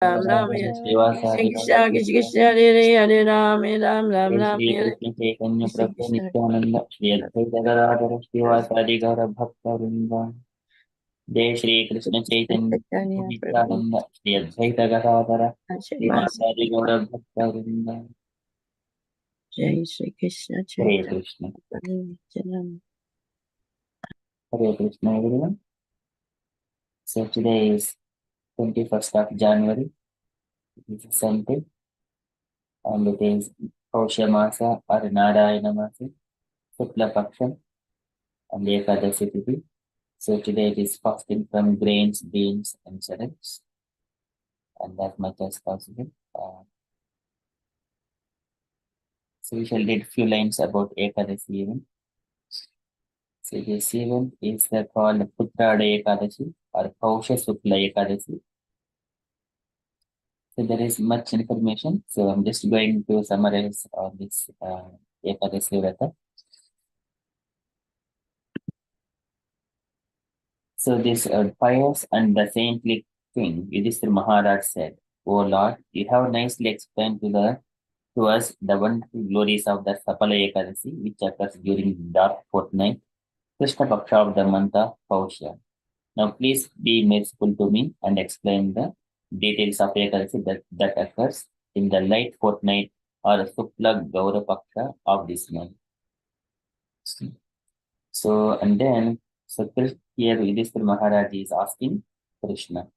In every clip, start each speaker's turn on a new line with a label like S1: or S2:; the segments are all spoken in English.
S1: Ram Ram Shri Krishna Krishna Krishna Hare Hare Ram Ram Ram Ram
S2: Shri
S1: Hare
S2: Krishna Chaitanya
S1: Shri
S2: Prabhu
S1: Krishna
S2: Nityananda Shri Advaita Gadadhara Srivasadi Gaura Bhakta Vrinda Jai Shri Krishna Chaitanya Prabhu
S1: Chaitanya Prabhu
S2: Nityananda Shri Advaita Gadadhara
S1: Srimad
S2: Srivasadi Gaura Bhakta Vrinda.
S1: Jai Shri Krishna
S2: Hare
S1: Chaitanya
S2: Krishna.
S1: Nityananda.
S2: Hare Krishna everyone. So today is 21st of January. It is Sunday and it is Pausha Masa or Narayana Masa, Shukla Paksha and Ekadashi Tithi. So today it is fasting from grains, beans and cereals and as much as possible. So we shall read few lines about Ekadashi event. So this event is called Putrada Ekadashi or Pausha Sukla Ekadashi. So there is much information. So I'm just going to summarize on this Ekadashi Vrata. So this pious and the saintly king, Yudhishthira Maharaj said, "O Lord, you have nicely explained to us the wonderful glories of the Sapala Ekadasi, which occurs during the dark fortnight, Krishna Paksha of the month of Pausha. Now please be merciful to me and explain the details of Ekadasi that occurs in the light fortnight or Supla Gaura Paksha of this month." So and then here Yudhishthira Maharaj is asking Krishna.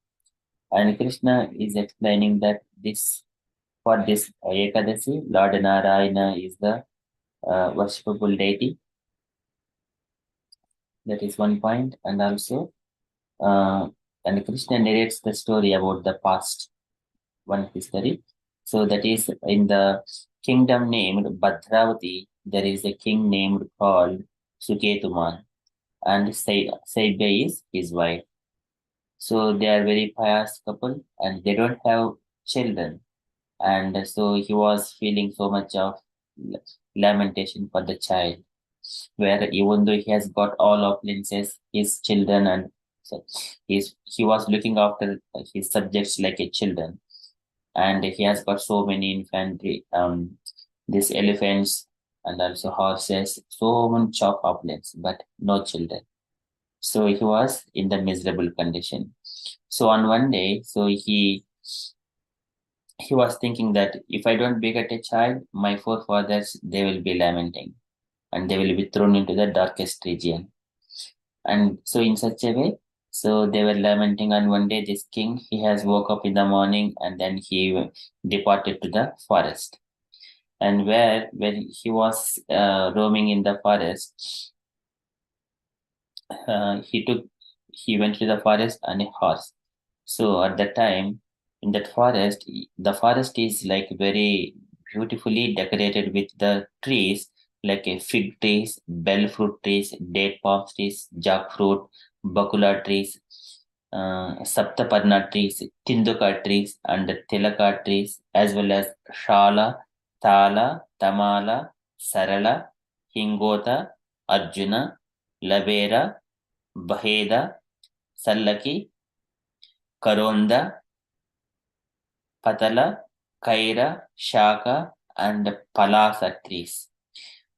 S2: And Krishna is explaining that for this Ekadasi, Lord Narayana is the worshipable deity. That is one point. And also, and Krishna narrates the story about the past, one history. So that is in the kingdom named Bhadravati, there is a king named called Suketuman, and Saibya is his wife. So they are very pious couple, and they don't have children. And so he was feeling so much of lamentation for the child, where even though he has got all opulences, his children, and so he was looking after his subjects like a children, and he has got so many infantry, these elephants and also horses, so much of opulence, but no children. So he was in the miserable condition. So on one day, so he was thinking that if I don't beget a child, my forefathers they will be lamenting and they will be thrown into the darkest region. And so in such a way, so they were lamenting. And one day, this king he has woke up in the morning and then he departed to the forest. And where when he was roaming in the forest, uh, he took he went to the forest on a horse. So at that time, in that forest, the forest is like very beautifully decorated with the trees, like a fig trees, bell fruit trees, date palm trees, jackfruit, bakula trees, saptaparna trees, tinduka trees, and tilaka trees, as well as shala, tala, tamala, sarala, hingota, arjuna, labera, baheda, sallaki, karonda, Patala, Kaira, Shaka, and Palasa trees.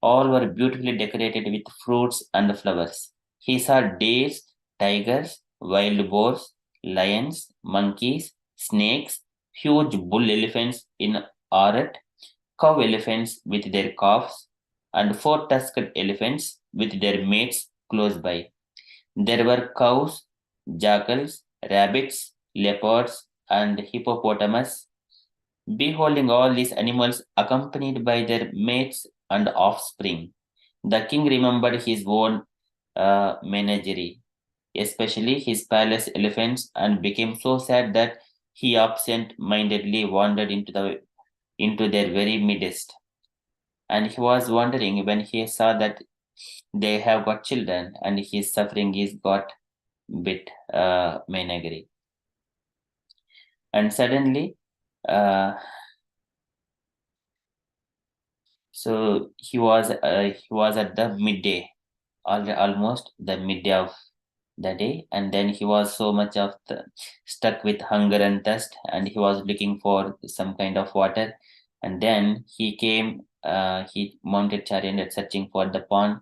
S2: All were beautifully decorated with fruits and flowers. He saw deers, tigers, wild boars, lions, monkeys, snakes, huge bull elephants in arret, cow elephants with their calves, and four-tusked elephants with their mates close by. There were cows, jackals, rabbits, leopards, and hippopotamus. Beholding all these animals accompanied by their mates and offspring, the king remembered his own menagerie, especially his palace elephants, and became so sad that he absent-mindedly wandered into their very midst. And he was wondering when he saw that they have got children, and his suffering is got bit menagerie. And suddenly, uh, so he was at the midday, almost the midday of. the day, and then he was so much of stuck with hunger and thirst, and he was looking for some kind of water. And then he came, he mounted chariot and searching for the pond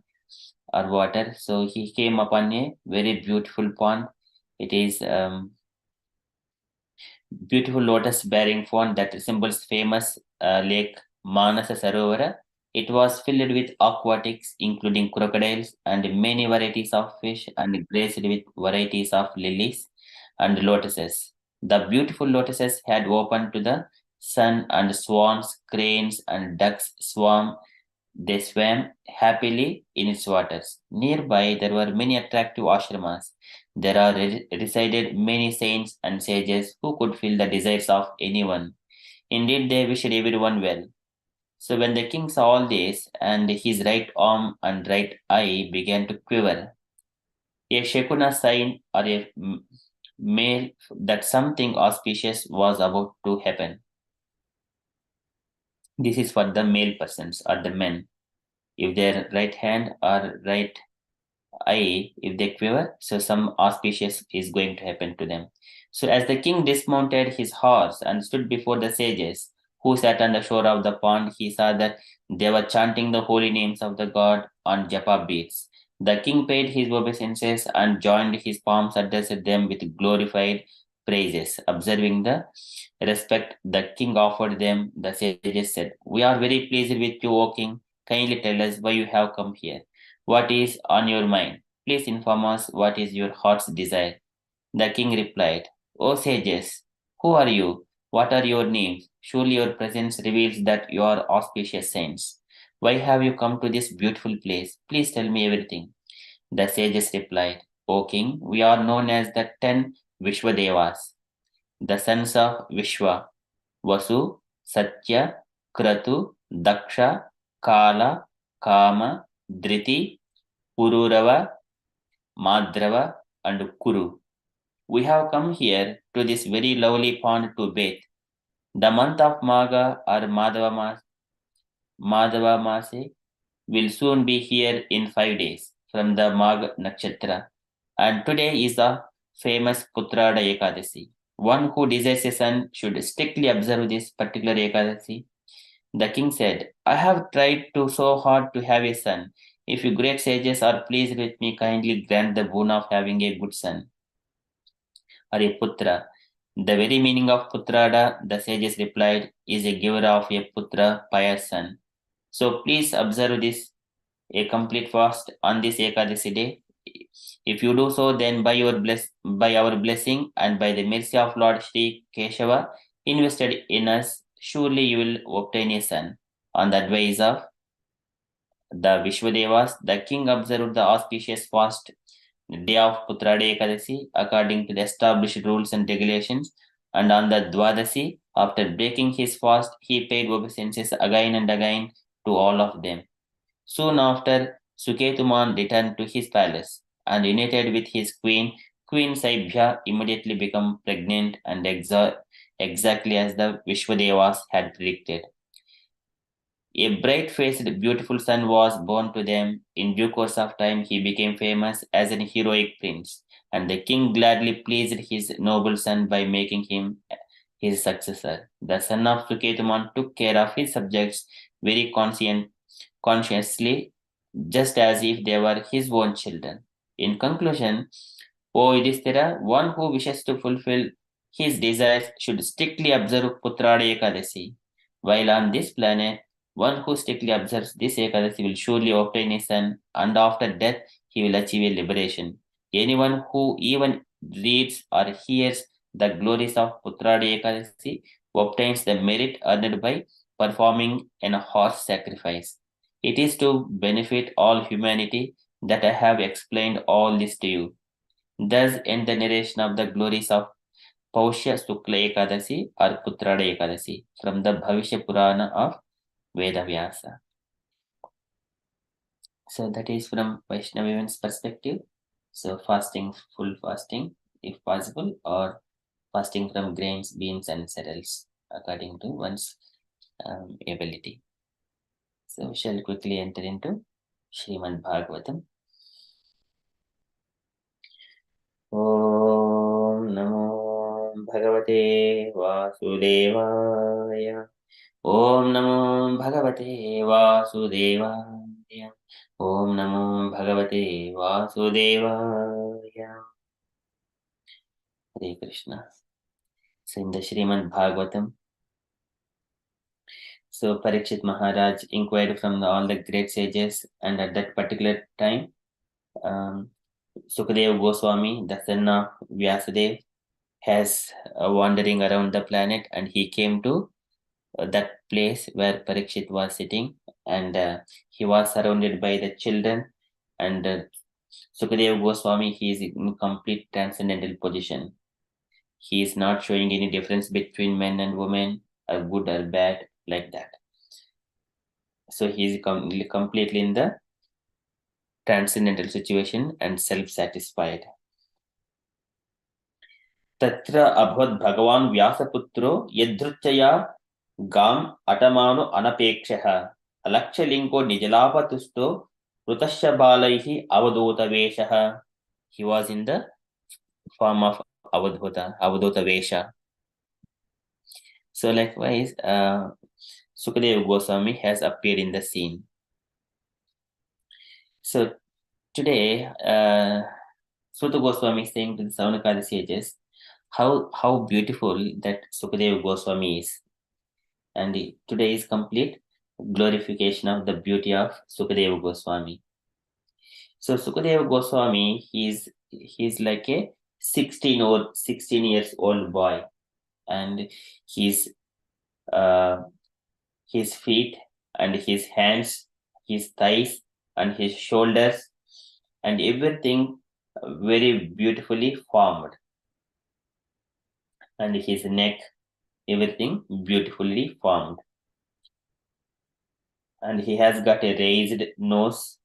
S2: or water. So he came upon a very beautiful pond. It is beautiful lotus bearing pond that resembles famous lake Manasa Sarovara. It was filled with aquatics, including crocodiles and many varieties of fish, and graced with varieties of lilies and lotuses. The beautiful lotuses had opened to the sun, and swans, cranes, and ducks they swam happily in its waters. Nearby, there were many attractive ashramas. There are resided many saints and sages who could fill the desires of anyone. Indeed, they wished everyone well. So when the king saw all this, and his right arm and right eye began to quiver, a Shekuna sign or a mail that something auspicious was about to happen. This is for the male persons or the men. If their right hand or right eye, if they quiver, so some auspicious is going to happen to them. So as the king dismounted his horse and stood before the sages who sat on the shore of the pond, he saw that they were chanting the holy names of the god on japa beads. The king paid his obeisances and joined his palms, addressed them with glorified praises. Observing the respect the king offered them, the sages said, "We are very pleased with you, O king. Kindly tell us why you have come here. What is on your mind? Please inform us what is your heart's desire." The king replied, "O sages, who are you? What are your names? Surely your presence reveals that you are auspicious saints. Why have you come to this beautiful place? Please tell me everything." The sages replied, "O king, we are known as the 10 Vishwadevas, the sons of Vishwa, Vasu, Satya, Kratu, Daksha, Kala, Kama, Driti, Pururava, Madrava, and Kuru. We have come here to this very lovely pond to bathe. The month of Maga or Madhava Mase will soon be here in 5 days from the Mag Nakshatra. And today is the famous Putrada Ekadasi. One who desires a son should strictly observe this particular Ekadasi. The king said, "I have tried to so hard to have a son. If you great sages are pleased with me, kindly grant the boon of having a good son or a putra." The very meaning of putrada, the sages replied, is a giver of a putra, pious son. So please observe this, a complete fast on this Ekadasi day. If you do so, then by our blessing and by the mercy of Lord Sri Keshava invested in us, surely you will obtain a son. On the advice of the Vishwadevas, the king observed the auspicious fast day of Putrade Ekadasi according to the established rules and regulations, and on the Dwadasi, after breaking his fast, he paid obeisances again and again to all of them. Soon after, Suketuman returned to his palace and united with his queen. Queen Saibhya immediately became pregnant and exactly as the Vishwadevas had predicted. A bright-faced, beautiful son was born to them. In due course of time, he became famous as an heroic prince, and the king gladly pleased his noble son by making him his successor. The son of Suketuman took care of his subjects very conscientiously, just as if they were his own children. In conclusion, O Yudhishthira, one who wishes to fulfill his desires should strictly observe Putrada Ekadasi. While on this planet, one who strictly observes this Ekadasi will surely obtain a son, and after death he will achieve a liberation. Anyone who even reads or hears the glories of Putrada Ekadasi obtains the merit earned by performing an horse sacrifice. It is to benefit all humanity that I have explained all this to you. Thus end the narration of the glories of Paushya Sukla Ekadasi or Putrada Ekadasi from the Bhavishya Purana of Vedavyasa. So that is from Vaishnavians' perspective. So fasting, full fasting, if possible, or fasting from grains, beans, and cereals according to one's ability. So we shall quickly enter into Srimad Bhagavatam. Om Namo Bhagavate Vasudevaya. Om Namo Bhagavate Vasudevaya. Om Namo Bhagavate Vasudevaya. Hare Krishna. So in the Srimad Bhagavatam, so Parikshit Maharaj inquired from all the great sages, and at that particular time, Sukadeva Goswami, the son of Vyasadeva, has wandering around the planet, and he came to that place where Parikshit was sitting, and he was surrounded by the children, and Sukadeva Goswami, he is in complete transcendental position. He is not showing any difference between men and women, or good or bad, like that. So he is completely in the transcendental situation and self-satisfied. तत्र अभवद् भगवान् व्यासपुत्रो यदृच्छया गाम् अटमानो अनपेक्षः अलक्षलिङ्गो निजलापतुष्टो ऋतस्य बालैः अवधूतवेषः. He was in the form of Avadhuta Vesha. So likewise, Sukadeva Goswami has appeared in the scene. So today, Suta Goswami is saying to the Saunakadi sages how beautiful that Sukadeva Goswami is. And today is complete glorification of the beauty of Sukadeva Goswami. So Sukadeva Goswami, he's like a 16 years old boy, and his feet and his hands, his thighs and his shoulders, and everything very beautifully formed, and his neck, everything beautifully formed. And he has got a raised nose,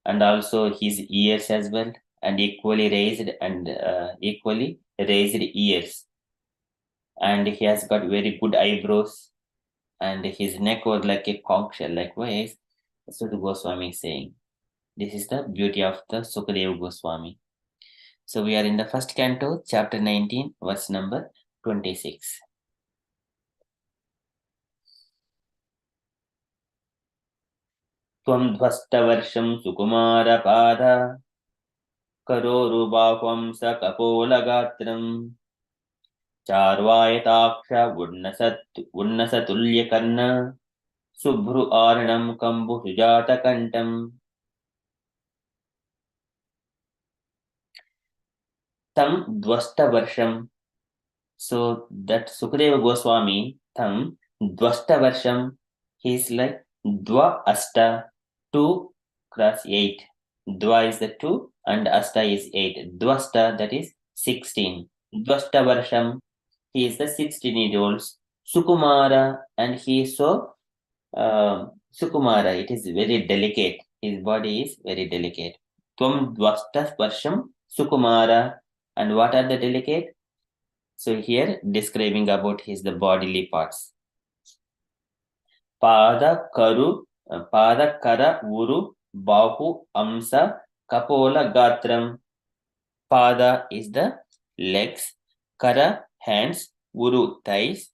S2: and also his ears as well, and equally raised ears. And he has got very good eyebrows, and his neck was like a conch shell. Likewise, so the Goswami is saying, this is the beauty of the Sukadeva Goswami. So we are in the first canto, chapter 19, verse number 26. Tvam dvastavarsham sukumarapada karorubavam sakapolagatram charvayataksha unnasatulyakarna subhru arnam kambu sujata kantam tam dvastavarsham. So that Sukadeva Goswami, tam dvastavarsham, he is like Dva Asta, 2 cross 8. Dva is the 2 and Asta is 8. Dvasta, that is 16. Dvastavarsham, he is the 16-year-old Sukumara, and he is so Sukumara, it is very delicate. His body is very delicate. Tvam Dvastavarsham Sukumara, and what are the delicate? So here describing about the bodily parts. Pada kara uru bahu amsa kapola gatram. Pada is the legs, kara hands, uru thighs,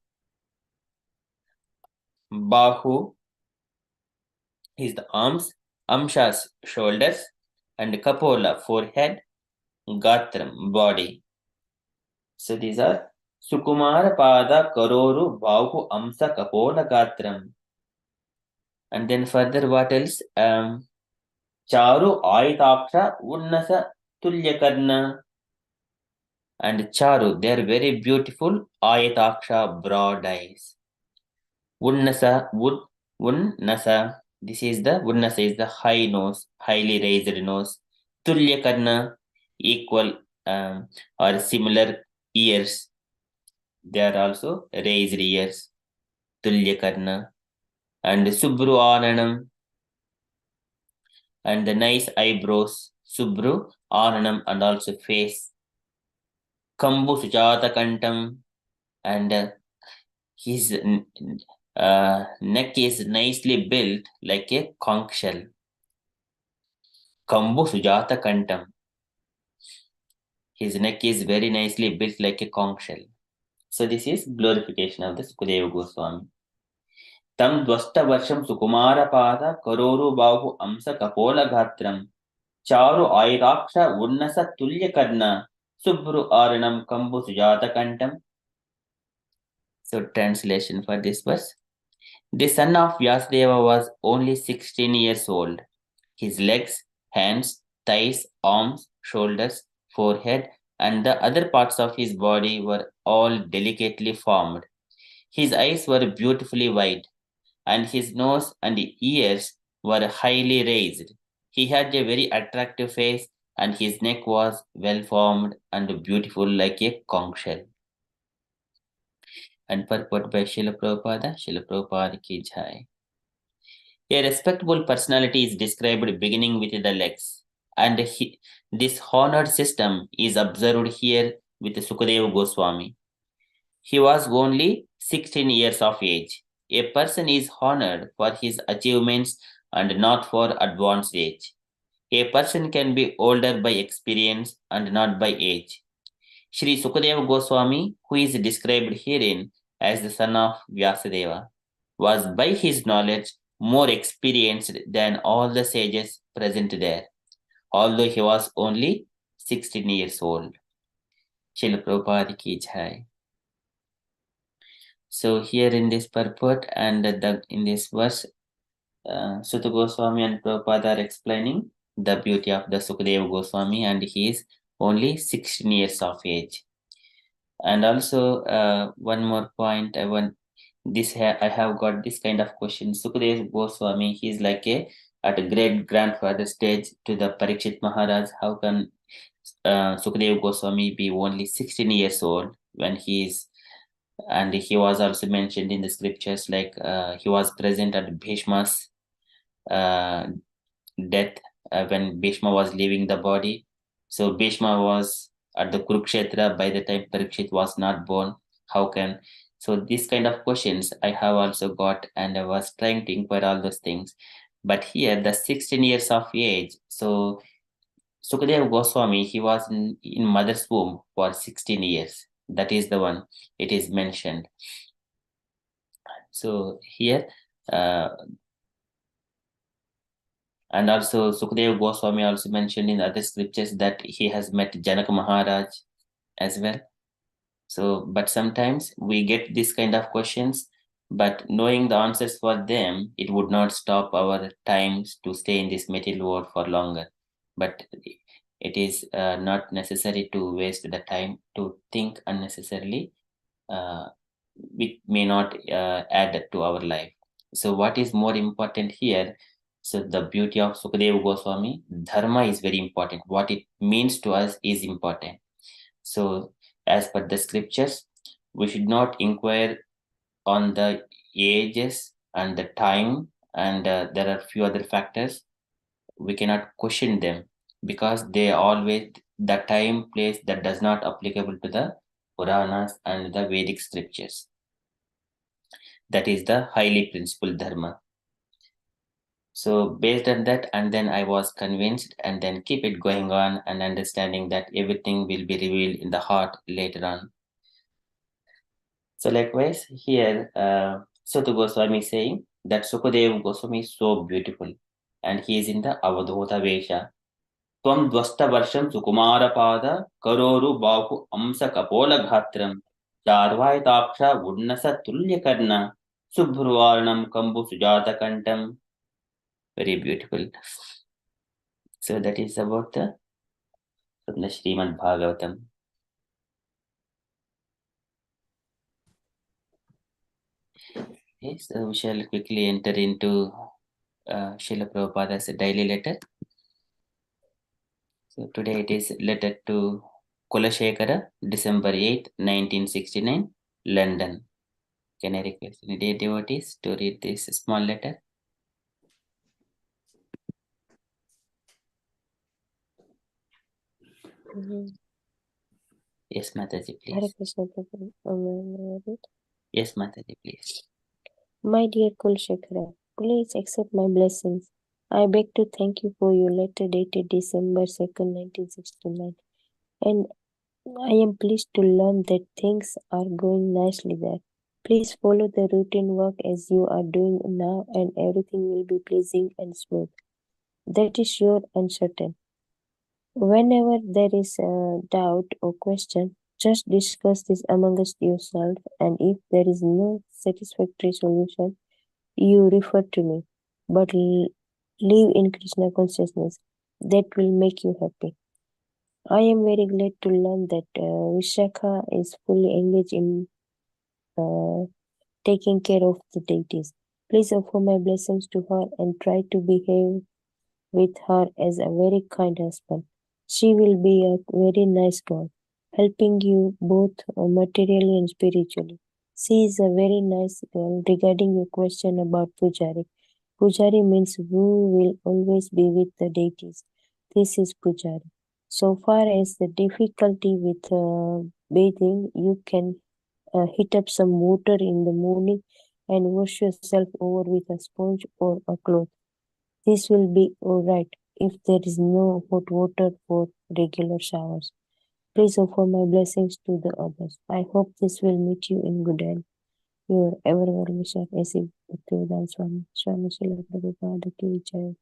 S2: bahu is the arms, amshas shoulders, and kapola forehead, gatram body. So these are Sukumara Pada Karoru Bahu Amsa Kapola Gatram. And then further what else? Charu Aitaksha Unnasa Tulyakarna. And Charu, they are very beautiful. Ayataksha, broad eyes. Unnasa, Unnasa. This is the Unnasa is the high nose, highly raised nose. Tulyakarna, equal or similar ears. They are also raised ears. Tulyakarna. And Subru Ananam. And the nice eyebrows. Subru Ananam, and also face. Kambu Sujata Kantam. And his neck is nicely built like a conch shell. Kambu Sujata Kantam. His neck is very nicely built like a conch shell. So this is glorification of the Sukadeva Goswami. Tam dvasta varsham sukumara pada karoru bahu amsa kapola gatram charu airaksha unnasa tulya karna subru aranam kambu sujata kantam. So translation for this verse. The son of Vyasadeva was only 16 years old. His legs, hands, thighs, arms, shoulders, forehead, and the other parts of his body were all delicately formed. His eyes were beautifully wide, and his nose and ears were highly raised. He had a very attractive face, and his neck was well formed and beautiful like a conch shell. And purport by Srila Prabhupada ki jai. A respectable personality is described beginning with the legs, and this honored system is observed here with Sukadeva Goswami. He was only 16 years of age. A person is honored for his achievements and not for advanced age. A person can be older by experience and not by age. Sri Sukadeva Goswami, who is described herein as the son of Vyasadeva, was by his knowledge more experienced than all the sages present there, although he was only 16 years old. Srila Prabhupada ki jai. So here in this purport and in this verse, Sutta Goswami and Prabhupada are explaining the beauty of the Sukadeva Goswami, and he is only 16 years of age. And also one more point, I have got this kind of question. Sukadeva Goswami, he is like at a great grandfather stage to the Parikshit Maharaj. How can Sukadeva Goswami be only 16 years old when he is? And he was also mentioned in the scriptures, like he was present at Bhishma's death when Bhishma was leaving the body. So Bhishma was at the Kurukshetra by the time Parikshit was not born. How can? So these kind of questions I have also got, and I was trying to inquire all those things. But here, the 16 years of age, so Sukadeva Goswami, he was in mother's womb for 16 years. That is the one it is mentioned. So here, and also Sukadeva Goswami also mentioned in other scriptures that he has met Janaka Maharaj as well. So, but sometimes we get this kind of questions, but knowing the answers for them, it would not stop our times to stay in this material world for longer. But it is not necessary to waste the time to think unnecessarily. We may not add to our life. So what is more important here? So the beauty of Sukadeva Goswami, dharma is very important. What it means to us is important. So as per the scriptures, we should not inquire on the ages and the time, and there are few other factors. We cannot question them because they always the time place that does not applicable to the Puranas and the Vedic scriptures. That is the highly principled dharma. So based on that, and then I was convinced, and then keep it going on and understanding that everything will be revealed in the heart later on. So likewise here, Sutta Goswami is saying that Sukadeva Goswami is so beautiful, and he is in the Avadhota Vesha. Tvam dvasta varsham sukumara pada karoru bahu amsa kapola ghatram charvaitaksha unnasa tulya karna subhruvarnam kambu sujata kantam. Very beautiful. So that is about the from the Srimad Bhagavatam. Okay, so we shall quickly enter into Srila Prabhupada's daily letter. So today it is letter to Kulashekara, December 8th, 1969, London. Can I request any dear devotees to read this small letter? Yes, Mataji,
S1: Hare
S2: please.
S1: Krishna Prabhu.
S2: Yes, Mataji, please.
S1: My dear Kulshekara, please accept my blessings. I beg to thank you for your letter dated December 2nd, 1969, and
S3: I am pleased to learn that things are going nicely there. Please follow the routine work as you are doing now, and everything will be pleasing and smooth. That is sure and certain. Whenever there is a doubt or question, just discuss this amongst yourself, and if there is no satisfactory solution, you refer to me. But live in Krishna consciousness. That will make you happy. I am very glad to learn that Vishakha is fully engaged in uh, taking care of the deities. Please offer my blessings to her and try to behave with her as a very kind husband. She will be a very nice girl, helping you both materially and spiritually. She is a very nice girl. Regarding your question about Pujari, Pujari means who will always be with the deities. This is Pujari. So far as the difficulty with bathing, you can heat up some water in the morning and wash yourself over with a sponge or a cloth. This will be alright if there is no hot water for regular showers. Please offer my blessings to the others. I hope this will meet you in good health. Your ever well-wisher, A.C. Bhaktivedanta Swami. Swami Srila Prabhupada Ki Jai.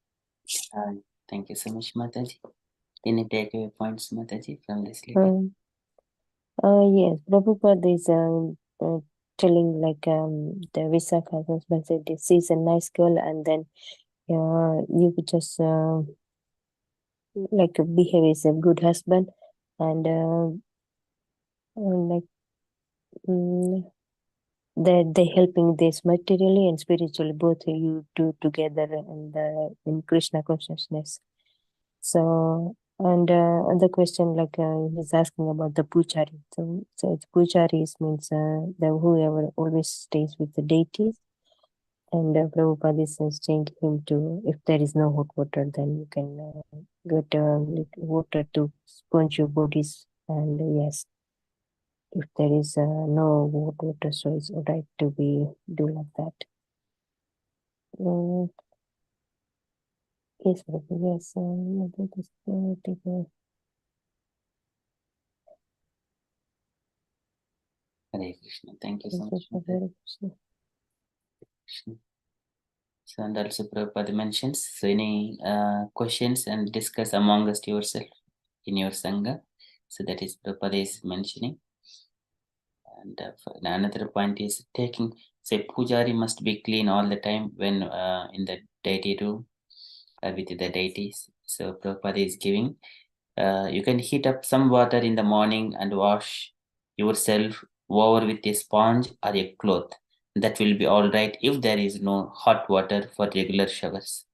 S2: Thank you so much, Mataji. Any takeaway points, Mataji, from this letter?
S3: Yes, Prabhupada is telling like the Visakha husband said this is a nice girl, and then you could just like behave as a good husband, and like they helping this materially and spiritually, both you two together in Krishna consciousness. So and the question like he's asking about the puchari. So it's pucharis means the whoever always stays with the deities. And Prabhupada is saying him to, if there is no hot water, then you can get water to sponge your bodies. And yes, if there is no hot water, so it's alright to be do like that. Yes, Prabhupada, yes. That is take
S2: Hare Krishna. Thank you so much.
S3: Hare Krishna.
S2: Krishna. So, and also Prabhupada mentions, so any questions and discuss among us yourself in your Sangha. So that is Prabhupada is mentioning. And another point is taking, say, Pujari must be clean all the time when in the deity room with the deities. So Prabhupada is giving, you can heat up some water in the morning and wash yourself over with a sponge or a cloth. That will be all right if there is no hot water for regular showers.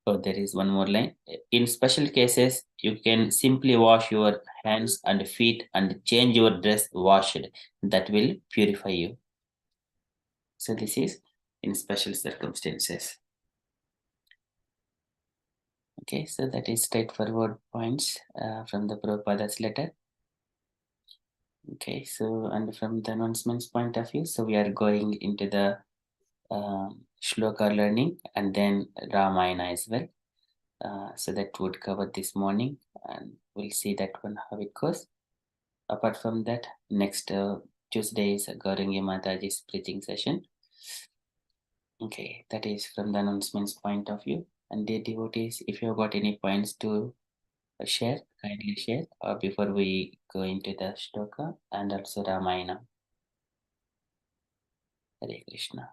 S2: So there is one more line. In special cases, you can simply wash your hands and feet and change your dress washed. That will purify you. So this is in special circumstances. Okay, so that is straightforward points from the Prabhupada's letter. Okay, so and from the announcements point of view, so we are going into the shloka learning and then Ramayana as well. So that would cover this morning, and we'll see that one how it goes. Apart from that, next Tuesday is Gaurangi Mataji's preaching session. Okay, that is from the announcements point of view. And dear devotees, if you have got any points to share, kindly share before we go into the shloka and also Ramayana. Hare Krishna.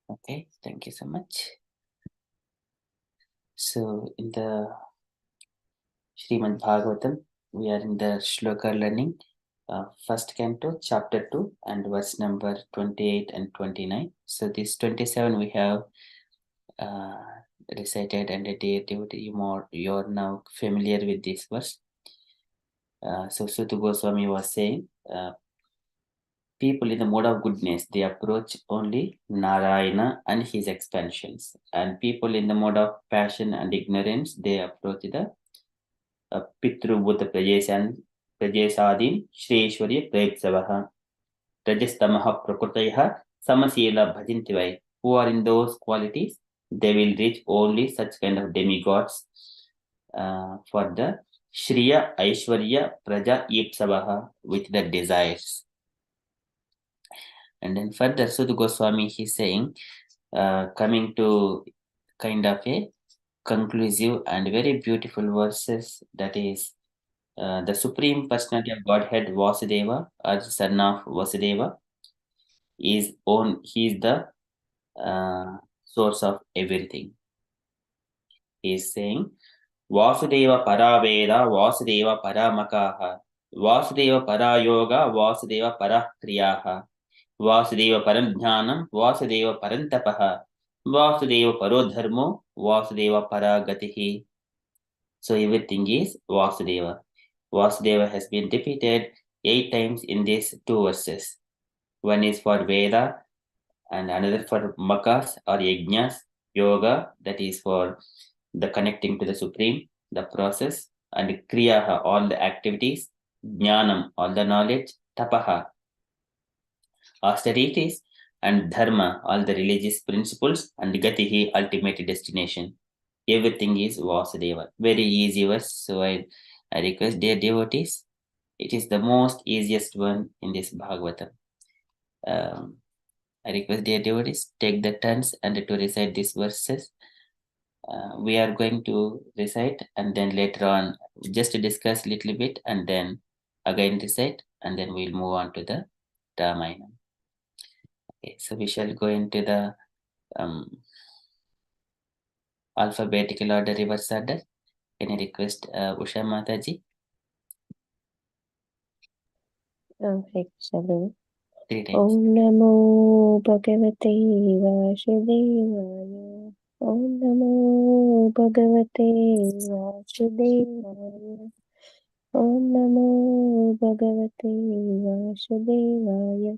S2: Okay, thank you so much. So in the Srimad Bhagavatam, we are in the shloka learning, first canto, chapter 2, and verse number 28 and 29. So this 27 we have recited, and dear devotee, you're now familiar with this verse. So Suta Goswami was saying, people in the mode of goodness, they approach only Narayana and his expansions. And people in the mode of passion and ignorance, they approach the Pitru Bhuta Prajesan Prajesadin Shri Ishwarya Prayetsavaha. Rajastamaha Prakrutaya Samasila Bhajantivai. Who are in those qualities, they will reach only such kind of demigods for the Shriya Aishwarya Praja Ipsavaha with the desires. And then further, Sudha Goswami is saying, coming to kind of a conclusive and very beautiful verses, that is the Supreme Personality of Godhead Vasudeva, or the son of Vasudeva, he is the source of everything. He is saying, Vasudeva Paraveda, Vasudeva Paramakaha, Vasudeva Parayoga, Vasudeva Parakriyaha, Vasudeva Paramjnanam, Vasudeva Parantapaha, Vasudeva Parodharmo, Vasudeva Paragatihi. So everything is Vasudeva. Vasudeva has been repeated 8 times in these 2 verses. One is for Veda and another for Makas or Yajnas, Yoga, that is for the connecting to the Supreme, the process, and Kriyaha, all the activities, Jnanam, all the knowledge, Tapaha, austerities, and Dharma, all the religious principles, and Gatihi, ultimate destination. Everything is Vasudeva. Very easy verse. So I request dear devotees, it is the most easiest one in this Bhagavatam. I request dear devotees, take the turns and to recite these verses. We are going to recite and then later on just to discuss a little bit and then again recite and then we'll move on to the Ramayana. Okay, so we shall go into the alphabetical order, reverse order. Can I request Usha Mataji?
S3: Hare Krishna, Prabhu.
S2: 3 times.
S3: Om Namo Bhagavate Vasudevaya. Om Namo Bhagavate Vasudevaya. Om Namo Bhagavate Vasudevaya.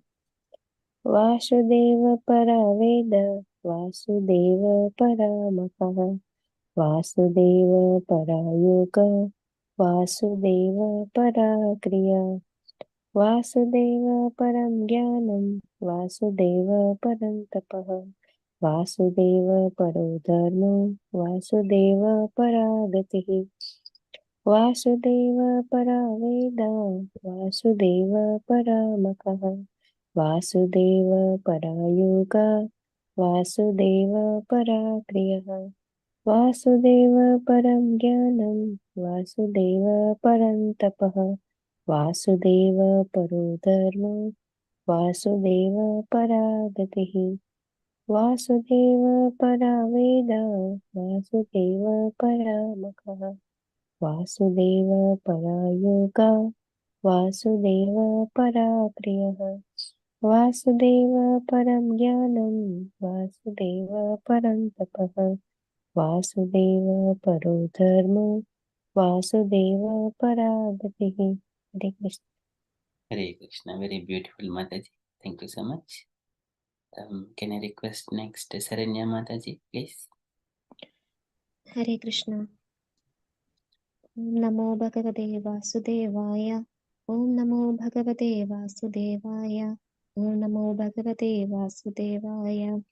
S3: Vasudeva Paraveda, Vasudeva Paramakaha, Vasudeva Parayoga, Vasudeva Parakriya, Vasudeva Param Jnanam, Vasudeva Param Tapaha, Vasudeva Parodharmo, Vasudeva Paragatihi, Vasudeva Paraveda, Vasudeva Paramakaha, Vasudeva Parayoga, Vasudeva Parakriya, Vasudeva Param Jnanam, Vasudeva Param Tapaha, Vasudeva Parodharmo, Vasudeva Paragatihi, Vasudeva Paraveda, Vasudeva Paramakaha, Vasudeva Parayoga, Vasudeva Parakriya, Vasudeva Param Jnanam, Vasudeva Param Tapaha, Vasudeva Parodharmo, Vasudeva Paragatihi. Hare Krishna.
S2: Hare Krishna, very beautiful Mataji. Thank you so much. Can I request next Saranya Mataji, please?
S4: Hare Krishna. Om Namo Bhagavate Vasudevaya. Om Namo Bhagavate Vasudevaya. Om Namo Bhagavate Vasudevaya.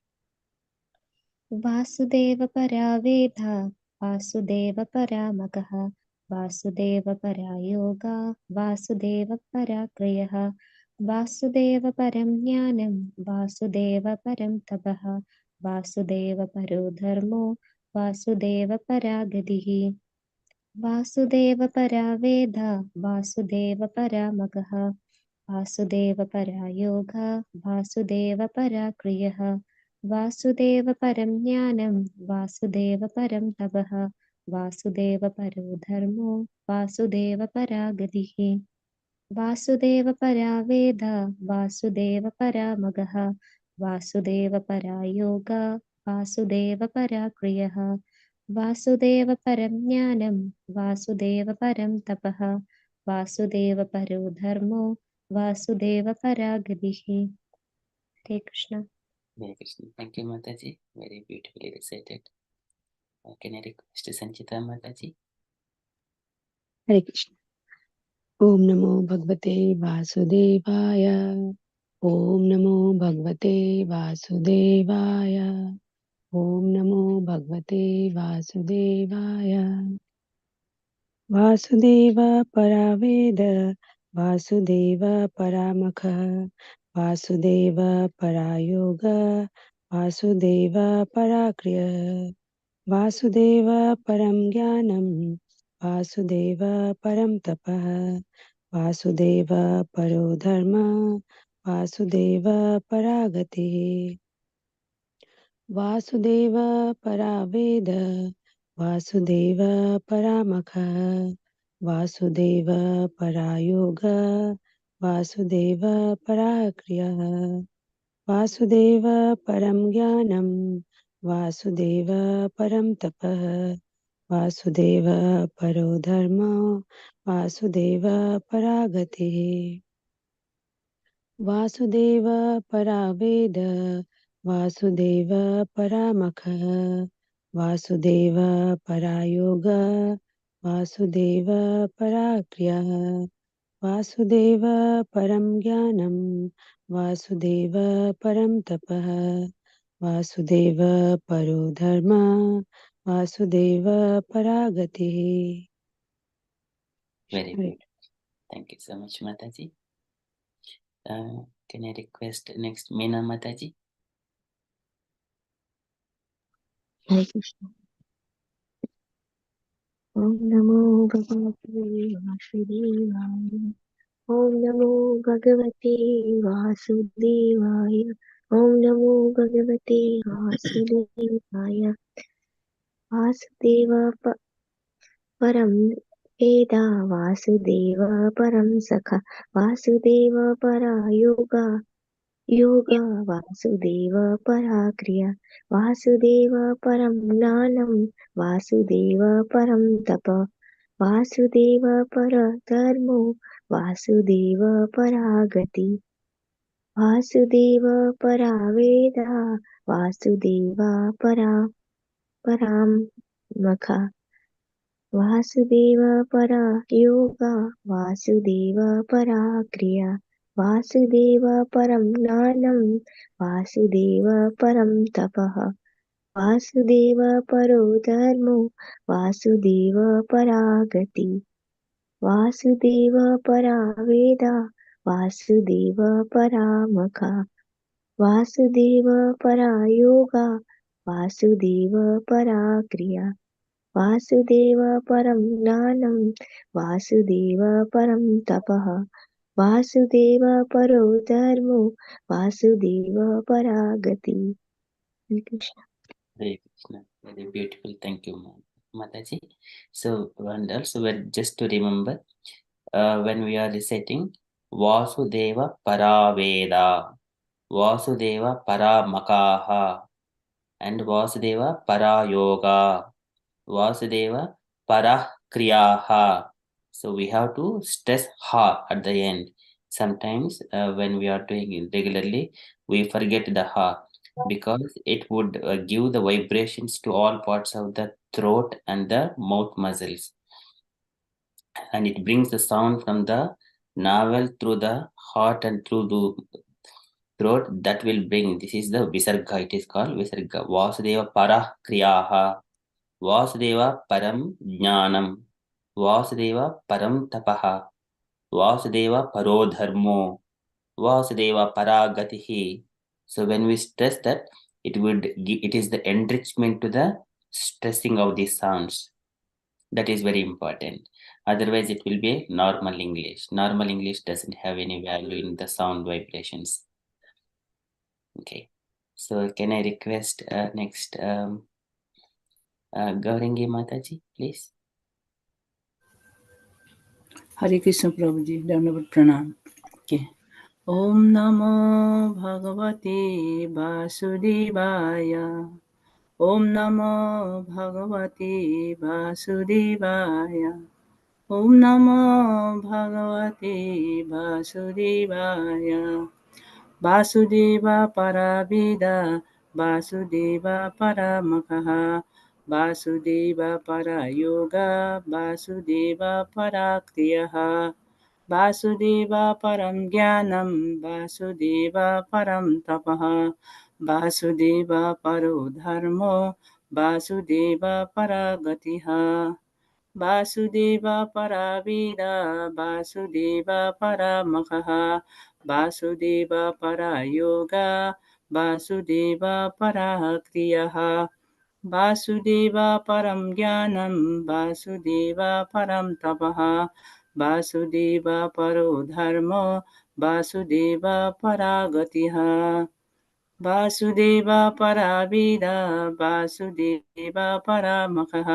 S4: Vasudeva Paraveda, Vasudeva Paramakaha, Vasudeva Parayoga, Vasudeva Parakriyaha, Vasudeva Param Jnanam, Vasudeva Param Tapaha, Vasudeva Parodharmo, Vasudeva Paragadihi, Vasudeva Paraveda, Vasudeva Paramakaha, Vasudeva Parayoga, Vasudeva Parakriyaha, Vasudeva Param Jnanam, Vasudeva Param Tapaha, Vasudeva Parodharmo, Vasudeva Paragadihi, Vasudeva Paraveda, Vasudeva Paramagaha, Vasudeva Parayoga, Vasudeva Parakriyaha, Vasudeva Param Jnanam, Vasudeva Param Tapaha, Vasudeva Parodharmo, Vasudeva Paragadihi. Hare Krishna.
S2: Hare Krishna. Thank you, Mataji. Very beautifully recited. Can I request Sanchita Mataji?
S1: Hare Krishna. Om Namo Bhagavate Vasudevaya.
S5: ॐ नमो भगवते वासुदेवाय। ॐ नमो भगवते वासुदेवाय। वासुदेव परावेद वासुदेव परामख वासुदेव परायोग वासुदेव पराक्रिय वासुदेव परं ज्ञानं वासुदेव परं तपः वासुदेव परो धर्म वासुदेव परागतिः वासुदेव परावेद वासुदेव परामख वासुदेव परायोग वासुदेव पराक्रियः वासुदेव परं ज्ञानं वासुदेव परं तपः वासुदेव परो धर्म वासुदेव परागतिः वासुदेव परावेद वासुदेव परामख वासुदेव परायोग वासुदेव पराक्रियः वासुदेव परं ज्ञानं वासुदेव परं तपः वासुदेव परो धर्म Vasudev परागतिः
S2: Very good. Thank you so much, Mataji. Can I request next Meena Mataji?
S3: Hare Krishna. Om Namo Bhagavate Vasudevaya. Om Namo Bhagavate Vasudevaya. Om Namo Bhagavate Vasudevaya. Vasudeva Param Veda Vasudeva Param Sakha Vasudeva Para Yoga Vasudeva Parakriya Vasudeva Param Gnanam Vasudeva Param Tapa Vasudeva Paradharmo Vasudeva Paragati Vasudeva Paraveda Vasudeva Paramaka Vasudeva para yoga, Vasudeva para kriya, Vasudeva param gnanam, Vasudeva param tapaha, Vasudeva paro dharmo, Vasudeva paragati, Vasudeva para veda, Vasudeva paramaka, Vasudeva para yoga, Vasudeva para kriya. Vasudeva param gnanam Vasudeva param tapaha Vasudeva paro dharmo Vasudeva paragati. Hare Krishna.
S2: Hare Krishna. Very beautiful. Thank you, Mataji. So, and also, just to remember, when we are reciting Vasudeva Paraveda, Vasudeva Paramakaha, and Vasudeva Parayoga, Vasudeva Parakriyaha. So we have to stress ha at the end. Sometimes when we are doing it regularly, we forget the ha because it would give the vibrations to all parts of the throat and the mouth muscles. And it brings the sound from the navel through the heart and through the throat. That will bring, this is the Visarga, it is called Visarga. Vasudeva Parakriyaha. Vasudeva Param Jnanam, Vasudeva Param Tapaha, Vasudeva Paro Dharmo, Vasudeva Paragatihi. So when we stress that, it is the enrichment to the stressing of these sounds. That is very important. Otherwise, it will be normal English. Normal English doesn't have any value in the sound vibrations. Okay. So can I request next Gaurangi Mataji, please?
S1: Hare Krishna Prabhuji, Dandavat Pranam. Okay. Om Namo Bhagavate Vasudevaya. Om Namo Bhagavate Vasudevaya. Om Namo Bhagavate Vasudevaya. Vasudeva Paraveda Vasudeva Paramakaha Vasudeva Parayoga Vasudeva Parakriyaha Vasudeva परं ज्ञानं वासुदेवा परं तपः वासुदेवा परो धर्मो वासुदेवा परा गतिः वासुदेवा परा वीरा वासुदेवा परामखः वासुदेवा परा योगा वासुदेवा परा क्रियः वासुदेवा परं ज्ञानं वासुदेवा परं तपः वासुदेवा परो धर्मो वासुदेवा परा गतिः वासुदेवा परा वीरा वासुदेवा परामखः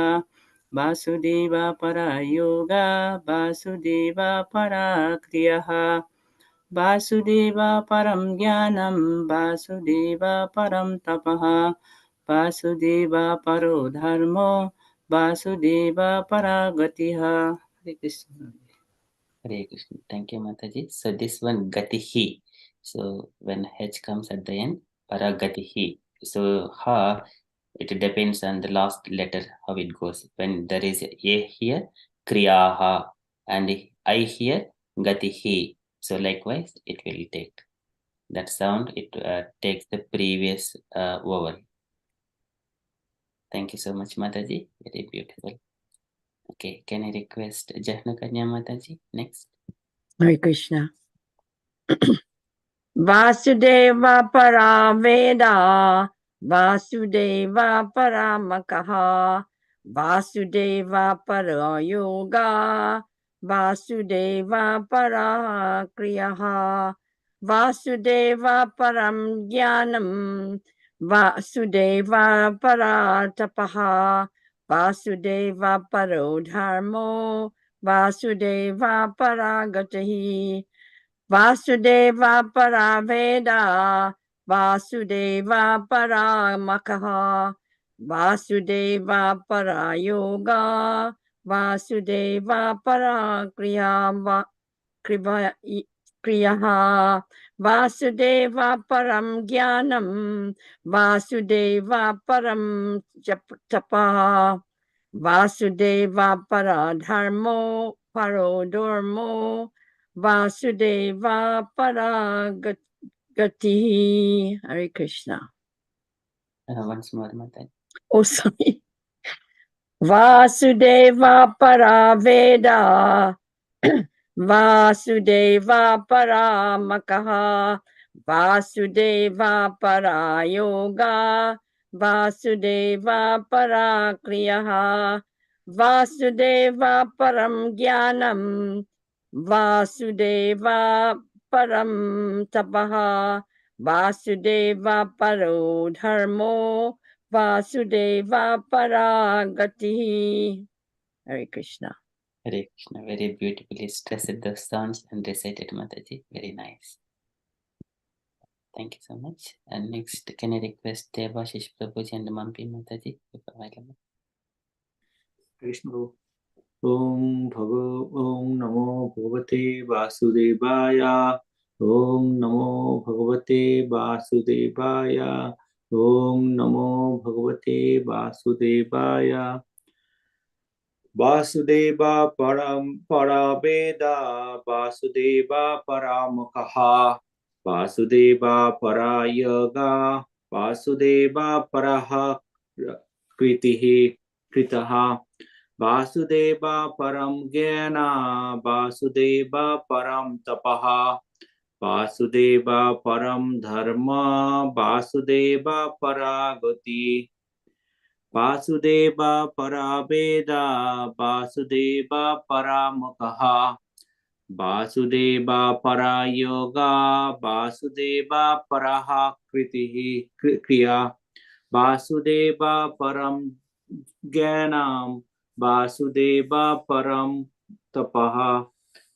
S1: वासुदेवा परा योगा वासुदेवा परा क्रियः वासुदेवा परं ज्ञानं वासुदेवा परं तपः वासुदेवा परो धर्मो वासुदेवा परा गतिः हरे Krishna
S2: Hare Krishna. Thank you, Mataji. So this one Gatihi. So when H comes at the end, Paragatihi. So Ha, it depends on the last letter how it goes. When there is A here, Kriyaha, and I here, Gatihi. So likewise, it will take that sound. It takes the previous vowel. Thank you so much, Mataji. Very beautiful. Okay, can I request Jahna Kanya Mataji next?
S1: Hare Krishna Vasudeva para Veda Vasudeva paramakaha Vasudeva para yoga Vasudeva para kriyaha Vasudeva param jnanam Vasudeva para tapaha Vasudeva paro dharmo Vasudeva para gatihi Vasudeva Paraveda Vasudeva Paramakaha Vasudeva Parayoga Vasudeva Kriyaha Vasudeva Param Jnanam Vasudeva Param Tapa Vasudeva Paradharmo Parodormo Vasudeva Paragati. Hare Krishna.
S2: Once more, Mataji.
S1: Oh, sorry. Vasudeva Paraveda Vasudeva Paramakaha Vasudeva Parayoga Vasudeva Parakriyaha Vasudeva Param Jnanam Vasudeva Param Tapaha Vasudeva Paro Dharmo Vasudeva Paragati. Hare Krishna.
S2: Hare Krishna. Very beautifully stressed the sounds and recited, Mataji. Very nice. Thank you so much. And next, can I request Devashish Prabhuji and Mampi Mataji? If available.
S6: Krishna. Om Namo Bhagavate Vasudevaya. Om Namo Bhagavate Vasudevaya. Om Namo Bhagavate Vasudevaya. Vasudeva Paraveda Vasudeva Paramakaha Vasudeva Parayoga Vasudeva Paraha Kritaha Vasudeva Param Jnana Vasudeva Param Tapaha Vasudeva Param Dharma Vasudeva Paragati Vasudeva Paraveda Vasudeva Paramakaha Vasudeva Parayoga Vasudeva Paraha Kriya Vasudeva Param Jnanam Vasudeva Param Tapaha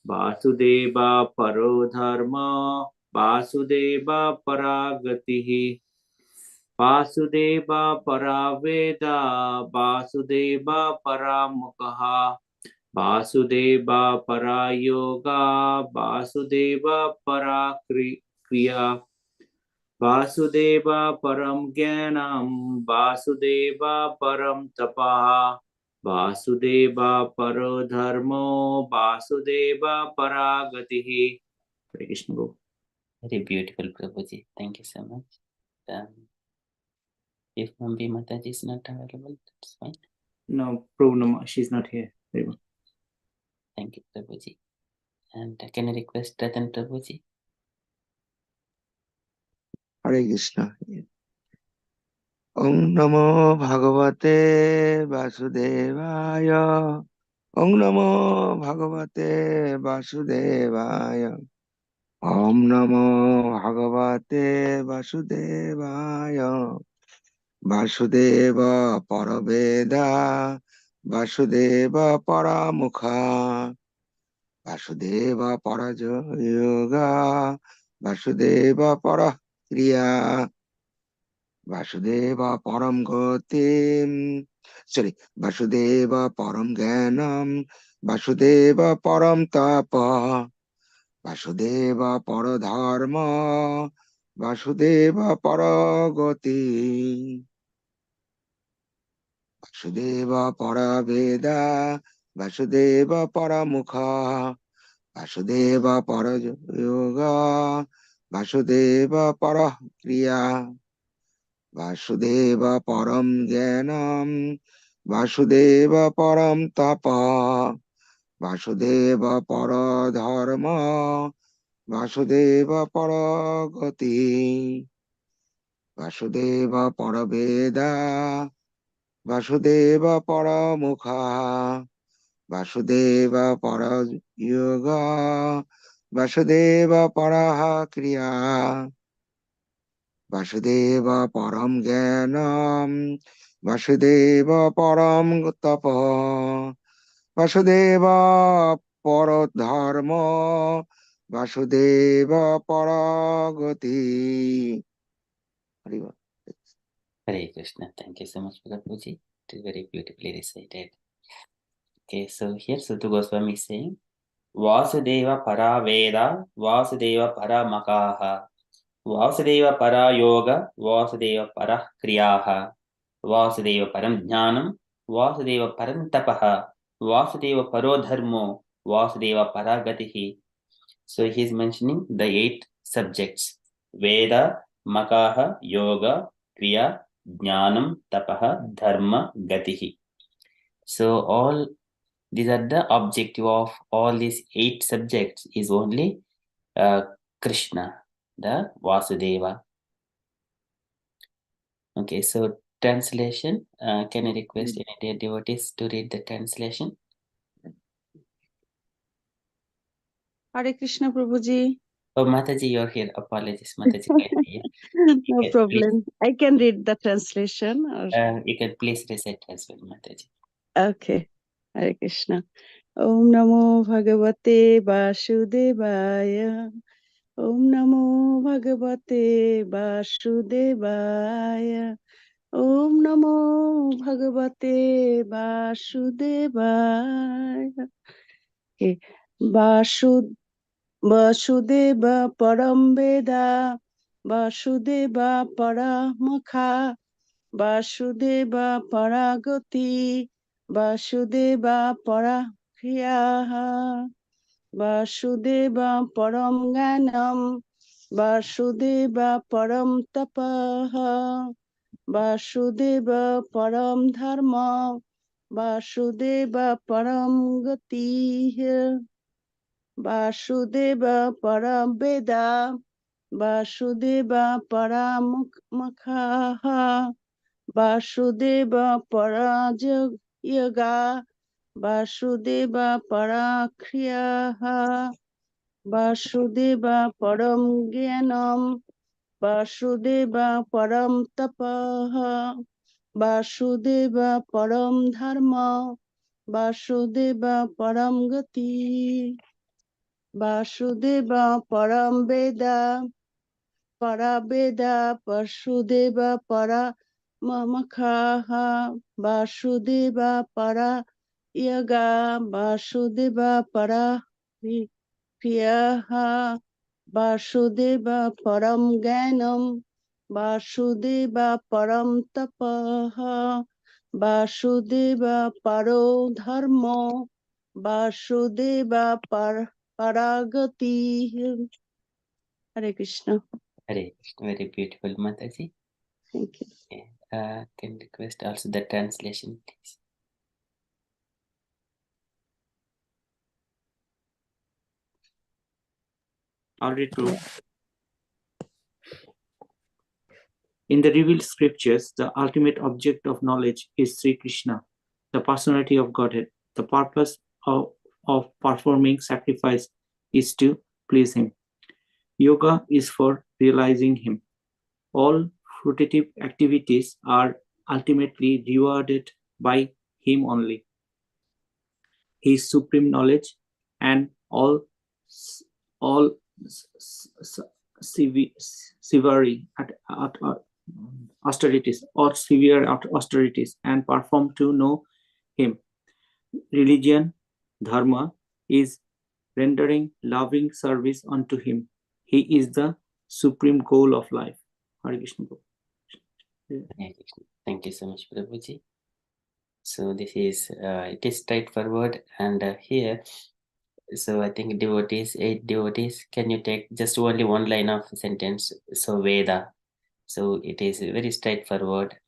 S6: Vasudeva Paro Dharma Vasudeva Paragatihi Vasudeva Paraveda Vasudeva Paramukha Vasudeva Parayoga Vasudeva Parakriya Vasudeva Param Jnanam Vasudeva Param Tapaha Vasudeva paro dharmo, Vasudeva paragatihi. Hare Krishna Prabhu.
S2: Very beautiful, Prabhuji. Thank you so much. If Mambi Mataji is not available, that's fine.
S6: No, Prabhu, no, she's not here. Very well.
S2: Thank you, Prabhuji. And can I request Ratan Prabhuji?
S7: Hare Krishna. Om Namo Bhagavate Vasudevaya. Om Namo Bhagavate Vasudevaya. Om Namo Bhagavate Vasudevaya. Vasudeva Paraveda. Vasudeva Paramukha. Vasudeva Parayoga. Vasudeva Parakriya. Vasudeva Param Gatim. Sorry, Vasudeva Param Ganam. Vasudeva Param Tapa. Vasudeva Paradharma. Vasudeva Paragati. Vasudeva Paraveda. Vasudeva Paramukha. Vasudeva Parayoga. Vasudeva Parakriya. Vasudeva Param Jnanam. Vasudeva Param Tapa. Vasudeva Paradharma. Vasudeva Paragati. Vasudeva Paraveda. Vasudeva Paramukha. Vasudeva Parayoga. Vasudeva Parahakriya. Vasudeva Param Jnanam. Vasudeva Param Tapa. Vasudeva Paradharma. Vasudeva Paragati.
S2: Hare Krishna. Thank you so much, Prabhuji. It is very beautifully recited. Okay, so here Sutu Goswami is saying, Vasudeva Paraveda, Vasudeva Paramakaha, Vasudeva Parayoga, Vasudeva Parakriyaha, Vasudeva Param Jnanam, Vasudeva Param Tapaha, Vasudeva Parodharmo, Vasudeva Paragatihi. So he is mentioning the 8 subjects: Veda, Makaha, Yoga, Kriya, Jnanam, Tapaha, Dharma, Gatihi. So all these are the objective of all these 8 subjects is only Krishna, the Vasudeva. Okay, so translation. Can I request any dear devotees to read the translation?
S5: Hare Krishna Prabhuji.
S2: Oh, Mataji, you're here. Apologies, Mataji.
S5: No problem. I can read the translation. Or...
S2: you can please recite as well, Mataji.
S5: Okay. Hare Krishna. Om Namo Bhagavate Vasudevaya. Om Namo Bhagavate Vasudevaya. Om Namo Bhagavate Vasudevaya. Okay. Vasudeva Param Veda. Vasudeva Paramukha. Vasudeva Paragati. Vasudeva Parakriya. Vasudeva Param Ganam. Vasudeva Param Tapaha. Vasudeva Param Dharma. Vasudeva Param Gati. Vasudeva Param Veda. Vasudeva Paramukha. Vasudeva Parayoga. Vasudeva Parakriya. Vasudeva Param Jnanam. Vasudeva Param Tapaha. Vasudeva Param Dharma. Vasudeva Param Gati. Vasudeva Param Veda. Paraveda Vasudeva Paramukha. Vasudeva Parayoga. Vasudeva Parakriya. Vasudeva Param Jnanam. Vasudeva Param Tapaha. Vasudeva Paro Dharmo, Vasudeva Paragati. Hare Krishna.
S2: Hare Krishna. Very beautiful, Mataji.
S5: Thank you.
S2: Can request also the translation, please.
S6: I'll read through. In the revealed scriptures, the ultimate object of knowledge is Sri Krishna, the personality of Godhead. The purpose of performing sacrifice is to please Him. Yoga is for realizing Him. All fruitive activities are ultimately rewarded by Him only. His supreme knowledge and all severe austerities and perform to know Him. Religion, dharma, is rendering loving service unto Him. He is the supreme goal of life. Hare Krishna.
S2: Thank you so much, Prabhuji. So this is it is straightforward, and here, so I think devotees, 8 devotees, can you take just only one line of sentence? So Veda. So it is very straightforward.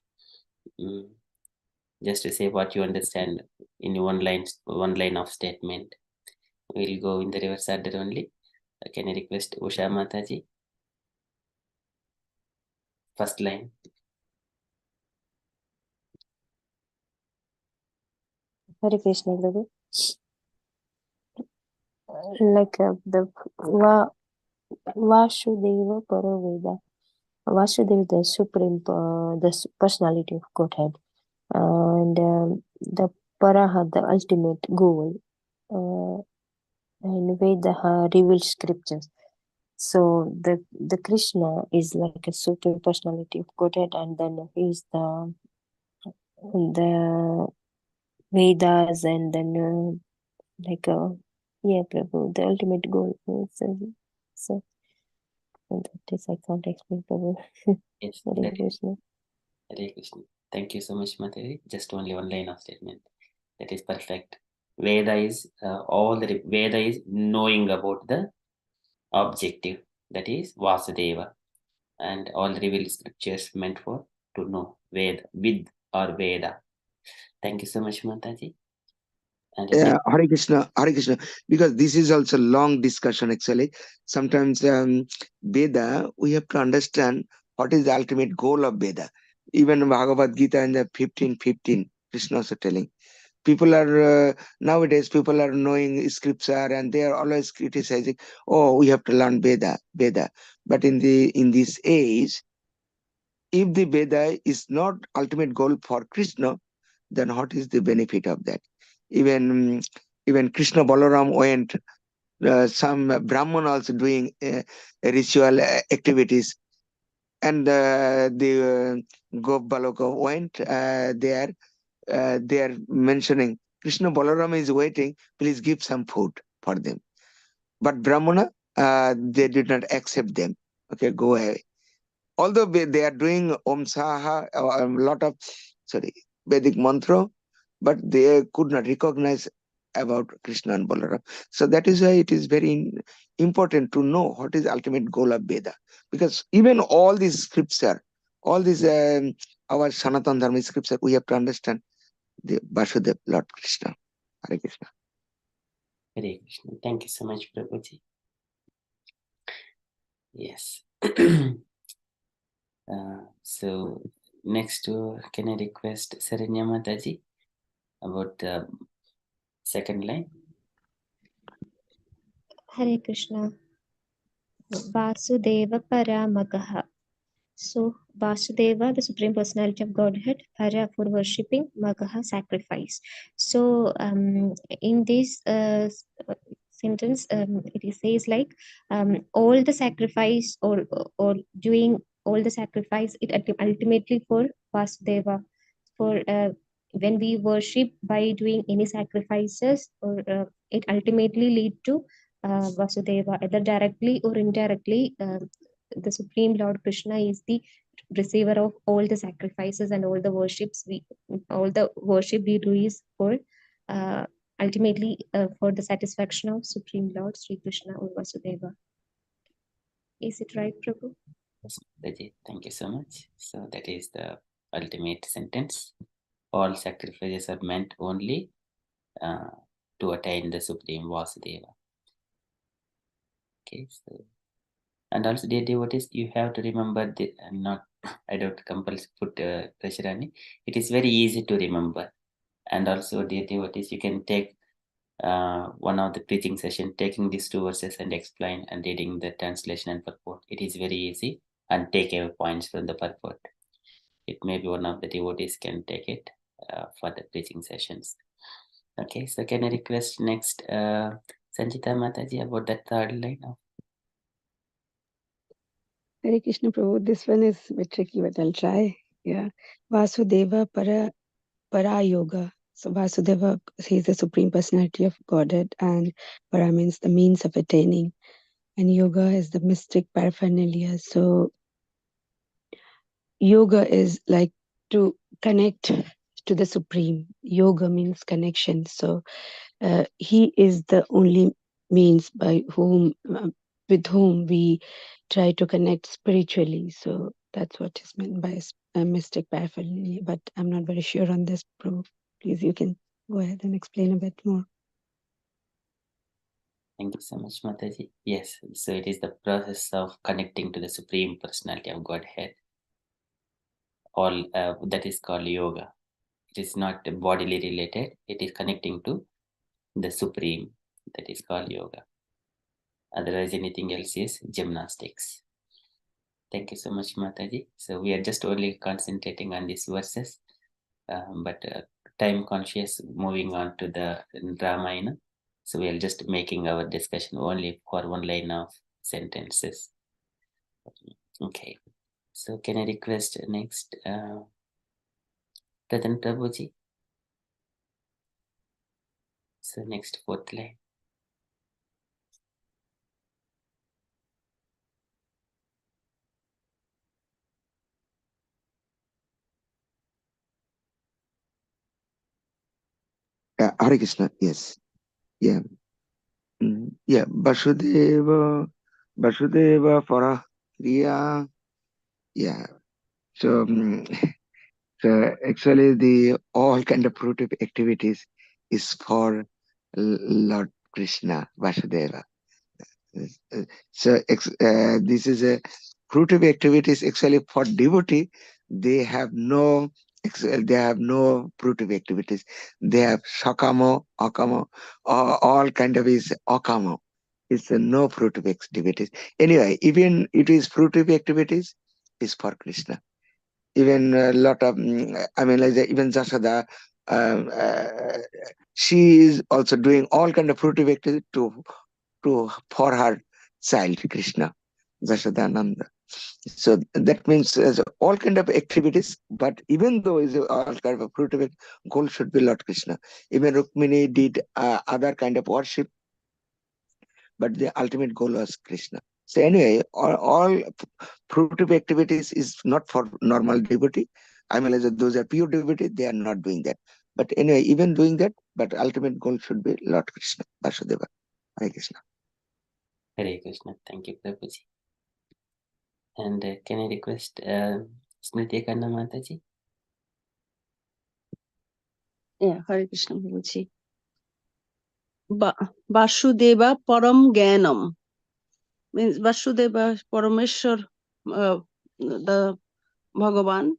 S2: Just to say what you understand in one line of statement. We'll go in the reverse order only. Can I request Usha Mataji? First line.
S3: Hare Krishna, Prabhu. Like the Vasudeva Paraveda. Vasudeva, the supreme, the personality of Godhead, and the Paraha, the ultimate goal, and Veda revealed scriptures. So the Krishna is like a supreme personality of Godhead, and then he's the Vedas, and then yeah, Prabhu, the ultimate goal. So that is, I can't explain, Prabhu.
S2: Yes,
S3: Hare Krishna.
S2: Hare Krishna. Thank you so much, Mataji. Just only one line of statement. That is perfect. Veda is Veda is knowing about the objective. That is Vasudeva, and all the revealed scriptures meant for to know Veda with or Veda. Thank you so much, Mataji. And
S7: Yeah, Hare Krishna, Hare Krishna. Because this is also long discussion actually. Sometimes Veda, we have to understand what is the ultimate goal of Veda. Even Bhagavad Gita in the 15:15, Krishna also telling. People are nowadays people are knowing scripture and they are always criticizing. Oh, we have to learn Veda. But in this age, if the Veda is not ultimate goal for Krishna, then what is the benefit of that? Even Krishna Balaram went, some Brahman also doing ritual activities, and the Gop Balaka went there. They are mentioning Krishna Balaram is waiting, please give some food for them. But Brahmana, they did not accept them. Okay, go away. Although they are doing Om Saha, a lot of Vedic mantra, but they could not recognize about Krishna and Balaram. So that is why it is very important to know what is the ultimate goal of Veda. Because even all these scripture, all these our Sanatana Dharma scripture, we have to understand the Vasudev, Lord Krishna. Hare Krishna.
S2: Hare Krishna. Thank you so much, Prabhuji. Yes. So next, can I request Saranya Mataji about the second line?
S4: Hare Krishna. Vasudeva Paramagaha. So Vasudeva, the Supreme Personality of Godhead, Para for worshipping, Magaha, sacrifice. So in this sentence, it says like all the sacrifice or doing all the sacrifice, it ultimately for Vasudeva. For when we worship by doing any sacrifices, or it ultimately lead to Vasudeva, either directly or indirectly. The Supreme Lord Krishna is the receiver of all the sacrifices and all the worship we do is for ultimately for the satisfaction of Supreme Lord Sri Krishna or Vasudeva. Is it right, Prabhu?
S2: Yes, Mataji, thank you so much. So that is the ultimate sentence. All sacrifices are meant only to attain the Supreme Vasudeva. Okay, so and also, dear devotees, you have to remember the not. I don't compulsory put pressure on it. It is very easy to remember, and also, dear devotees, you can take one of the preaching session, taking these two verses and explain and reading the translation and purport. It is very easy, and take away points from the purport. It may be one of the devotees can take it for the preaching sessions. Okay, so can I request next Sanjita Mataji about that third line of
S5: Hare Krishna Prabhu, this one is a bit tricky, but I'll try. Yeah. Vasudeva para yoga. So Vasudeva, he is the Supreme Personality of Godhead, and para means the means of attaining, and yoga is the mystic paraphernalia. So yoga is like to connect to the Supreme. Yoga means connection. So he is the only means by whom with whom we try to connect spiritually. So that's what is meant by mystic paraphernalia, but I'm not very sure on this, Prabhu. Please, you can go ahead and explain a bit more.
S2: Thank you so much, Mataji. Yes, so it is the process of connecting to the Supreme Personality of Godhead. All that is called yoga. It is not bodily related. It is connecting to the Supreme. That is called yoga. Otherwise, anything else is gymnastics. Thank you so much, Mataji. So we are just only concentrating on these verses, but time conscious, moving on to the Ramayana. So we are just making our discussion only for one line of sentences. Okay. So can I request next Ratan Prabhuji? So next fourth line.
S7: Hare Krishna, yes. Yeah. Yeah, Vasudeva para Kriya. Yeah. So, so actually the all kind of fruitive activities is for Lord Krishna, Vasudeva. So this is a fruitive activities actually for devotee. They have no fruitive activities. They have sakamo, akamo, all kind of is akamo. It's no fruitive activities. Anyway, even it is fruitive activities is for Krishna. Even a lot of like even Jashoda, she is also doing all kind of fruitive activities for her child Krishna, Jashodananda. So that means all kind of activities, but even though is all kind of fruitive goal should be Lord Krishna. Even Rukmini did other kind of worship, but the ultimate goal was Krishna. So anyway, all fruitive activities is not for normal devotee. Like those are pure devotee, they are not doing that. But anyway, even doing that, but ultimate goal should be Lord Krishna, Vasudeva. Hare Krishna.
S2: Hare Krishna. Thank you, Prabhuji. And can I request Smriti Kanna Mataji?
S5: Yeah, Hare Krishna Prabhuji. Vasudeva Param Gyanam means Vasudeva Parameshwar, the Bhagavan,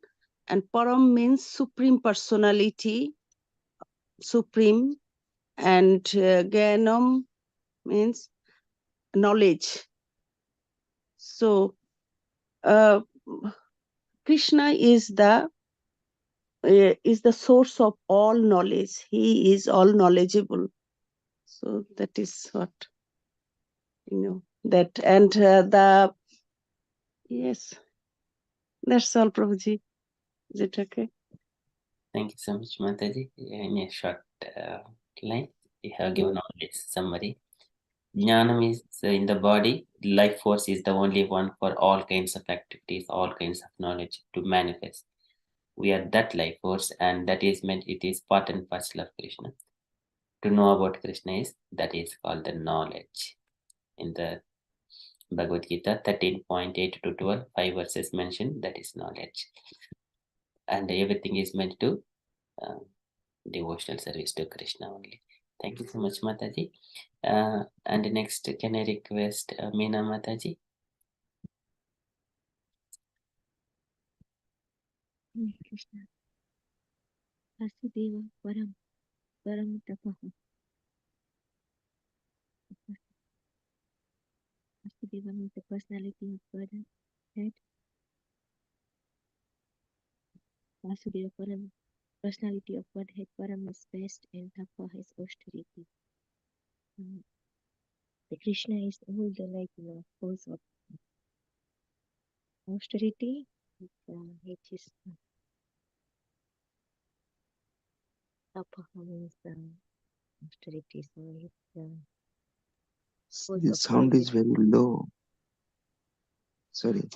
S5: and Param means Supreme Personality, Supreme, and Gyanam means knowledge. So Krishna is the source of all knowledge. He is all knowledgeable. So that is what that, and yes, that's all, Prabhuji. Is it okay?
S2: Thank you so much, Mataji. In a short line, we have given all this summary. Jnanam is in the body. Life force is the only one for all kinds of activities, all kinds of knowledge to manifest. We are that life force, and that is meant, it is part and parcel of Krishna. To know about Krishna that is called the knowledge. In the Bhagavad Gita 13.8 to 12, 5 verses mentioned, that is knowledge. And everything is meant to devotional service to Krishna only. Thank you so much, Mataji. And next, can I request Meena Mataji?
S4: Krishna. Vasudeva Param Tapaha. Vasudeva means the personality of Godhead. Vasudeva Param, personality of Godhead. Param is best, and Tapa is austerity. The Krishna is all the force of austerity, which is Tapa means austerity. So it's
S7: The sound is very low. Sorry.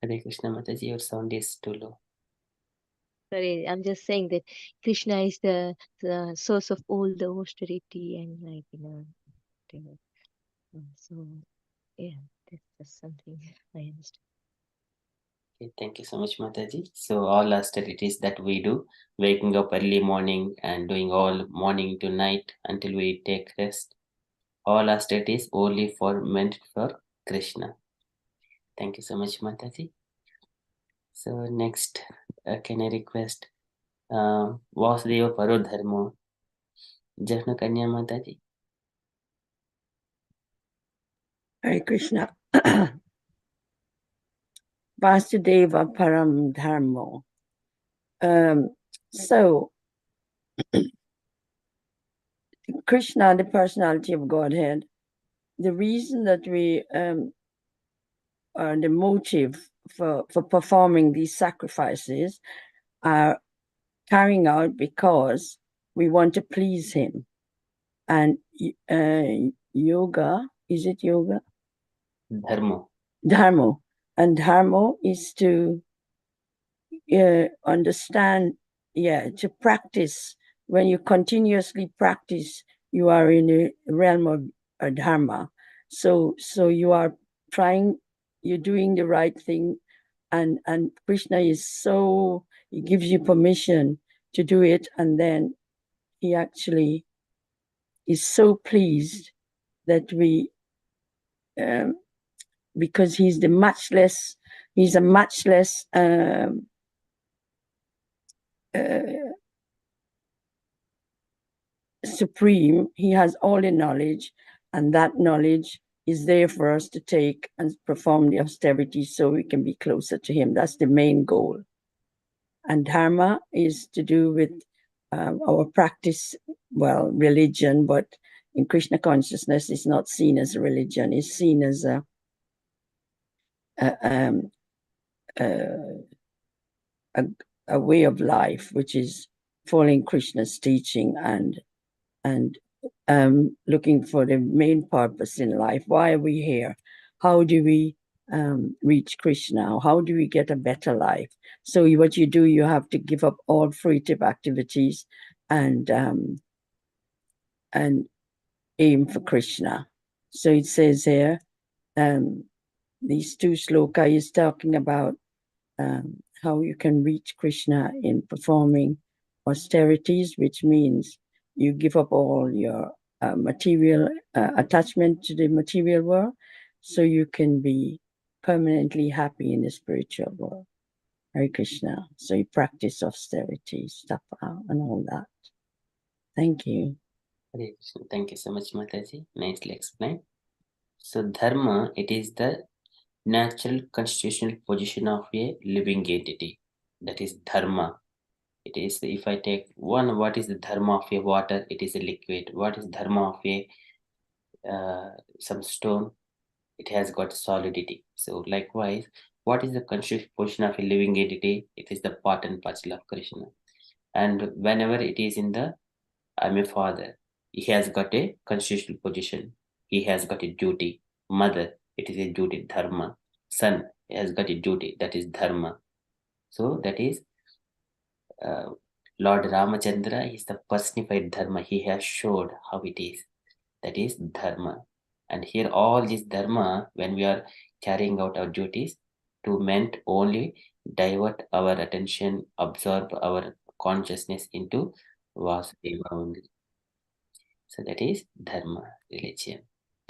S2: Hare Krishna Mataji, your sound is too low.
S4: Sorry, I'm just saying that Krishna is the source of all the austerity and so yeah, that's just something I understand.
S2: Okay, thank you so much, Mataji. So all austerities that we do, waking up early morning and doing all morning to night until we take rest, all austerities only meant for Krishna. Thank you so much, Mataji. So next, can I request Vasudeva Parodharmo, Jahna Kanya Mataji?
S1: Hare Krishna. Vasudeva Param Dharmo. So, Krishna, the personality of Godhead, the reason that we the motive for performing these sacrifices are carrying out because we want to please him. And yoga, is it yoga? Dharmo. And dharmo is to understand, to practice. When you continuously practice, you are in a realm of dharma. So you are you're doing the right thing, and Krishna is he gives you permission to do it, and then he actually is so pleased that we, because he's a much less supreme. He has all the knowledge, and that knowledge is there for us to take and perform the austerity so we can be closer to him. That's the main goal. And dharma is to do with our practice, religion, but in Krishna consciousness, it's not seen as a religion. It's seen as a way of life, which is following Krishna's teaching and looking for the main purpose in life. Why are we here? How do we reach Krishna? How do we get a better life? So what you do, you have to give up all fruitive activities and aim for Krishna. So it says here, these two sloka is talking about how you can reach Krishna in performing austerities, which means you give up all your material attachment to the material world, so you can be permanently happy in the spiritual world. Hare Krishna. So you practice austerities, tapa, and all that. Thank you.
S2: Hare Krishna. Thank you so much, Mataji. Nicely explained. So dharma, it is the natural constitutional position of a living entity. That is dharma. It is, if I take one, what is the dharma of a water? It is a liquid. What is dharma of a some stone? It has got solidity. So likewise, what is the constitutional position of a living entity? It is the part and parcel of Krishna. And whenever it is in the I'm a father, he has got a constitutional position. He has got a duty. Mother, it is a duty, dharma. Son, he has got a duty, that is dharma. So that is Lord Ramachandra is the personified dharma. He has showed how it is. That is dharma. And here all this dharma, when we are carrying out our duties, to meant only divert our attention, absorb our consciousness into Vasudeva only. So that is dharma, religion.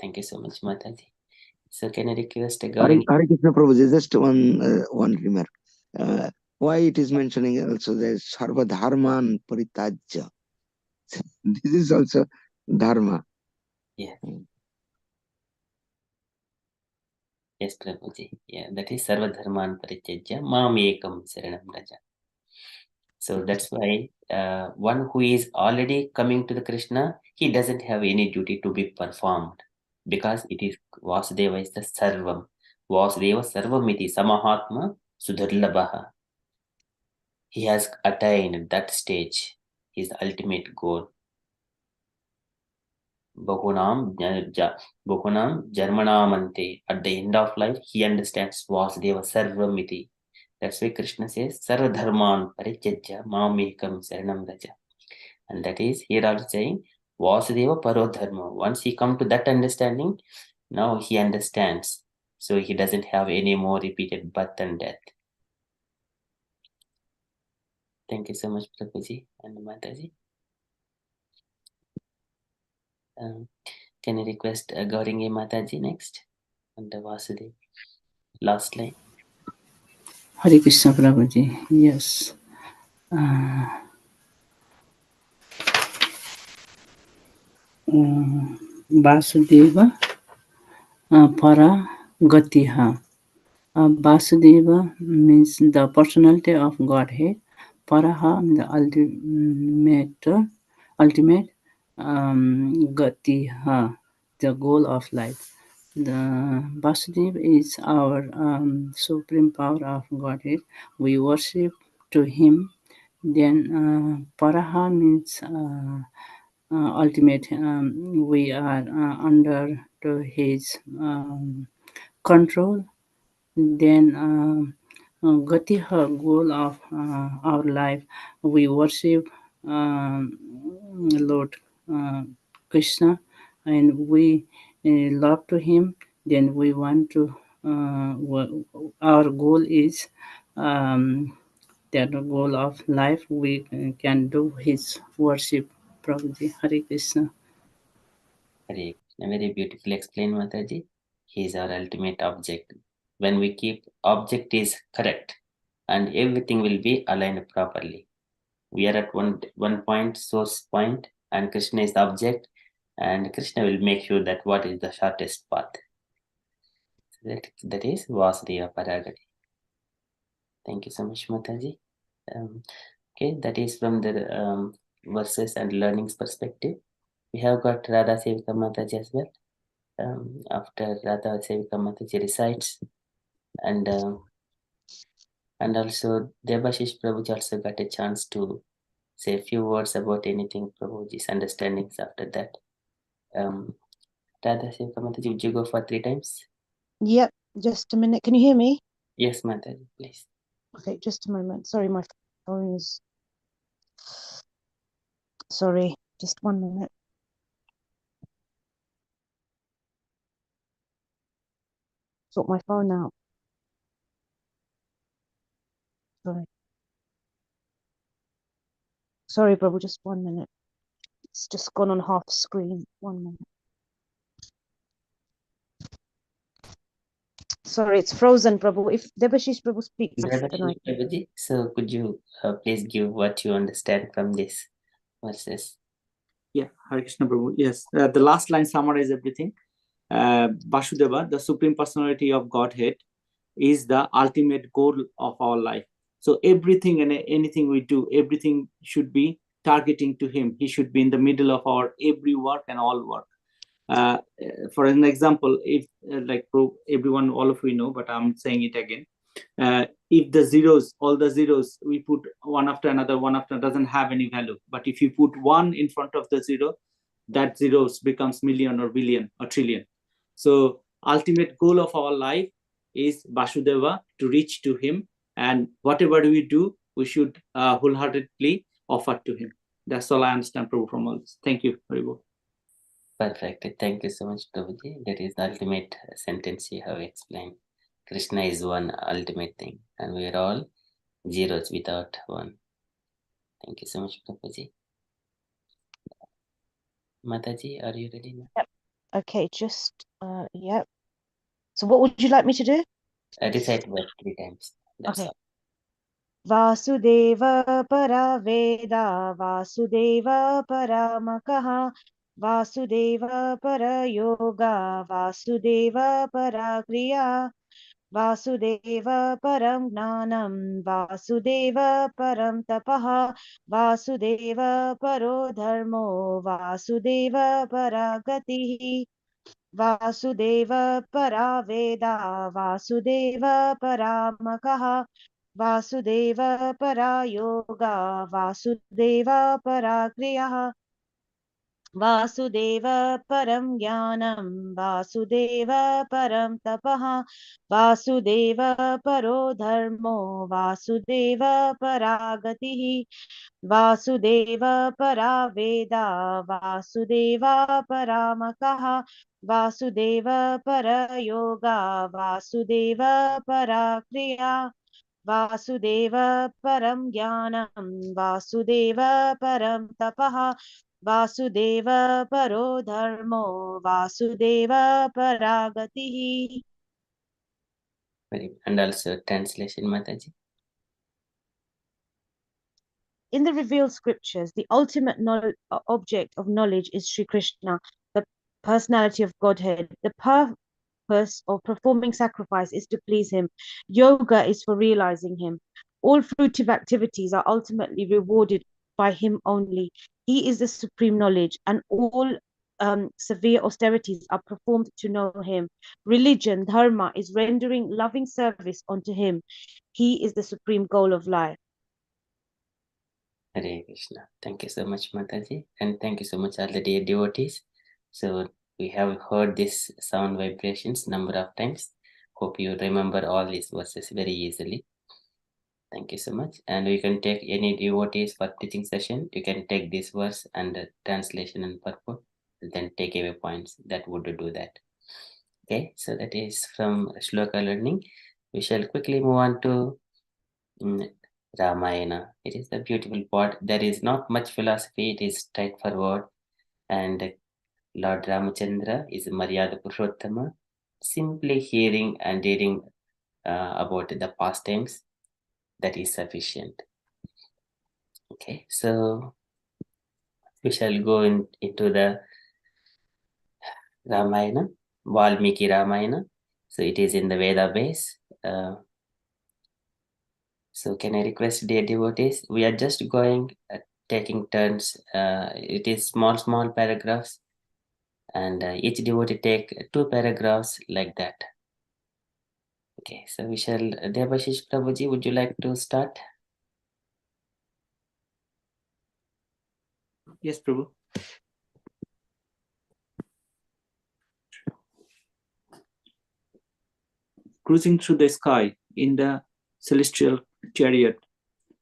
S2: Thank you so much, Mataji. So can I request a
S7: Hare
S2: Gauri?
S7: Krishna Prabhuji, just one remark. Why it is mentioning also that Sarva Dharman Paritajya. This is also Dharma.
S2: Yeah. Yes, Prabhuji. Yeah, that is Sarva Dharman Parityajya Mam Ekam Saranam Raja. So that's why one who is already coming to the Krishna, he doesn't have any duty to be performed because it is Vasudeva is the Sarvam. Vasudeva Sarvamiti Samahatma Sudharlabaha. He has attained that stage, his ultimate goal. Bahunam Jarmanamante. At the end of life, he understands Vasudeva Sarvamiti. That's why Krishna says Sarva Dharman Parityajya Mamekam Saranam Raja. And that is here also saying Vasudeva Parodharma. Once he come to that understanding, now he understands. So he doesn't have any more repeated birth and death. Thank you so much, Prabhuji and Mataji. Can I request Gauringi Mataji next? And Vasudeva. Last line.
S1: Hare Krishna Prabhuji. Yes. Vasudeva Para Gatiha. Vasudeva means the personality of Godhead. Paraha, the ultimate Gatiha, the goal of life. The Vasudeva is our supreme power of Godhead. We worship to him. Then Paraha means ultimate. We are under to his control. Then Gati, her goal of our life, we worship Lord Krishna, and we love to him. Then we want to. Our goal is that the goal of life. We can do his worship. Prabhuji, Hare Krishna.
S2: Hare Krishna. Very beautifully explained, Mataji. He is our ultimate object. When we keep object is correct, and everything will be aligned properly. We are at one point, source point, and Krishna is the object, and Krishna will make sure that what is the shortest path. That is Vasudeva Paragati. Thank you so much, Mataji. Okay, that is from the verses and learnings perspective. We have got Radha Sevika Mataji as well. After Radha Sevika Mataji recites, and also Debashish Prabhuji also got a chance to say a few words about anything Prabhuji's understandings after that. Radha Sevika Mataji, would you go for 3 times?
S8: Yep, just a minute. Can you hear me?
S2: Yes, Mataji, please.
S8: Okay, just a moment. Sorry, my phone is... Sorry, just 1 minute. Sort my phone out. Sorry. Sorry, Prabhu, just 1 minute. It's just gone on half screen. 1 minute. Sorry, it's frozen, Prabhu. If Debashish Prabhu speaks, then I...
S2: Prabhuji, so could you please give what you understand from this verses?
S6: Yeah, Hare Krishna Prabhu. Yes, the last line summarizes everything. Vasudeva, the Supreme Personality of Godhead, is the ultimate goal of our life. So everything and anything we do, everything should be targeting to him. He should be in the middle of our every work and all work. For an example, if like everyone, all of you know, but I'm saying it again. If the zeros, all the zeros, we put one after another, doesn't have any value. But if you put 1 in front of the 0, that zeros becomes million or billion or trillion. So ultimate goal of our life is Vasudeva, to reach to him, and whatever we do, we should wholeheartedly offer to him. That's all I understand, Prabhu, from all this. Thank you, Haribo.
S2: Perfect. Thank you so much, Prabhuji. That is the ultimate sentence you have explained. Krishna is one ultimate thing, and we are all zeros without one. Thank you so much, Prabhuji. Mataji, are you ready now?
S8: Yep. Okay, just yep. So what would you like me to do?
S2: Recite verse 3 times. That's
S8: Okay.
S2: all.
S8: Vasudeva para veda, Vasudeva para makaha, Vasudeva para yoga, Vasudeva para kriya, Vasudeva param gnanam, Vasudeva param tapaha, Vasudeva paro dharmo, Vasudeva para gatihi, Vasudeva para veda, Vasudeva para makaha, Vasudeva para yoga, Vasudeva para kriya, Vasudeva param jnanam, Vasudeva param tapaha, Vasudeva paro dharmo, Vasudeva para gatihi, Vasudeva para veda, Vasudeva para makaha, Vasudeva para yoga, Vasudeva para kriya, Vasudeva param jnanam, Vasudeva param tapaha, Vasudeva paro dharmo, Vasudeva paragatihi.
S2: And also translation, Mataji.
S8: In the revealed scriptures, the ultimate object of knowledge is Sri Krishna, the personality of Godhead. The purpose of performing sacrifice is to please him. Yoga is for realizing him. All fruitive activities are ultimately rewarded by him only. He is the supreme knowledge, and all severe austerities are performed to know him. Religion, dharma, is rendering loving service unto him. He is the supreme goal of life.
S2: Hare Krishna. Thank you so much, Mataji. And thank you so much, all the dear devotees. So we have heard these sound vibrations number of times. Hope you remember all these verses very easily. Thank you so much. And we can take any devotees for teaching session. You can take this verse and the translation and purport, and then take away points. That would do that. Okay, so that is from Shloka learning. We shall quickly move on to Ramayana. It is a beautiful part. There is not much philosophy. It is straightforward. And Lord Ramachandra is Maryada Purushottama. Simply hearing and reading about the pastimes, that is sufficient. Okay, so we shall go into the Ramayana, Valmiki Ramayana. So it is in the Veda base. So can I request dear devotees? We are just going, taking turns. It is small paragraphs, and each devotee take 2 paragraphs like that. Okay, so we shall. Devashish Prabhuji, would you like to start?
S6: Yes, Prabhu. Cruising through the sky in the celestial chariot,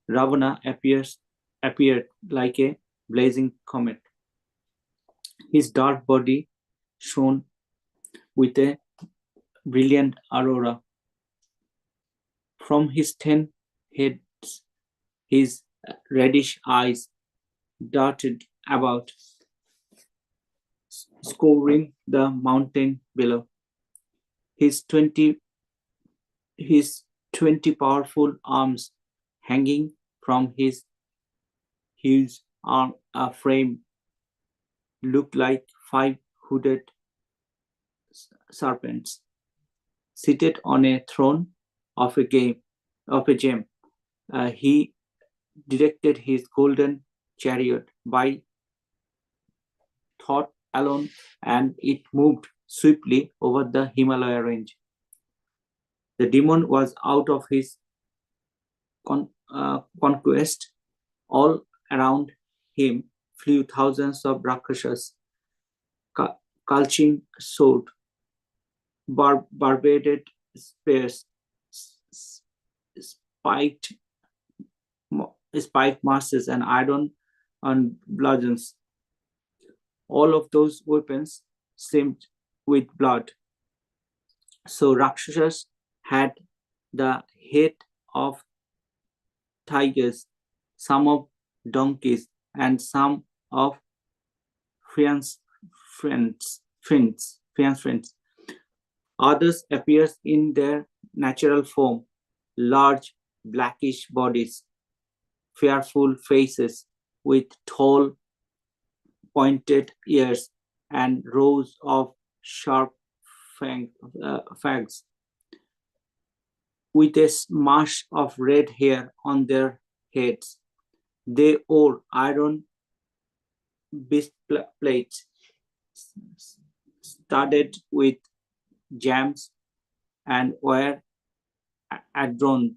S6: Ravana appeared like a blazing comet. His dark body shone with a brilliant aurora. From his 10 heads, his reddish eyes darted about, scouring the mountain below. His 20 powerful arms hanging from his huge arm frame looked like 5 hooded serpents seated on a throne of a gem. He directed his golden chariot by thought alone, and it moved swiftly over the Himalaya range. The demon was out of his conquest. All around him flew thousands of rakshasas, culching sword, barbaded spears, spiked masses, and iron and bludgeons. All of those weapons seemed with blood. So Rakshasas had the head of tigers, some of donkeys, and some of fiends. Others appear in their natural form, large blackish bodies, fearful faces with tall pointed ears and rows of sharp fangs, with a smash of red hair on their heads. They wore iron breastplates studded with gems and were adorned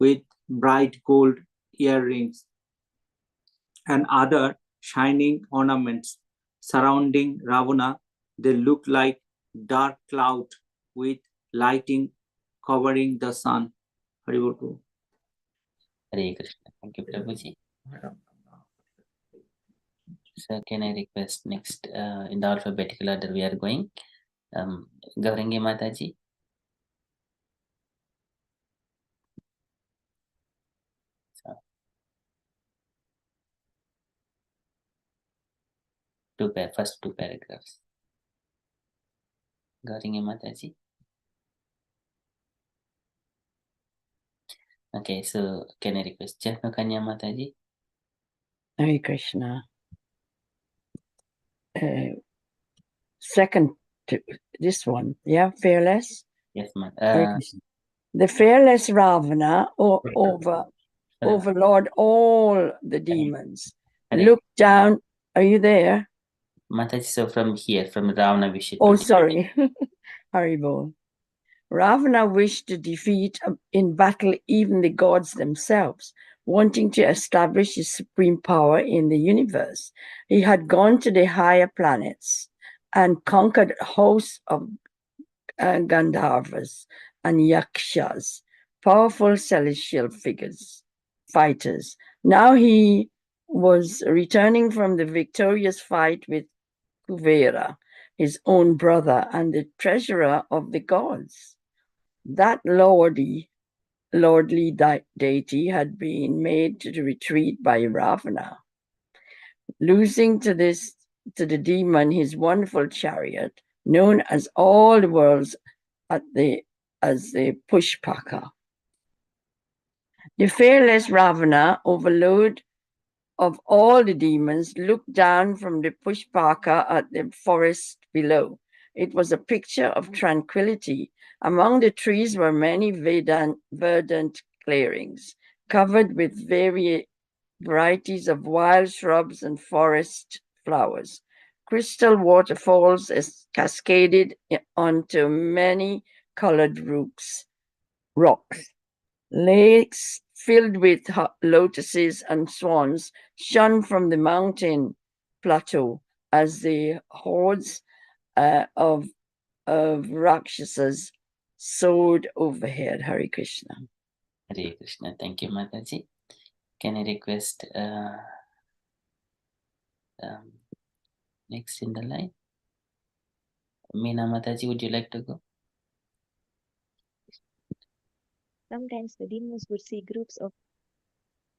S6: with bright gold earrings and other shining ornaments. Surrounding Ravana, they looked like dark cloud with lighting covering the sun. Haribol Prabhu.
S2: Hare Krishna. Thank you, Prabhuji. So can I request next in the alphabetical order we are going? Gaurangi Mataji. So, first two paragraphs. Gaurangi Mataji. Okay, so can I request Jatno Kanya Mataji?
S1: Hare Krishna. Second to this one, yeah, fearless.
S2: Yes, ma'am.
S1: Hare Krishna. The fearless Ravana overlord all the demons.
S2: Hare.
S1: Look down. Are you there?
S2: Mataji, so from here, from Ravana Vishit.
S1: Oh, sorry. Haribol. Ravana wished to defeat in battle even the gods themselves, wanting to establish his supreme power in the universe. He had gone to the higher planets and conquered hosts of Gandharvas and Yakshas, powerful celestial fighters. Now he was returning from the victorious fight with Kuvera, his own brother and the treasurer of the gods. That lordly deity had been made to retreat by Ravana. Losing to the demon his wonderful chariot, known as all the worlds as the Pushpaka. The fearless Ravana, overlord of all the demons, looked down from the Pushpaka at the forest below. It was a picture of tranquility. Among the trees were many verdant clearings, covered with varieties of wild shrubs and forest flowers. Crystal waterfalls cascaded onto many colored rocks. Lakes filled with lotuses and swans shone from the mountain plateau as the hordes of Rakshasas soared overhead. Hare Krishna.
S2: Hare Krishna. Thank you, Mataji. Can I request next in the line? Meena Mataji, would you like to go?
S4: Sometimes the demons would see groups of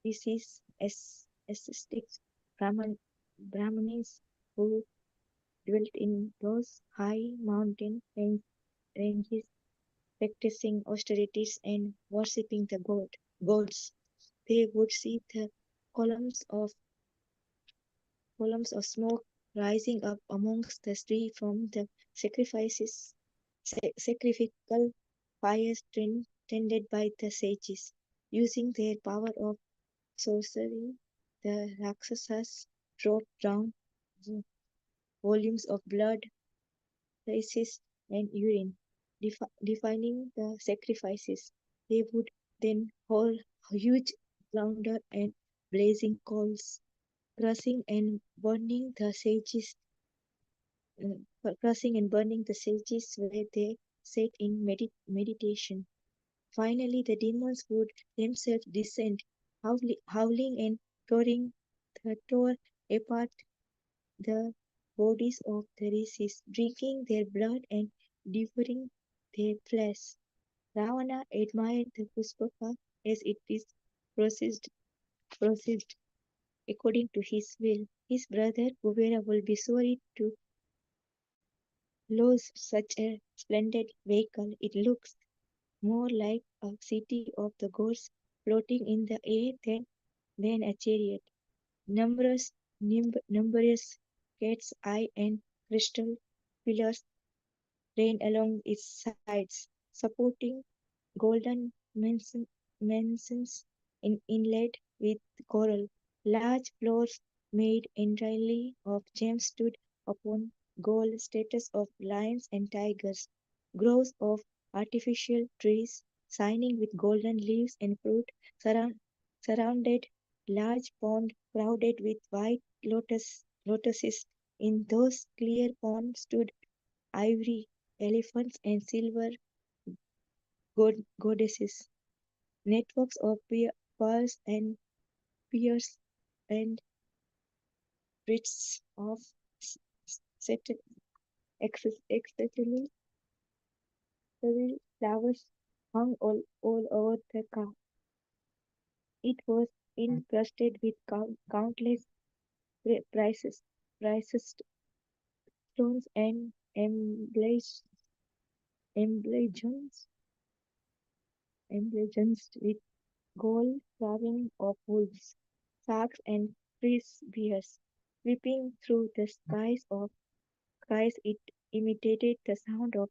S4: deceased ascetics, Brahmanis who dwelt in those high mountain ranges, practicing austerities and worshipping the gods. They would see the columns of smoke rising up amongst the trees from the sacrificial fires tended by the sages. Using their power of sorcery, the Rakshasas dropped down volumes of blood, feces, and urine.
S9: defining the sacrifices. They would then hold huge thunder and blazing coals, crushing and burning the sages where they sat in meditation. Finally, the demons would themselves descend, howling and tore apart the bodies of the rishis, drinking their blood and devouring their flesh. Ravana admired the Puspaka as it is processed according to his will. His brother Kubera will be sorry to lose such a splendid vehicle. It looks more like a city of the gods floating in the air than a chariot. Numerous cat's eye and crystal pillars ran along its sides, supporting golden mansions inlaid with coral. Large floors made entirely of gems stood upon gold statues of lions and tigers. Groves of artificial trees, shining with golden leaves and fruit, surrounded large pond crowded with white lotuses. In those clear ponds stood ivory elephants and silver goddesses. Networks of pearls and pears and wreaths of excessively flowers hung all over the car. It was encrusted with countless precious stones and emblazoned with gold carving of wolves, sharks, and fierce bears. Sweeping through the skies, it imitated the sound of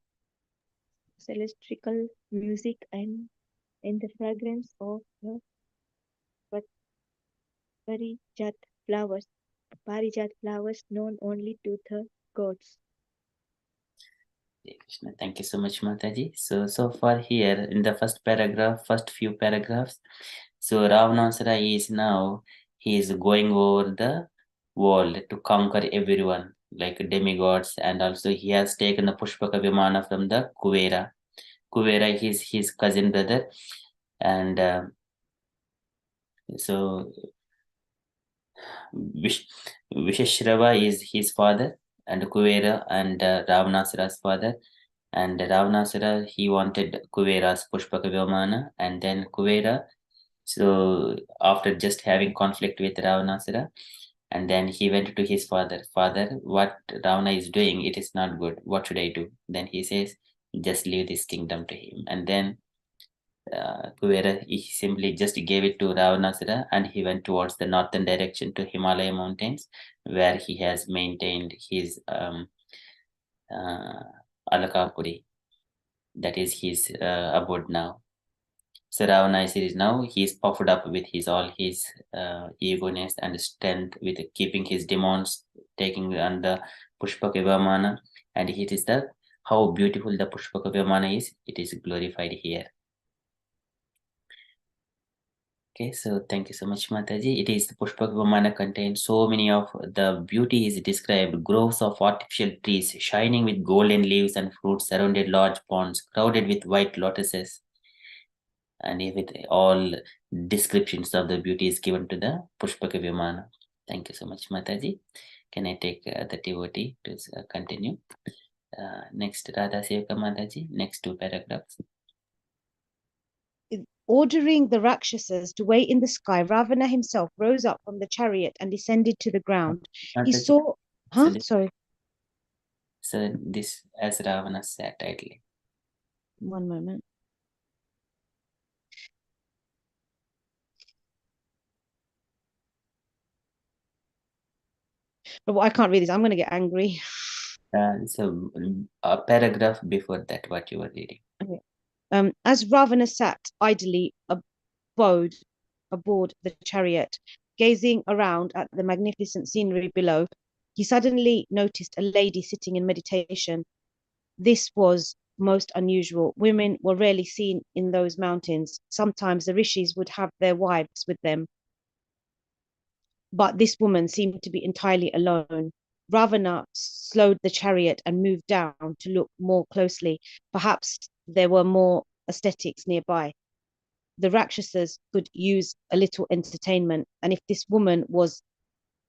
S9: celestial music and the fragrance of the parijat flowers, known only to the gods.
S2: Hare Krishna. Thank you so much, Mataji. So far here in the first few paragraphs, so Ravanasara is now, he is going over the world to conquer everyone, like demigods, and also he has taken the Pushpaka Vimana from the Kuvera. Kuvera is his cousin brother, and so Visheshrava is his father, and Kuvera and Ravanasara's father. And Ravanasara, he wanted Kuvera's Pushpaka Vimana, and then Kuvera, so after just having conflict with Ravanasara, and then he went to his father. Father, what Ravana is doing, it is not good. What should I do? Then he says, just leave this kingdom to him. And then Kuvera, he simply just gave it to Ravanasara, and he went towards the northern direction to Himalaya mountains, where he has maintained his Alakapuri. That is his abode now. So Ravana is now, he is puffed up with all his eagerness and strength, with keeping his demons, taking on the Pushpaka Vimana, and it is how beautiful the Pushpaka Vimana is. It is glorified here. Okay, so thank you so much, Mataji. It is the Pushpaka Vimana contains so many of the beauty is described: groves of artificial trees shining with golden leaves and fruits, surrounded large ponds crowded with white lotuses, and with all descriptions of the beauty is given to the Pushpaka Vimana. Thank you so much, Mataji. Can I take the devotee to continue? Next, Radha Sevaka Mataji, next two paragraphs.
S8: Ordering the Rakshasas to wait in the sky, Ravana himself rose up from the chariot and descended to the ground. He
S2: Mataji,
S8: saw... Huh? Sorry.
S2: So this as Ravana sat idly.
S8: One moment. But I can't read this. I'm going to get angry.
S2: So a paragraph before that, what you were reading.
S8: Okay. As Ravana sat idly aboard the chariot, gazing around at the magnificent scenery below, he suddenly noticed a lady sitting in meditation. This was most unusual. Women were rarely seen in those mountains. Sometimes the rishis would have their wives with them, but this woman seemed to be entirely alone. Ravana slowed the chariot and moved down to look more closely. Perhaps there were more ascetics nearby. The Rakshasas could use a little entertainment, and if this woman was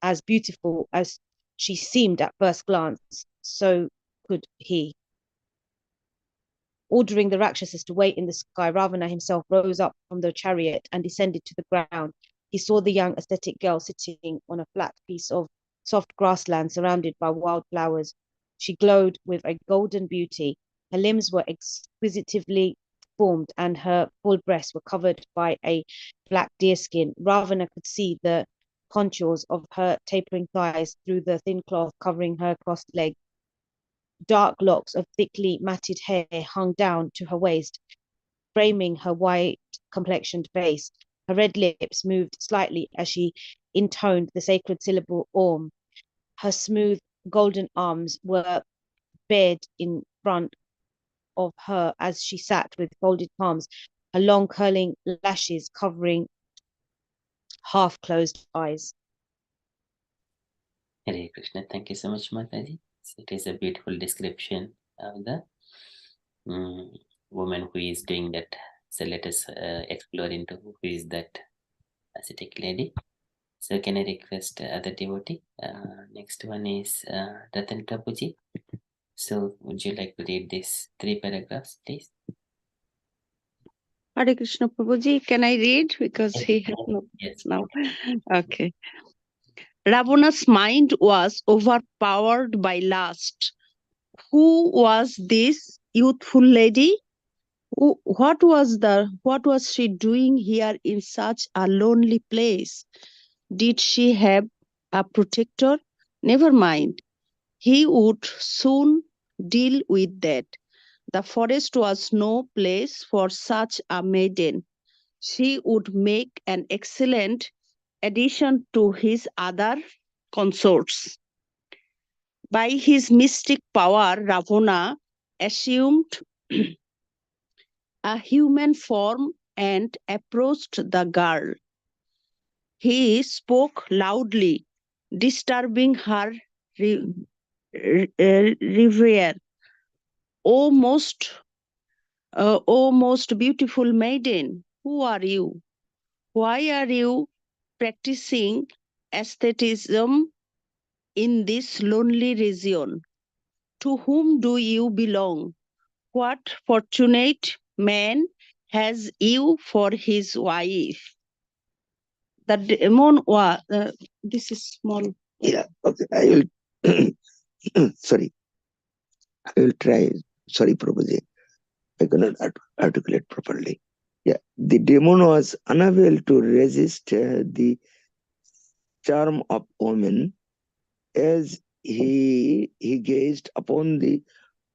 S8: as beautiful as she seemed at first glance, so could he. Ordering the Rakshasas to wait in the sky, Ravana himself rose up from the chariot and descended to the ground. He saw the young ascetic girl sitting on a flat piece of soft grassland surrounded by wild flowers. She glowed with a golden beauty. Her limbs were exquisitely formed and her full breasts were covered by a black deerskin. Ravana could see the contours of her tapering thighs through the thin cloth covering her crossed legs. Dark locks of thickly matted hair hung down to her waist, framing her white complexioned face. Her red lips moved slightly as she intoned the sacred syllable Om. Her smooth golden arms were bared in front of her as she sat with folded palms, her long curling lashes covering half-closed eyes.
S2: Hare Krishna. Thank you so much, Mataji. It is a beautiful description of the woman who is doing that. So let us explore into who is that ascetic lady. So can I request other devotee? Next one is Ratan Prabhuji. So would you like to read these 3 paragraphs, please?
S5: Hare Krishna Prabhuji, can I read? Because he has no
S2: Yes.
S5: now. Okay. Ravana's mind was overpowered by lust. Who was this youthful lady? What was she doing here in such a lonely place? Did she have a protector? Never mind. He would soon deal with that. The forest was no place for such a maiden. She would make an excellent addition to his other consorts. By his mystic power, Ravana assumed a human form and approached the girl. He spoke loudly, disturbing her reverie. O most beautiful maiden, who are you? Why are you practicing asceticism in this lonely region? To whom do you belong? What fortunate man has you for his wife? The demon was, this is small.
S7: Yeah, okay. I will, sorry, I will try. Sorry, Prabhuji. I cannot articulate properly. Yeah, the demon was unable to resist the charm of woman as he gazed upon the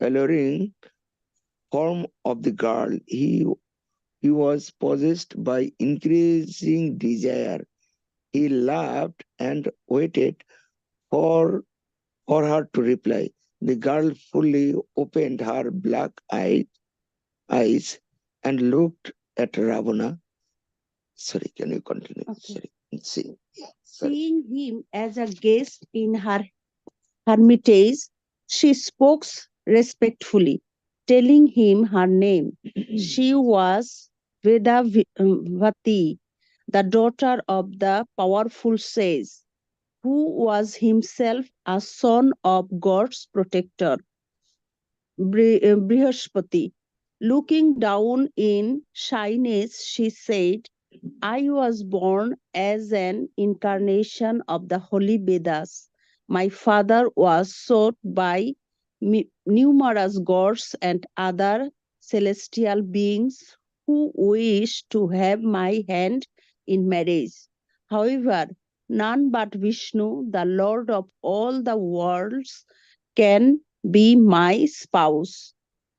S7: alluring form of the girl. He was possessed by increasing desire. He laughed and waited for her to reply. The girl fully opened her black eyes and looked at Ravana. Sorry, can you continue?
S5: Okay.
S7: Sorry.
S5: Seeing him as a guest in her hermitage, she spoke respectfully, telling him her name. She was Vedavati, the daughter of the powerful sage, who was himself a son of God's protector, Brihaspati. Looking down in shyness, she said, I was born as an incarnation of the holy Vedas. My father was sought by numerous gods and other celestial beings who wished to have my hand in marriage. However, none but Vishnu, the Lord of all the worlds, can be my spouse.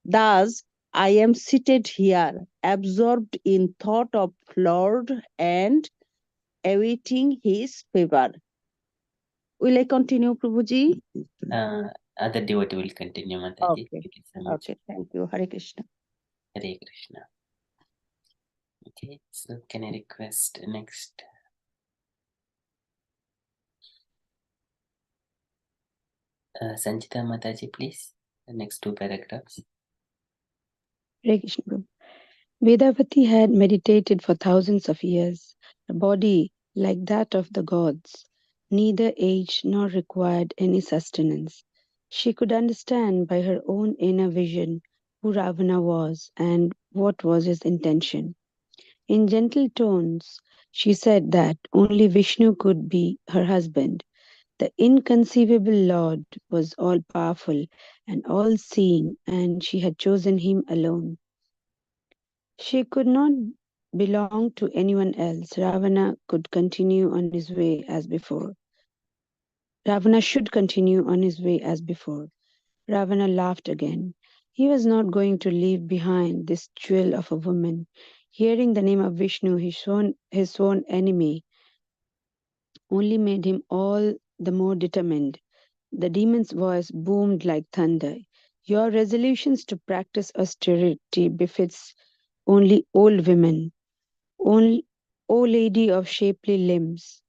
S5: Thus, I am seated here, absorbed in thought of Lord and awaiting his favor. Will I continue, Prabhuji?
S2: Other devotee will continue, Mataji.
S10: Okay.
S2: Thank you so much.
S10: Okay, thank you. Hare Krishna.
S2: Hare Krishna. Okay, so can I request next? Sanchita Mataji, please. The next 2 paragraphs.
S5: Hare Krishna Prabhu. Vedavati had meditated for thousands of years. Her body, like that of the gods, neither aged nor required any sustenance. She could understand by her own inner vision who Ravana was and what was his intention. In gentle tones, she said that only Vishnu could be her husband. The inconceivable Lord was all powerful and all seeing, and she had chosen him alone. She could not belong to anyone else. Ravana could continue on his way as before. Ravana should continue on his way as before. Ravana laughed again. He was not going to leave behind this jewel of a woman. Hearing the name of Vishnu, his sworn enemy, only made him all the more determined. The demon's voice boomed like thunder. Your resolutions to practice austerity befits only old women. O lady of shapely limbs,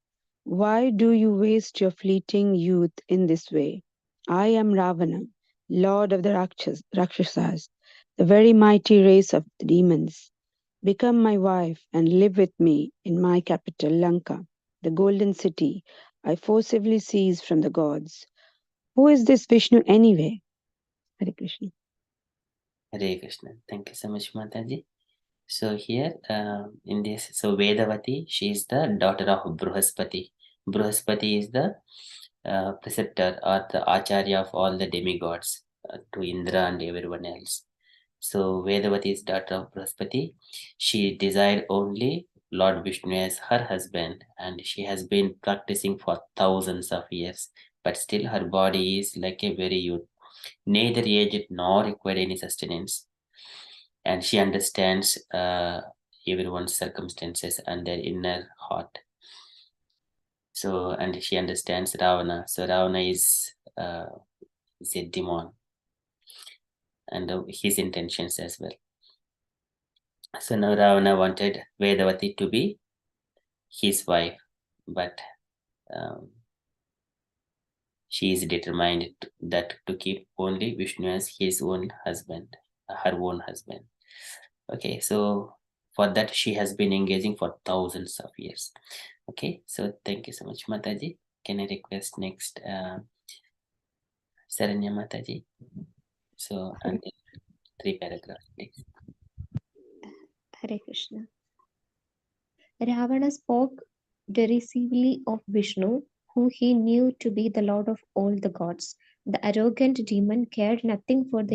S5: why do you waste your fleeting youth in this way? I am Ravana, lord of the Rakshasas, the very mighty race of the demons. Become my wife and live with me in my capital, Lanka, the golden city I forcibly seized from the gods. Who is this Vishnu anyway? Hare Krishna.
S2: Hare Krishna. Thank you so much, Mataji. So here in this, so Vedavati, she is the daughter of Bruhaspati. Bruhaspati is the preceptor or the acharya of all the demigods to Indra and everyone else. So Vedavati is daughter of Bruhaspati. She desired only Lord Vishnu as her husband, and she has been practicing for thousands of years. But still, her body is like a very youth, neither aged nor required any sustenance, and she understands everyone's circumstances and their inner heart. So, and she understands Ravana. So Ravana is a demon, and his intentions as well. So now Ravana wanted Vedavati to be his wife, but she is determined to keep only Vishnu as his own husband, her own husband. Okay, so for that she has been engaging for thousands of years. Okay, so thank you so much, Mataji. Can I request next Saranya Mataji? So until 3 paragraphs, please.
S4: Hare Krishna. Ravana spoke derisively of Vishnu, who he knew to be the lord of all the gods. The arrogant demon cared nothing for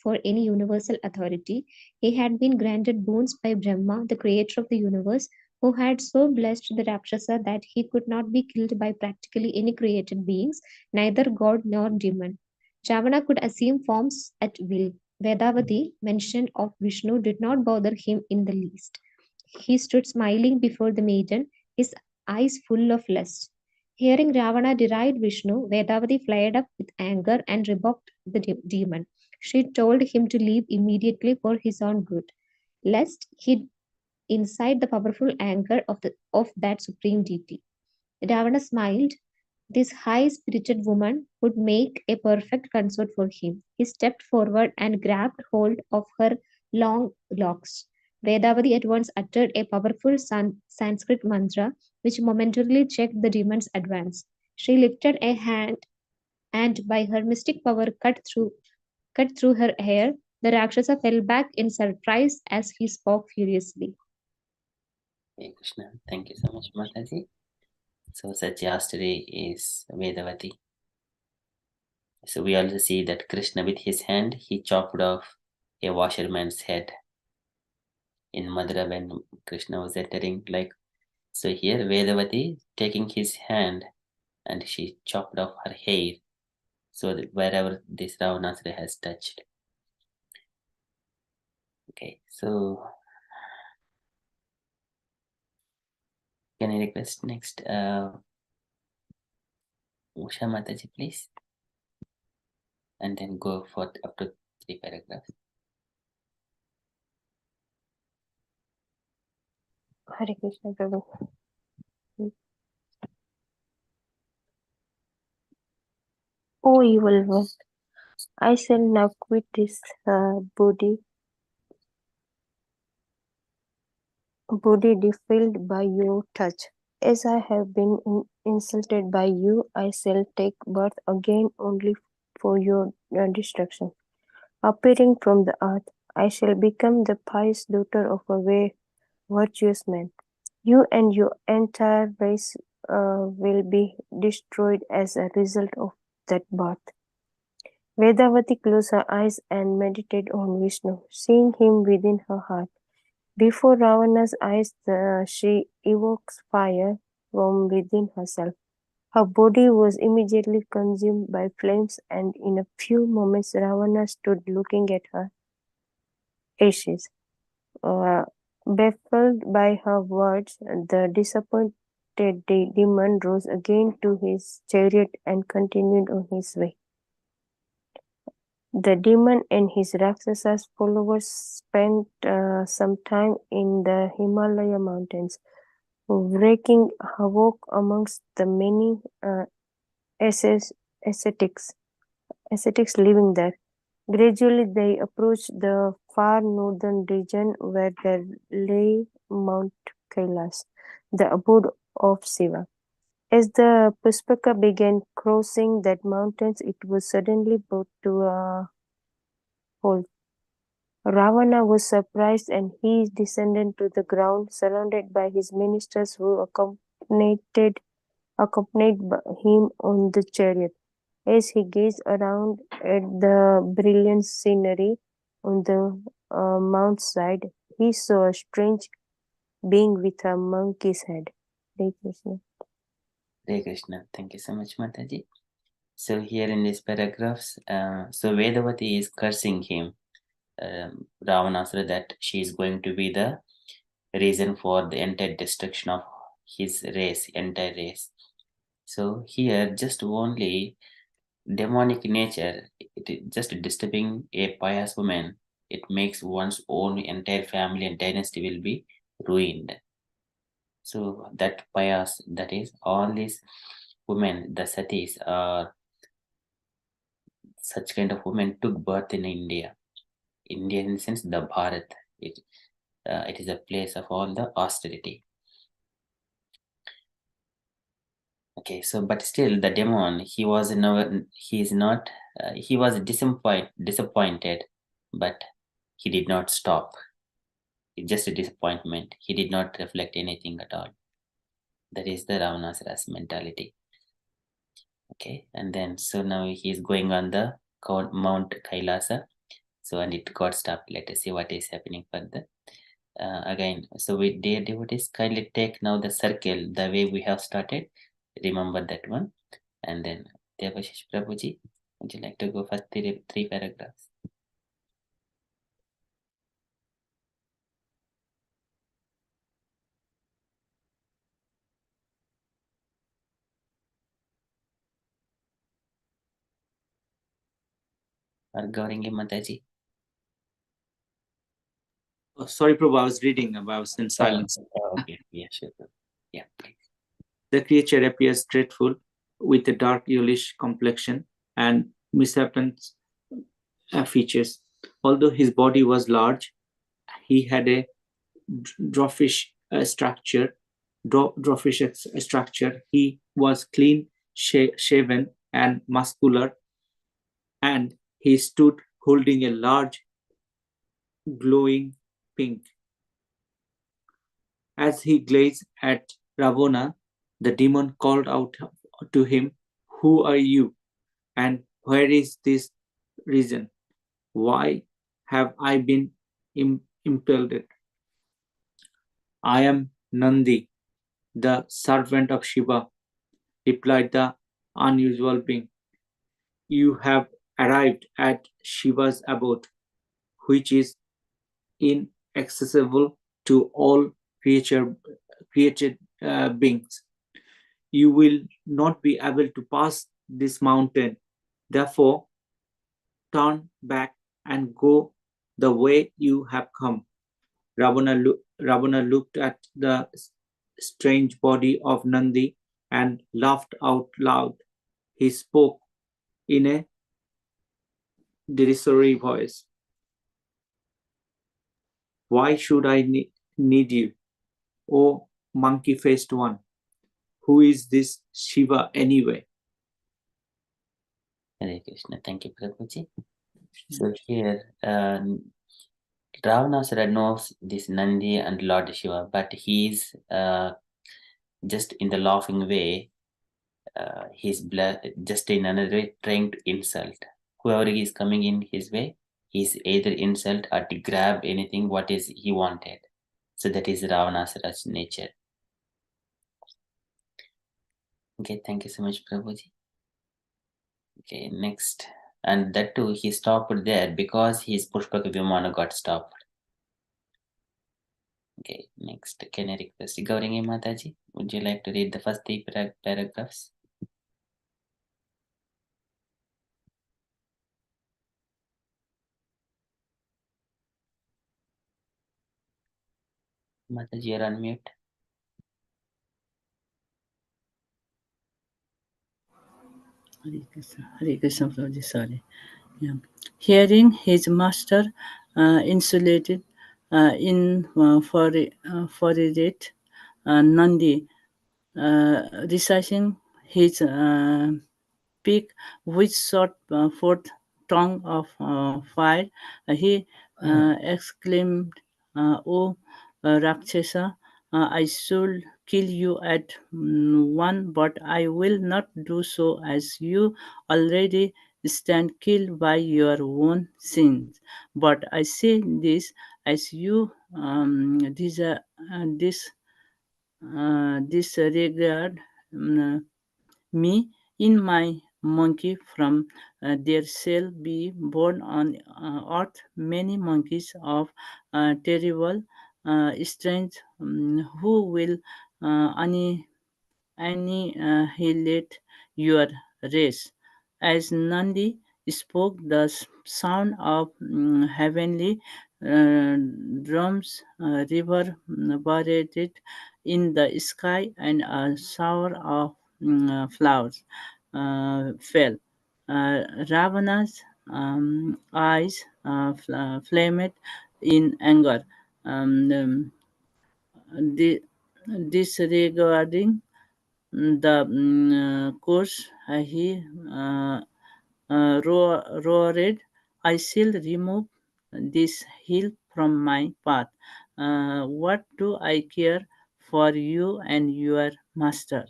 S4: for any universal authority. He had been granted boons by Brahma, the creator of the universe, who had so blessed the Rakshasa that he could not be killed by practically any created beings, neither god nor demon. Ravana could assume forms at will. Vedavati, mention of Vishnu, did not bother him in the least. He stood smiling before the maiden, his eyes full of lust. Hearing Ravana deride Vishnu, Vedavati flared up with anger and rebuked the demon. She told him to leave immediately for his own good, lest he incite the powerful anger of that supreme deity. Ravana smiled. This high-spirited woman would make a perfect consort for him. He stepped forward and grabbed hold of her long locks. Vedavati at once uttered a powerful Sanskrit mantra, which momentarily checked the demon's advance. She lifted a hand and, by her mystic power, cut through her hair. The Rakshasa fell back in surprise as he spoke furiously.
S2: Hey Krishna, thank you so much, Mataji. So Satyastri is Vedavati. So we also see that Krishna with his hand, he chopped off a washerman's head in Madhura when Krishna was entering. Like, so here Vedavati taking his hand and she chopped off her hair, so that wherever this Ravanasra has touched. Okay, so can I request next Usha Mataji, please? and then go for up to 3 paragraphs.
S3: Hare Krishna Prabhu. O evil one, I shall now quit this body defiled by your touch. As I have been insulted by you, I shall take birth again only for your destruction. Appearing from the earth, I shall become the pious daughter of a very virtuous man. You and your entire race will be destroyed as a result of that birth. Vedavati closed her eyes and meditated on Vishnu, seeing him within her heart. Before Ravana's eyes, she evokes fire from within herself. Her body was immediately consumed by flames, and in a few moments Ravana stood looking at her ashes. Baffled by her words, the disappointed demon rose again to his chariot and continued on his way. The demon and his Rakshasa followers spent some time in the Himalaya mountains, wreaking havoc amongst the many ascetics living there. Gradually, they approached the far northern region where there lay Mount Kailas, the abode of Shiva. As the Puspaka began crossing that mountains, it was suddenly brought to a halt. Ravana was surprised, and he descended to the ground, surrounded by his ministers who accompanied him on the chariot. As he gazed around at the brilliant scenery on the mountainside, he saw a strange being with a monkey's head. Hare Krishna.
S2: Hare Krishna. Thank you so much, Mataji. So here in these paragraphs, so Vedavati is cursing him, Ravanasura, that she is going to be the reason for the entire destruction of his race, entire race. So here, just only demonic nature, it is just disturbing a pious woman. It makes one's own entire family and dynasty will be ruined. So that pious, that is, all these women, the satis, are such kind of women took birth in India. India, in the sense, the Bharat. It is a place of all the austerity. Okay, so but still, the demon, he was disappointed, but he did not stop. It's just a disappointment. He did not reflect anything at all. That is the Ravanasura's mentality. Okay, and then so now he is going on the Mount Kailasa. So and it got stopped. Let us see what is happening further. Again, so with dear devotees, kindly take now the circle the way we have started. Remember that one. And then Devashish Prabhuji, would you like to go for three paragraphs? Or Gauringi Mataji?
S6: Oh, sorry, Prabhu, I was reading, I was in silence.
S2: Okay, yeah, sure. Yeah, please.
S6: The creature appears dreadful, with a dark yellowish complexion and misshapen features. Although his body was large, he had a dwarfish structure. He was clean shaven and muscular, and he stood holding a large glowing pink. As he gazed at Ravana, the demon called out to him, "Who are you? And where is this reason? Why have I been impelled?" "I am Nandi, the servant of Shiva," replied the unusual being. "You have arrived at Shiva's abode, which is inaccessible to all created beings. You will not be able to pass this mountain. Therefore, turn back and go the way you have come. Ravana looked at the strange body of Nandi and laughed out loud. He spoke in a derisory voice. Why should I need you, O monkey-faced one? Who is this Shiva anyway?
S2: Hare Krishna. Thank you, Prabhuji. So here, Ravanasura knows this Nandi and Lord Shiva, but he's just in the laughing way. He's just in another way trying to insult whoever is coming in his way. He's either insult or to grab anything what is he wanted. So that is Ravanasura's nature. Okay, thank you so much, Prabhuji. Okay, next. And that too, he stopped there because his Pushpaka Vimana got stopped. Okay, next. Can I request Gaurangi Mataji? Would you like to read the first three paragraphs? Mataji, you're on mute.
S1: Hare Krishna, Prabhuji, sorry. Yeah. Hearing his master insulated for it, Nandi reciting his peak, which shot forth tongue of fire, he exclaimed, "O Rakshasa, I should kill you at one, but I will not do so, as you already stand killed by your own sins. But I say this as you disregard me in my monkey from there shall be born on earth many monkeys of terrible strength who will annihilate your race. As Nandi spoke, the sound of heavenly drums reverberated in the sky, and a shower of flowers fell. Ravana's eyes flamed in anger. The, disregarding the course he roared, I shall remove this hill from my path. What do I care for you and your master?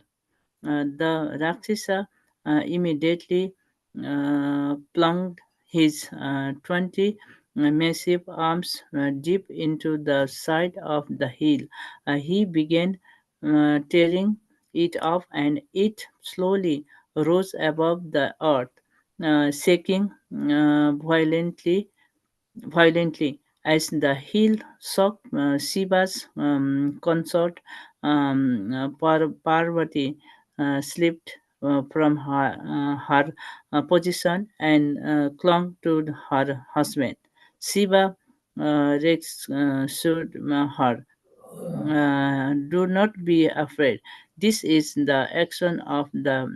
S1: The Rakshasa immediately plunged his 20 massive arms deep into the side of the hill. He began tearing it off, and it slowly rose above the earth, shaking violently as the hill shook. Shiva's consort Parvati slipped from her position and clung to her husband. Shiva rescued her. Do not be afraid. This is the action of the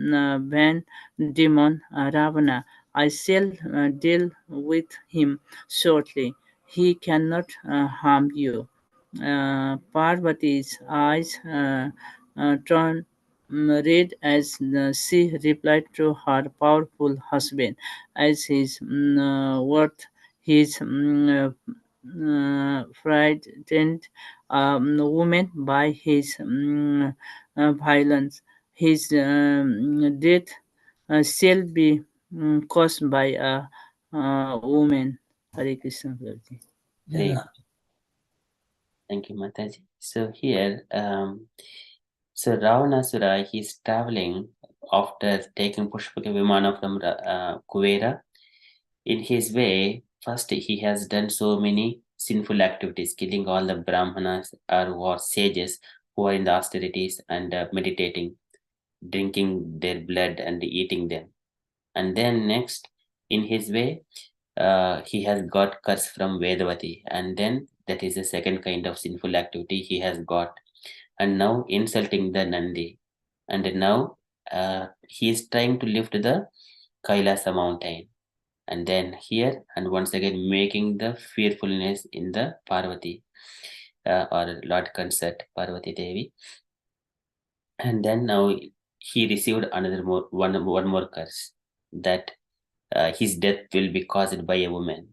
S1: van demon Ravana. I shall deal with him shortly. He cannot harm you. Parvati's eyes turned red as she replied to her powerful husband, as his worth, his frightened woman by his violence. His death shall be caused by a woman. Hare Krishna. Prabhuji.
S2: Yeah. Thank you, Mataji. So here, so Ravanasura, he's traveling after taking Pushpaka Vimana from Kuvera. In his way, first he has done so many sinful activities, killing all the Brahmanas or sages who are in the austerities and meditating, drinking their blood and eating them. And then next, in his way, he has got curse from Vedavati, and then that is the second kind of sinful activity he has got, and now insulting the Nandi, and now he is trying to lift the Kailasa mountain, and then here and once again making the fearfulness in the Parvati or Lord Consort Parvati Devi, and then now he received one more curse, that his death will be caused by a woman.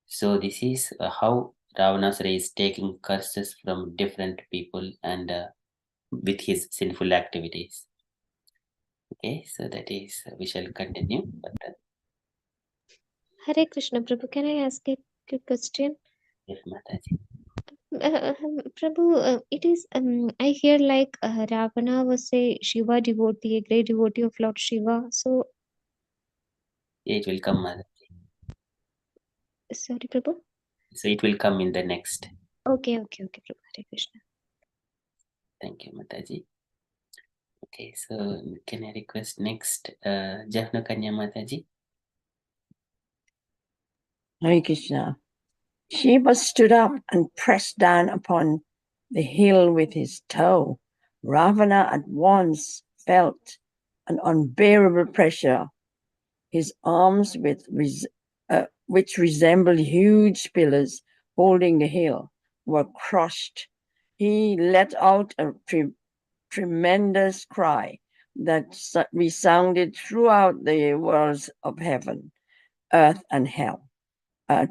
S2: So this is how Ravanasara is taking curses from different people and with his sinful activities. Okay, so that is we shall continue.
S4: Hare Krishna, Prabhu. Can I ask a quick question?
S2: Yes, Mataji.
S4: Prabhu, it is I hear like Ravana was a Shiva devotee, a great devotee of Lord Shiva. So
S2: It will come, Mataji.
S4: sorry, Prabhu.
S2: So it will come in the next.
S4: Okay, Prabhu. Hare Krishna.
S2: Thank you, Mataji. Okay, so can I request next Jafna Kanya Mataji?
S1: Hare Krishna. Shiva stood up and pressed down upon the hill with his toe. Ravana at once felt an unbearable pressure. His arms, which resembled huge pillars holding the hill, were crushed. He let out a tremendous cry that resounded throughout the worlds of heaven, earth, and hell,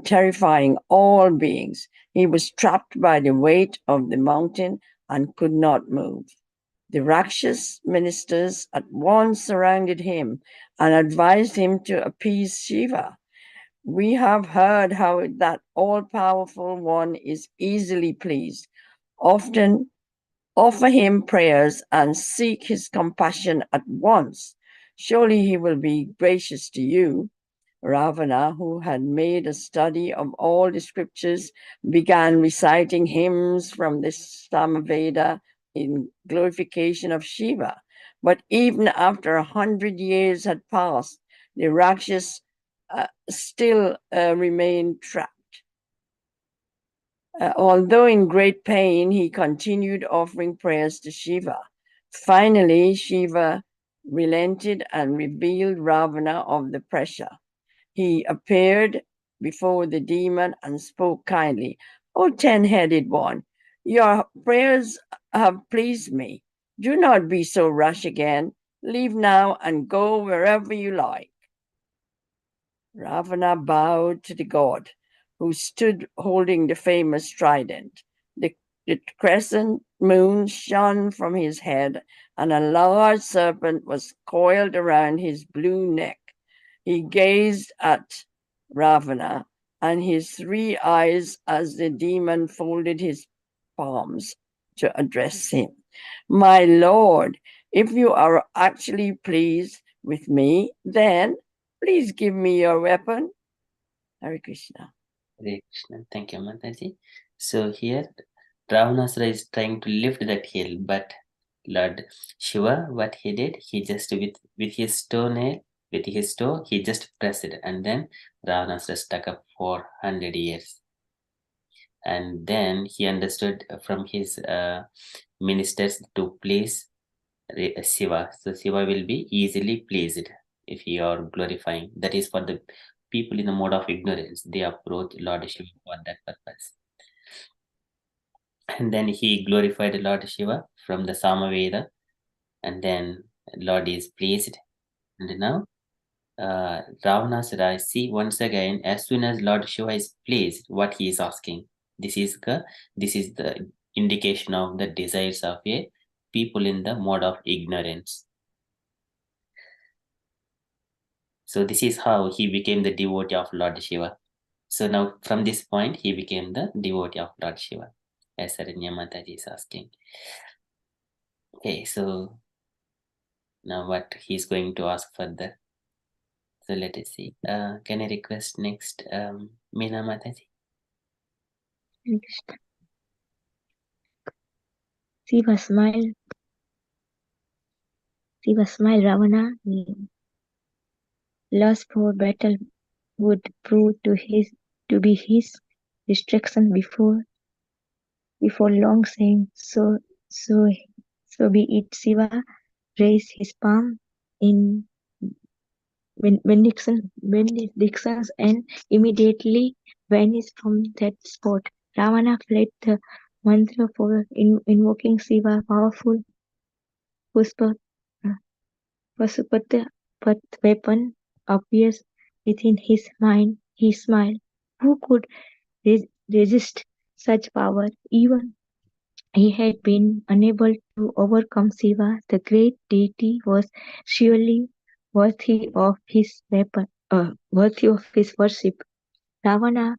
S1: terrifying all beings. He was trapped by the weight of the mountain and could not move. The Rakshas ministers at once surrounded him and advised him to appease Shiva. We have heard how that all-powerful one is easily pleased. Often offer him prayers and seek his compassion at once. Surely he will be gracious to you. Ravana, who had made a study of all the scriptures, began reciting hymns from the Samaveda in glorification of Shiva. But even after 100 years had passed, the Rakshas still remained trapped. Although in great pain, he continued offering prayers to Shiva. Finally, Shiva relented and revealed Ravana of the pressure. He appeared before the demon and spoke kindly. O 10-headed one, your prayers have pleased me. Do not be so rash again. Leave now and go wherever you like. Ravana bowed to the god, who stood holding the famous trident. The crescent moon shone from his head, and a large serpent was coiled around his blue neck. He gazed at Ravana and his 3 eyes as the demon folded his palms to address him. My lord, if you are actually pleased with me, then please give me your weapon. Hare Krishna.
S2: Hare Krishna. Thank you, Mataji. So here Ravanasara is trying to lift that hill, but Lord Shiva, what he did, he just with his toenail, with his toe, he just pressed it, and then Ravanasara stuck up for 100 years. And then he understood from his ministers to please Shiva. So Shiva will be easily pleased if you are glorifying. That is for the people in the mode of ignorance. They approach Lord Shiva for that purpose. And then he glorified Lord Shiva from the Samaveda, and then Lord is pleased. And now Ravanasara, see once again, as soon as Lord Shiva is pleased, what he is asking. This is the indication of the desires of a people in the mode of ignorance. So this is how he became the devotee of Lord Shiva. So now from this point, he became the devotee of Lord Shiva, as Saranya Mataji is asking. Okay, so now what he's going to ask further. So let us see. Can I request next Meena Mataji?
S9: Shiva smiled. Ravana lost for battle would prove to be his destruction before long, saying, so so be it. Shiva raised his palm in benedictions and immediately vanished from that spot. Ravana fled the mantra for invoking Shiva. Powerful Pushpa, Pashupata weapon appears within his mind. He smiled. Who could resist such power? Even he had been unable to overcome Shiva. The great deity was surely worthy of his weapon, worthy of his worship. Ravana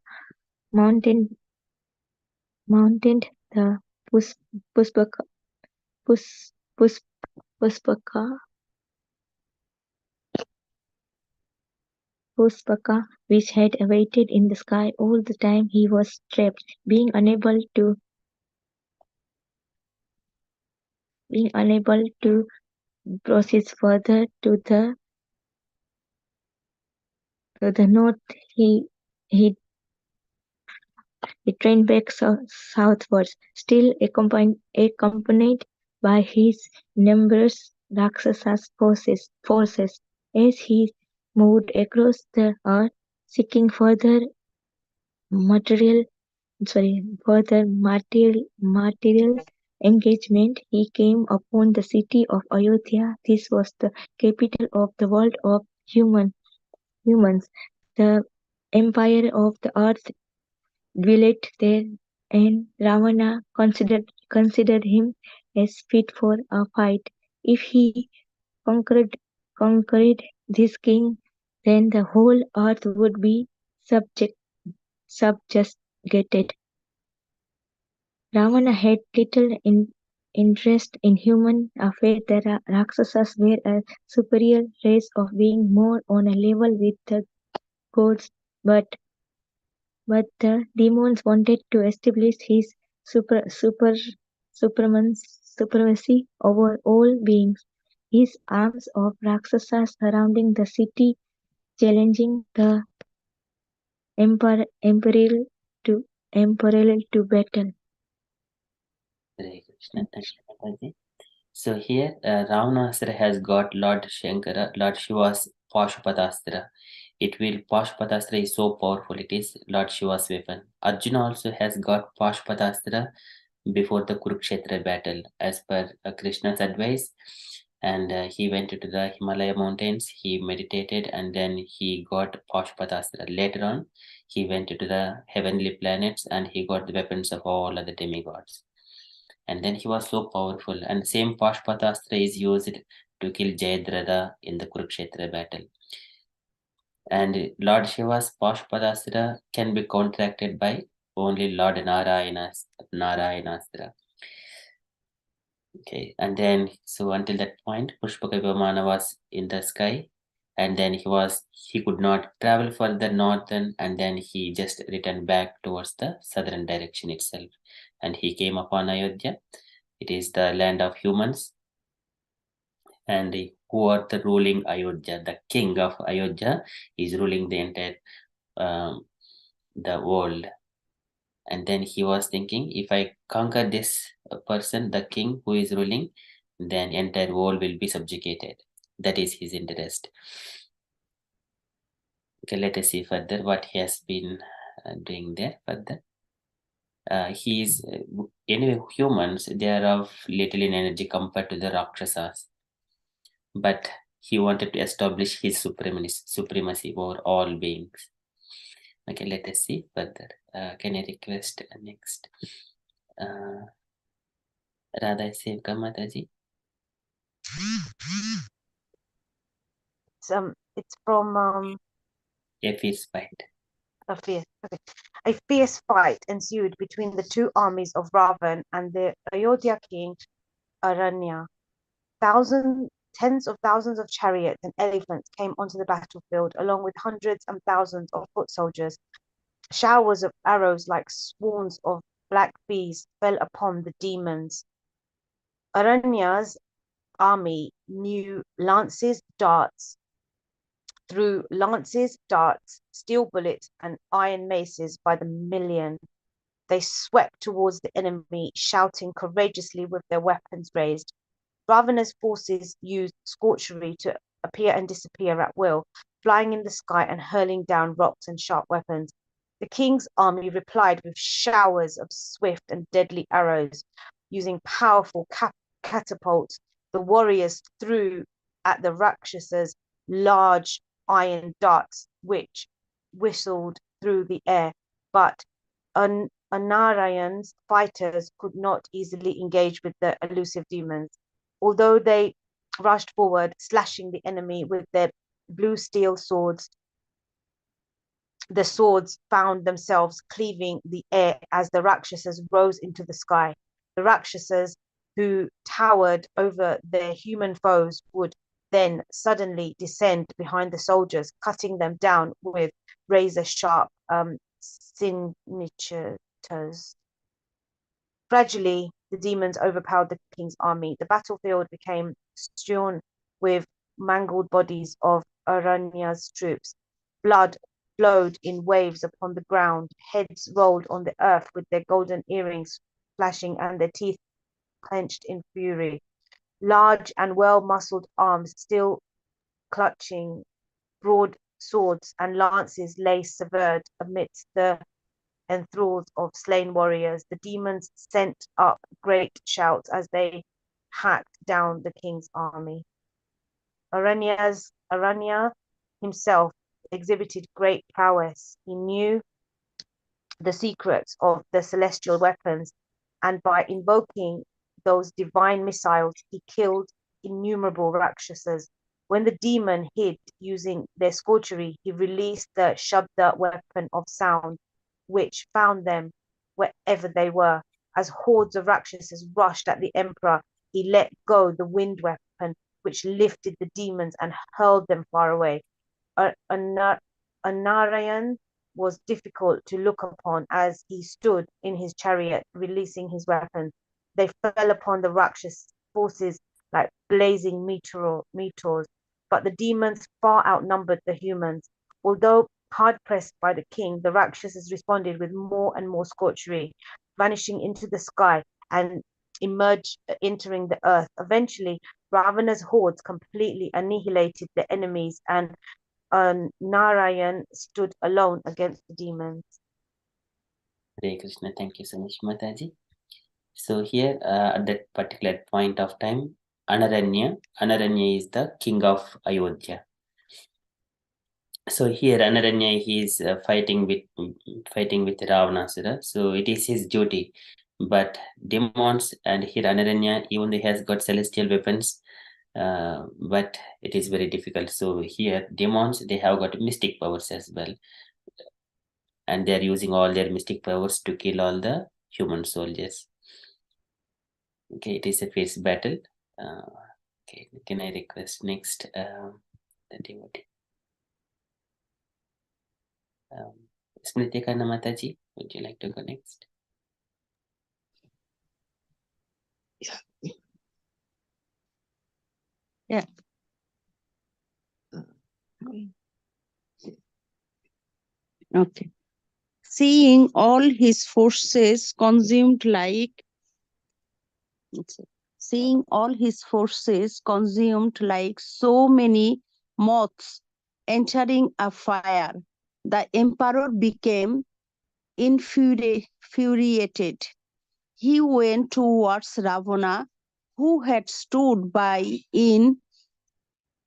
S9: mounted the Puspaka, Pus, Pus, Puspaka, which had awaited in the sky all the time he was trapped, being unable to proceed further to the north. He trained back southwards, still accompanied by his numerous Rakshasa forces. As he moved across the earth, seeking material material engagement, he came upon the city of Ayodhya. This was the capital of the world of humans. The empire of the earth dwelt there, and Ravana considered him as fit for a fight. If he conquered conquered this king, then the whole earth would be subjugated. Ravana had little interest in human affairs. The Rakshasas were a superior race of being more on a level with the gods, but the demons wanted to establish his supremacy over all beings. His arms of Rakshasas surrounding the city, challenging the emperor to battle.
S2: Hare Krishna. Thank you, Mataji. So here, Ravanastra has got Lord Shankara, Lord Shiva's Pashupatastra. Pashupatastra is so powerful, it is Lord Shiva's weapon. Arjuna also has got Pashupatastra before the Kurukshetra battle, as per Krishna's advice. And he went to the Himalaya mountains, he meditated, and then he got Pashupatastra. Later on, he went to the heavenly planets and he got the weapons of all other demigods. And then he was so powerful. And same Pashpatastra is used to kill Jayadratha in the Kurukshetra battle. And Lord Shiva's Pashpatastra can be contracted by only Lord Narayanastra. Okay, and then so until that point, Pushpaka Vimana was in the sky, and then he could not travel further northern, and then he just returned back towards the southern direction itself. And he came upon Ayodhya. It is the land of humans, and who are the ruling Ayodhya. The king of Ayodhya is ruling the entire the world. And then he was thinking, if I conquer this person, the king who is ruling, then entire world will be subjugated. That is his interest. Okay, let us see further what he has been doing there further. Anyway, humans, they are of little in energy compared to the Rakshasas. But he wanted to establish his supremacy over all beings. Okay, let us see further. Can I request next? Radha Sevka Mataji.
S8: It's from
S2: A fierce fight.
S8: Okay. A fierce fight ensued between the two armies of Ravan and the Ayodhya king Aranya. Tens of thousands of chariots and elephants came onto the battlefield, along with hundreds and thousands of foot soldiers. Showers of arrows like swarms of black bees fell upon the demons. Aranya's army knew lances, darts, threw lances, darts, steel bullets, and iron maces by the million. They swept towards the enemy, shouting courageously with their weapons raised. Ravana's forces used scorchery to appear and disappear at will, flying in the sky and hurling down rocks and sharp weapons. The king's army replied with showers of swift and deadly arrows. Using powerful catapults, the warriors threw at the Rakshasas large iron darts which whistled through the air, but Anarayan's fighters could not easily engage with the elusive demons. Although they rushed forward, slashing the enemy with their blue steel swords, the swords found themselves cleaving the air as the Rakshasas rose into the sky. The Rakshasas, who towered over their human foes, would then suddenly descend behind the soldiers, cutting them down with razor-sharp signatures. Gradually, the demons overpowered the king's army. The battlefield became strewn with mangled bodies of Aranya's troops. Blood flowed in waves upon the ground. Heads rolled on the earth with their golden earrings flashing and their teeth clenched in fury. Large and well-muscled arms still clutching broad swords and lances lay severed amidst the enthralls of slain warriors. The demons sent up great shouts as they hacked down the king's army. Aranya himself exhibited great prowess. He knew the secrets of the celestial weapons, and by invoking those divine missiles, he killed innumerable Rakshasas. When the demon hid using their scorchery, he released the Shabda weapon of sound, which found them wherever they were. As hordes of Rakshasas rushed at the emperor, he let go the wind weapon, which lifted the demons and hurled them far away. Narayan was difficult to look upon as he stood in his chariot, releasing his weapons. They fell upon the Rakshas forces like blazing meteors, but the demons far outnumbered the humans. Although hard pressed by the king, the Rakshasas responded with more and more scorchery, vanishing into the sky and entering the earth. Eventually, Ravana's hordes completely annihilated the enemies, and Narayan stood alone against the demons.
S2: Hare Krishna, thank you so much, Mataji. So here, at that particular point of time, Anaranya is the king of Ayodhya. So here, Anaranya, he is fighting with Ravanasura. So it is his duty. But demons, and here Anaranya, even though he has got celestial weapons, but it is very difficult. So here, demons, they have got mystic powers as well, and they are using all their mystic powers to kill all the human soldiers. Okay, it is a fierce battle. Okay, can I request next the devotee? Smriti Kanna Mataji, would you like to go next?
S5: Yeah. Okay. Seeing all his forces consumed like so many moths entering a fire, the emperor became infuriated. He went towards Ravana, who had stood by in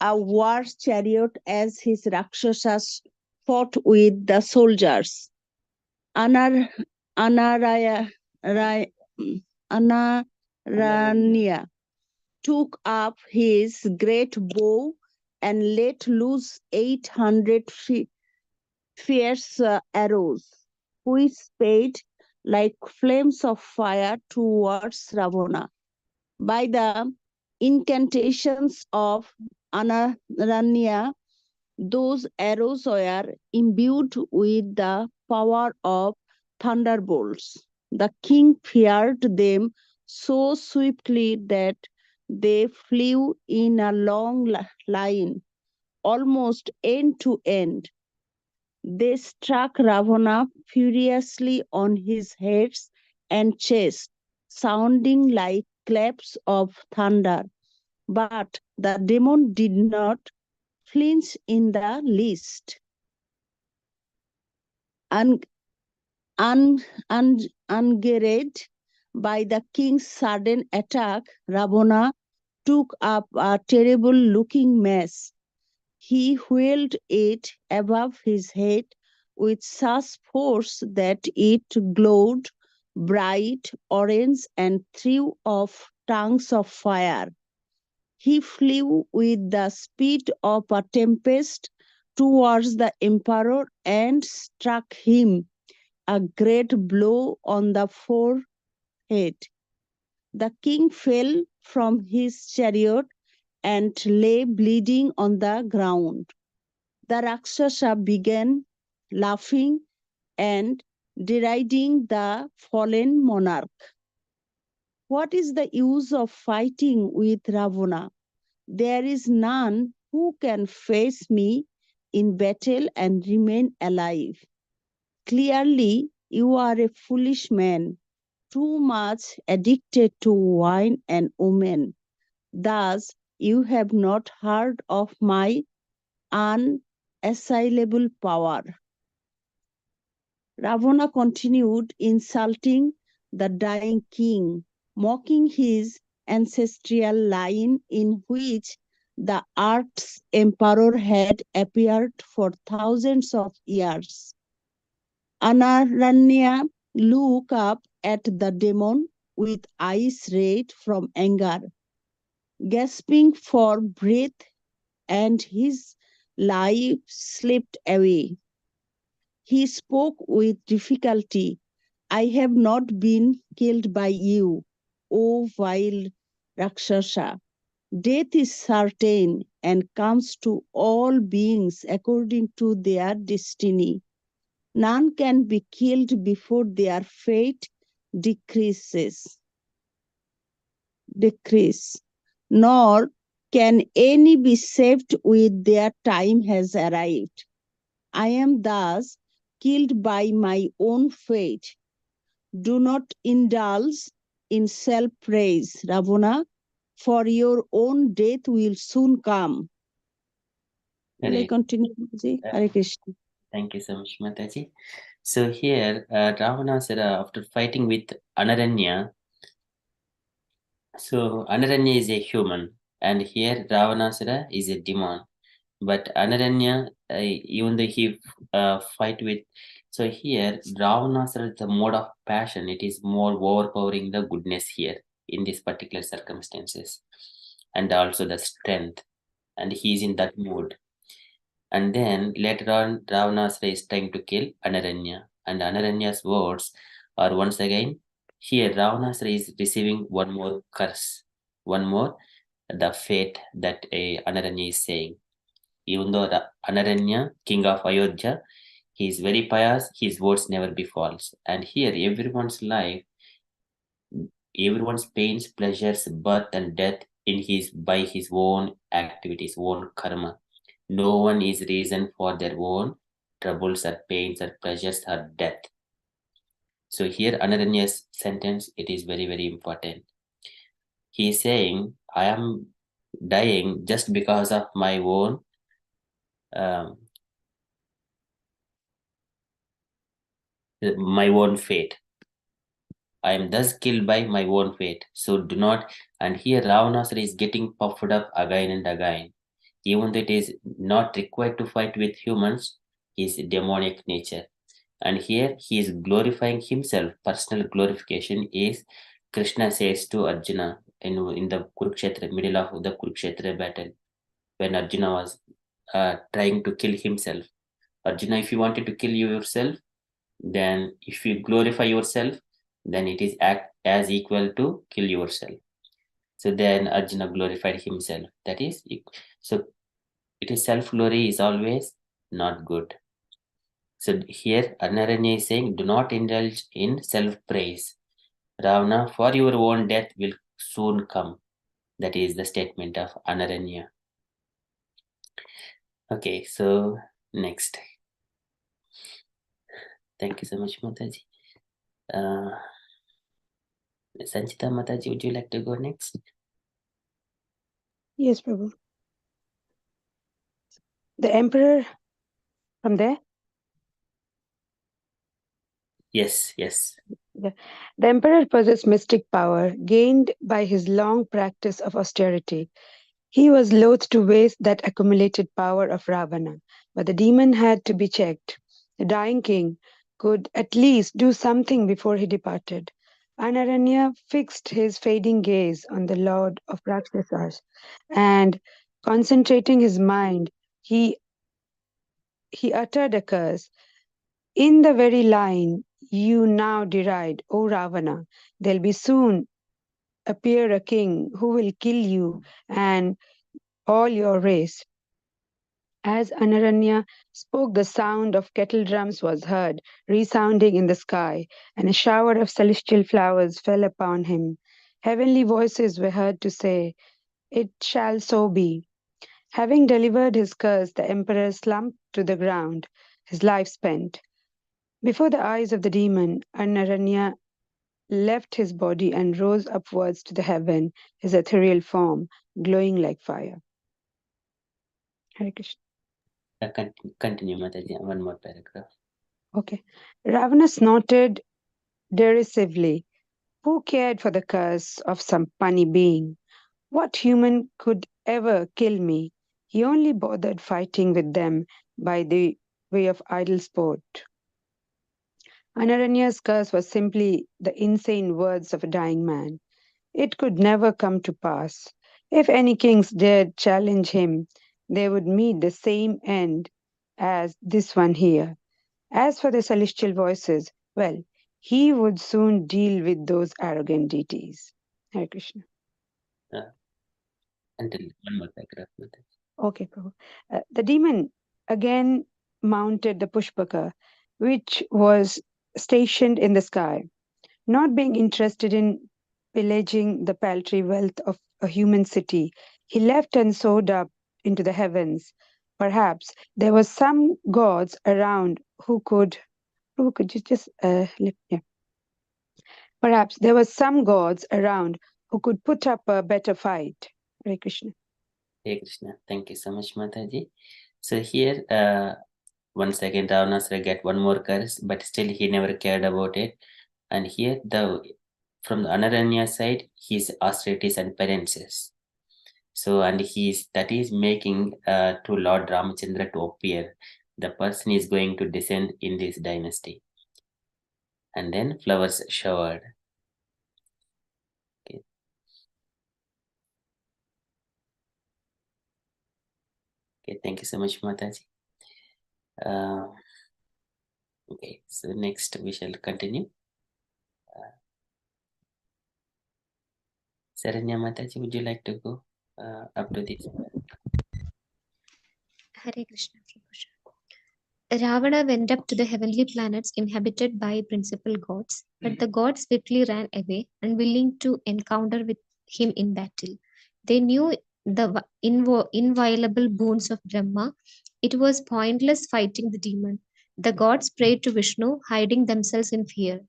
S5: a war chariot as his Rakshasas fought with the soldiers. Anaranya took up his great bow and let loose 800 fierce arrows, which sped like flames of fire towards Ravana. By the incantations of Anaranya, those arrows were imbued with the power of thunderbolts. The king feared them so swiftly that they flew in a long line,
S10: almost end to end. They struck Ravana furiously on his head and chest, sounding like claps of thunder. But the demon did not flinch in the least. Ungerred by the king's sudden attack, Ravana took up a terrible-looking mace. He whirled it above his head with such force that it glowed bright orange and threw off tongues of fire. He flew with the speed of a tempest towards the emperor and struck him a great blow on the forehead. The king fell from his chariot and lay bleeding on the ground. The Rakshasa began laughing and deriding the fallen monarch. What is the use of fighting with Ravana? There is none who can face me in battle and remain alive. Clearly, you are a foolish man, too much addicted to wine and women. Thus, you have not heard of my unassailable power. Ravana continued insulting the dying king, mocking his ancestral line in which the earth's emperor had appeared for thousands of years. Anaranya looked up at the demon with eyes red from anger, gasping for breath, and his life slipped away. He spoke with difficulty. I have not been killed by you, O vile Rakshasa. Death is certain and comes to all beings according to their destiny. None can be killed before their fate decrease, nor can any be saved with their time has arrived. I am thus killed by my own fate. Do not indulge in self-praise, Ravana, for your own death will soon come. Will I continue, Ji? Hare Krishna.
S2: Thank you so much, Mataji. So here, Ravanasara, after fighting with Anaranya, so Anaranya is a human, and here Ravanasara is a demon. But Anaranya, even though he fight with, so here Ravanasara is the mode of passion. It is more overpowering the goodness here in these particular circumstances, and also the strength, and he is in that mood. And then later on, Ravanasara is trying to kill Anaranya, and Anaranya's words are once again here. Ravanasara is receiving one more curse, one more the fate that Anaranya is saying. Even though Anaranya, king of Ayodhya, he is very pious, his words never be false. And here, everyone's life, everyone's pains, pleasures, birth, and death by his own activities, own karma. No one is reason for their own troubles or pains or pleasures or death. So here, Anaranya's sentence, it is very, very important. He is saying, I am dying just because of my own fate. I am thus killed by my own fate. So do not. And here Ravanasara is getting puffed up again and again. Even though it is not required to fight with humans, his demonic nature. And here he is glorifying himself. Personal glorification is Krishna says to Arjuna in the Kurukshetra, middle of the Kurukshetra battle, when Arjuna was trying to kill himself. Arjuna, if you wanted to kill yourself, then if you glorify yourself, then it is act as equal to kill yourself. So then Arjuna glorified himself. That is, so it is self-glory is always not good. So here Anaranya is saying, do not indulge in self-praise. Ravana, for your own death will soon come. That is the statement of Anaranya. Okay, so next. Thank you so much, Mataji. Sanchita Mataji, would you like to go next?
S5: Yes, Prabhu. The emperor from there?
S2: Yes, yes.
S5: The emperor possessed mystic power gained by his long practice of austerity. He was loath to waste that accumulated power of Ravana, but the demon had to be checked. The dying king could at least do something before he departed. Anaranya fixed his fading gaze on the lord of Rakshasas, and concentrating his mind, he uttered a curse. In the very line you now deride, O Ravana, there'll be soon appear a king who will kill you and all your race. As Anaranya spoke, the sound of kettle drums was heard, resounding in the sky, and a shower of celestial flowers fell upon him. Heavenly voices were heard to say, "It shall so be." Having delivered his curse, the emperor slumped to the ground, his life spent. Before the eyes of the demon, Anaranya left his body and rose upwards to the heaven, his ethereal form glowing like fire. Hare Krishna.
S2: Continue, Mataji. One more paragraph.
S5: Okay. Ravana snorted derisively. Who cared for the curse of some punny being? What human could ever kill me? He only bothered fighting with them by the way of idle sport. Anaranya's curse was simply the insane words of a dying man. It could never come to pass. If any kings dared challenge him, they would meet the same end as this one here. As for the celestial voices, well, he would soon deal with those arrogant deities. Hare Krishna.
S2: Until one more paragraph, Mataji.
S5: Okay, Prabhu. The demon again mounted the Pushpaka, which was stationed in the sky. Not being interested in pillaging the paltry wealth of a human city, he left and soared up into the heavens. Perhaps there were some gods around who could you just yeah. Perhaps there were some gods around who could put up a better fight. Hare Krishna.
S2: Hare Krishna. Thank you so much, Mataji. So here, once again, Ravanasura get one more curse, but still he never cared about it. And here, from the Anaranya side, his austerities and penances. So, and that is making to Lord Ramachandra to appear. The person is going to descend in this dynasty. And then flowers showered. Okay. Okay, thank you so much, Mataji. Okay, so next we shall continue. Saranya Mataji, would you like to go up to this?
S4: Hare Krishna. Ravana went up to the heavenly planets inhabited by principal gods, but the gods swiftly ran away, unwilling to encounter with him in battle. They knew the inviolable boons of Brahma. It was pointless fighting the demon. The gods prayed to Vishnu, hiding themselves in fear.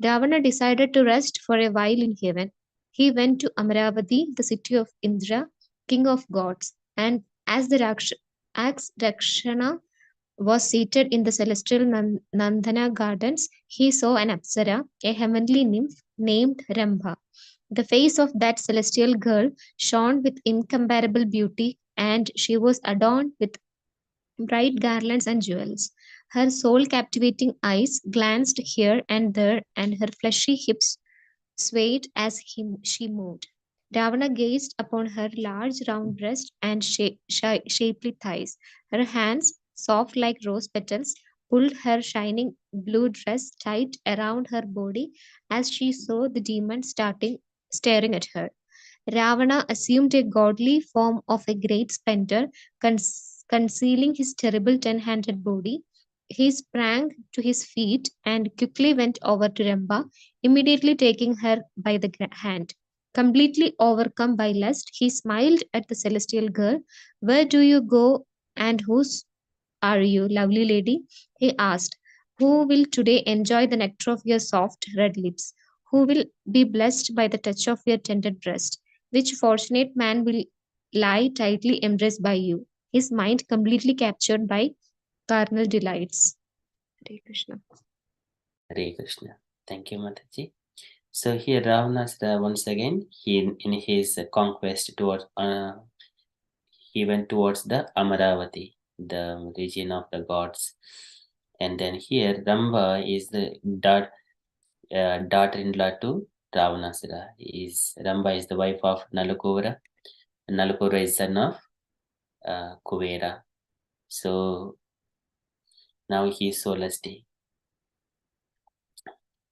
S4: Ravana decided to rest for a while in heaven. He went to Amaravati, the city of Indra, king of gods, and as Rakshana was seated in the celestial Nandana gardens, he saw an Apsara, a heavenly nymph named Rambha. The face of that celestial girl shone with incomparable beauty, and she was adorned with bright garlands and jewels. Her soul captivating eyes glanced here and there, and her fleshy hips swayed as she moved. Ravana gazed upon her large round breast and shapely thighs. Her hands, soft like rose petals, pulled her shining blue dress tight around her body as she saw the demon staring at her. Ravana assumed a godly form of a great spender, concealing his terrible 10-handed body. He sprang to his feet and quickly went over to Ramba, immediately taking her by the hand. Completely overcome by lust, he smiled at the celestial girl. Where do you go And whose are you, lovely lady? He asked. Who will today enjoy the nectar of your soft red lips? Who will be blessed by the touch of your tender breast? Which fortunate man will lie tightly embraced by you, his mind completely captured by carnal delights? Hare Krishna.
S2: Hare Krishna. Thank you, Mataji. So here Ravanasura once again, in his conquest towards, he went towards the Amaravati, the region of the gods. And then here Ramba is the daughter-in-law to Ravanasura. Ramba is the wife of Nalakura. Nalakura is son of Kuvera. So now he is so lusty.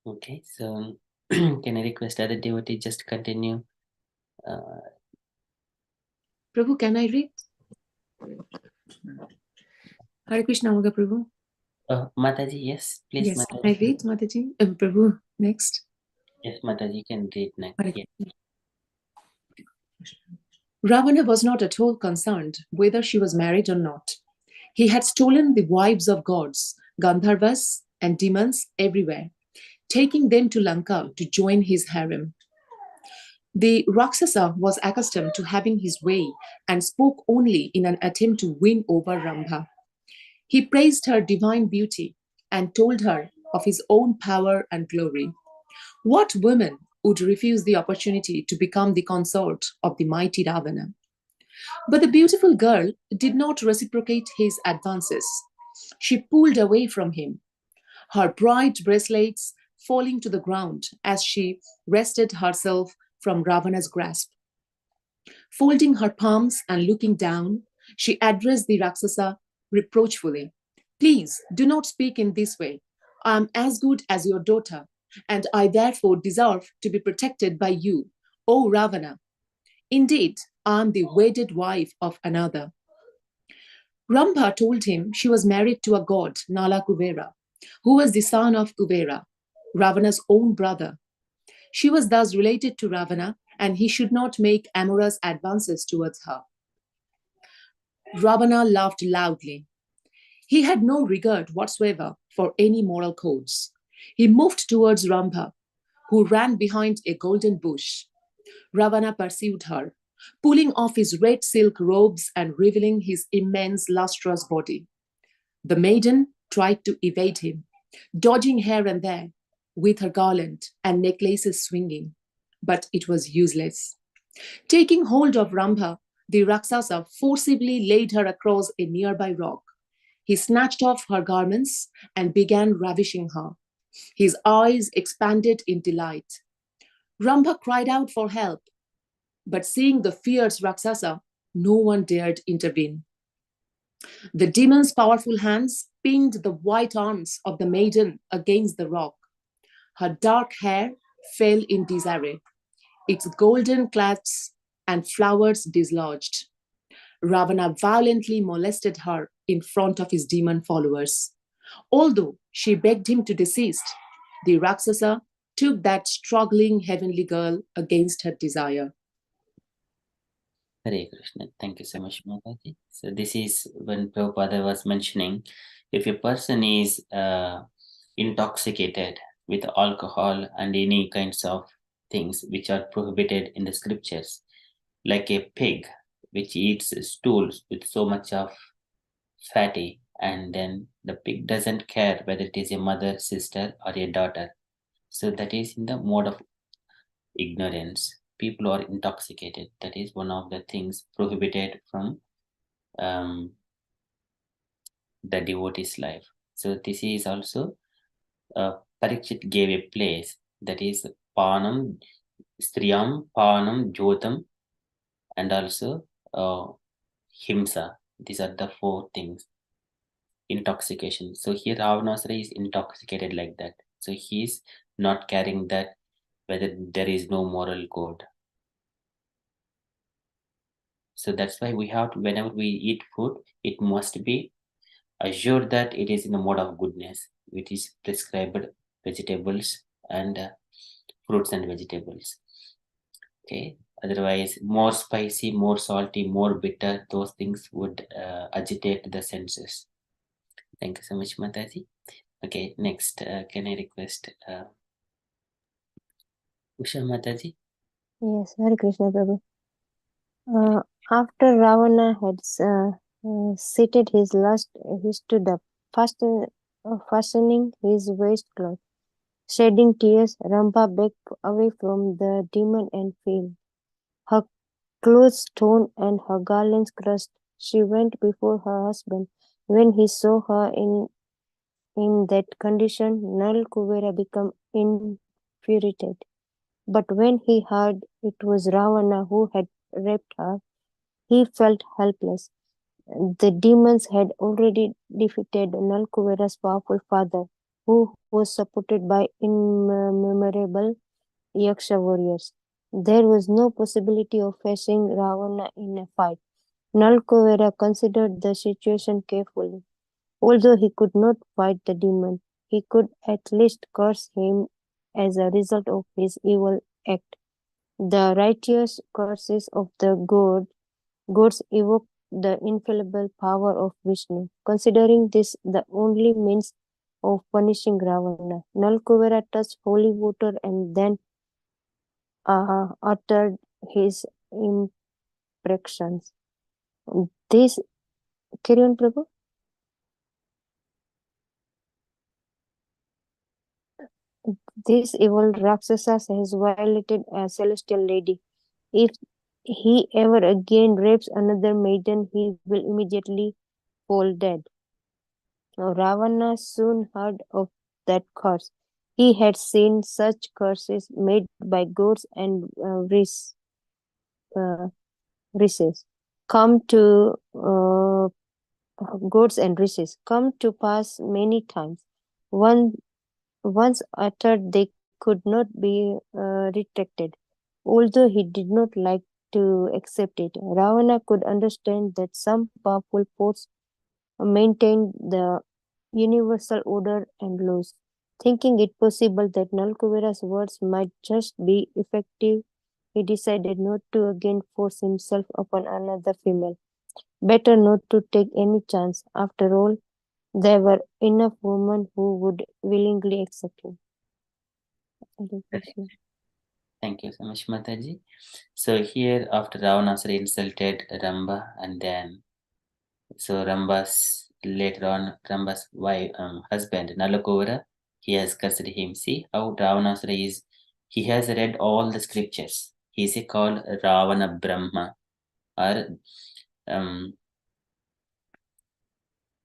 S2: Okay, so can I request other devotee just continue?
S11: Prabhu, can I read? Hare Krishna, Maga Prabhu.
S2: Mataji, yes, please.
S11: Yes,
S2: Mataji.
S11: can I read, Mataji? Prabhu, next.
S2: Yes, Mataji can read next.
S11: Hare Ravana was not at all concerned whether she was married or not. He had stolen the wives of gods, Gandharvas, and demons everywhere, taking them to Lanka to join his harem. The Rakshasa was accustomed to having his way and spoke only in an attempt to win over Rambha. He praised her divine beauty and told her of his own power and glory. What woman would refuse the opportunity to become the consort of the mighty Ravana? But the beautiful girl did not reciprocate his advances. She pulled away from him, her bright bracelets falling to the ground as she wrested herself from Ravana's grasp. Folding her palms and looking down, she addressed the Rakshasa reproachfully. Please do not speak in this way. I am as good as your daughter, and I therefore deserve to be protected by you, O Ravana. Indeed, I am the wedded wife of another. Rambha told him she was married to a god, Nala Kuvera, who was the son of Kuvera, Ravana's own brother. She was thus related to Ravana, and he should not make amorous advances towards her. Ravana laughed loudly. He had no regard whatsoever for any moral codes. He moved towards Rambha, who ran behind a golden bush. Ravana pursued her, pulling off his red silk robes and revealing his immense lustrous body. The maiden tried to evade him, dodging here and there, with her garland and necklaces swinging, but it was useless. Taking hold of Rambha, the Rakshasa forcibly laid her across a nearby rock. He snatched off her garments and began ravishing her. His eyes expanded in delight. Rambha cried out for help, but seeing the fierce Rakshasa, no one dared intervene. The demon's powerful hands pinned the white arms of the maiden against the rock. Her dark hair fell in disarray, its golden clasps and flowers dislodged. Ravana violently molested her in front of his demon followers. Although she begged him to desist, the Rakshasa took that struggling heavenly girl against her desire.
S2: Hare Krishna. Thank you so much, Mataji. So this is when Prabhupada was mentioning, if a person is intoxicated with alcohol and any kinds of things which are prohibited in the scriptures, like a pig which eats stools with so much of fatty, and then the pig doesn't care whether it is a mother, sister, or a daughter. So that is in the mode of ignorance. People are intoxicated. That is one of the things prohibited from the devotee's life. So this is also Parikshit gave a place, that is Panam, Striyam, Panam, Jyotam, and also Himsa. These are the four things. Intoxication. So here Ravanasara is intoxicated like that. So he is not caring that whether there is no moral code. So that's why we have to, whenever we eat food, it must be assured that it is in the mode of goodness, which is prescribed vegetables and fruits and vegetables. Okay. Otherwise, more spicy, more salty, more bitter, those things would agitate the senses. Thank you so much, Mataji. Okay, next, can I request Usha Mataji?
S3: Yes, Hare Krishna Prabhu. After Ravana had seated his last, he stood up, fastening his waistcloth. Shedding tears, Ramba backed away from the demon and fell. Her clothes torn and her garlands crushed, she went before her husband. When he saw her in that condition, Nal Kuvera became infuriated. But when he heard it was Ravana who had raped her, he felt helpless. The demons had already defeated Nal Kuvera's powerful father, who was supported by innumerable Yaksha warriors. There was no possibility of facing Ravana in a fight. Nal Kuvera considered the situation carefully. Although he could not fight the demon, he could at least curse him as a result of his evil act. The righteous curses of the gods evoke the infallible power of Vishnu. Considering this the only means of punishing Ravana, Nal Kuvera touched holy water and then uttered his imprecations. This, carry on, Prabhu. This evil Rakshasa has violated a celestial lady. If he ever again rapes another maiden, he will immediately fall dead. Ravana soon heard of that curse. He had seen such curses made by gods and rishis come to gods and rishis come to pass many times. Once uttered, they could not be retracted. Although he did not like to accept it, Ravana could understand that some powerful force maintained the universal order and laws. Thinking it possible that Nalkuvera's words might just be effective, he decided not to again force himself upon another female. Better not to take any chance. After all, there were enough women who would willingly accept him. Hare Krishna.
S2: Thank you so much, Mataji. So here, after Ravanasura insulted Ramba, and then later on Ramba's wife, husband Nalakuvara, he has cursed him. See how Ravanasura is. He has read all the scriptures. He is called Ravana Brahma, or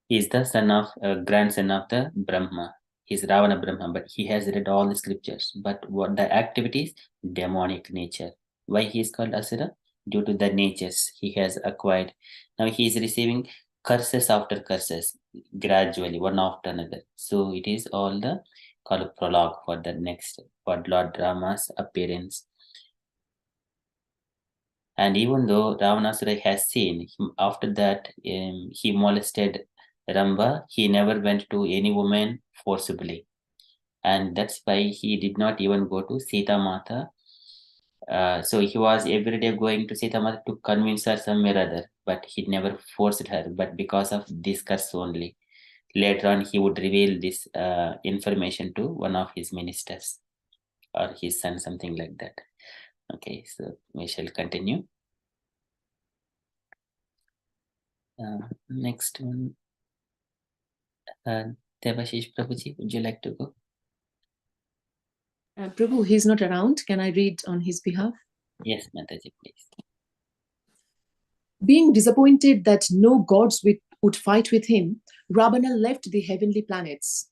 S2: he is the grandson of the Brahma. He's Ravana Brahma, but he has read all the scriptures. But what the activities? Demonic nature. Why he is called Asura? Due to the natures he has acquired. Now he is receiving curses after curses, gradually, one after another. So it is all the called prologue for the next, for Lord Rama's appearance. And even though Ravanasura has seen him, after that he molested Ramba, he never went to any woman forcibly. And that's why he did not even go to Sita Mata. So he was every day going to Sita Mata to convince her somewhere or other, but he never forced her, but because of this curse only. Later on, he would reveal this information to one of his ministers or his son, something like that. Okay, so we shall continue. Next one. Devashish Prabhuji, would you like to go?
S11: Prabhu, he's not around. Can I read on his behalf?
S2: Yes, Mataji, please.
S11: Being disappointed that no gods would fight with him, Ravana left the heavenly planets.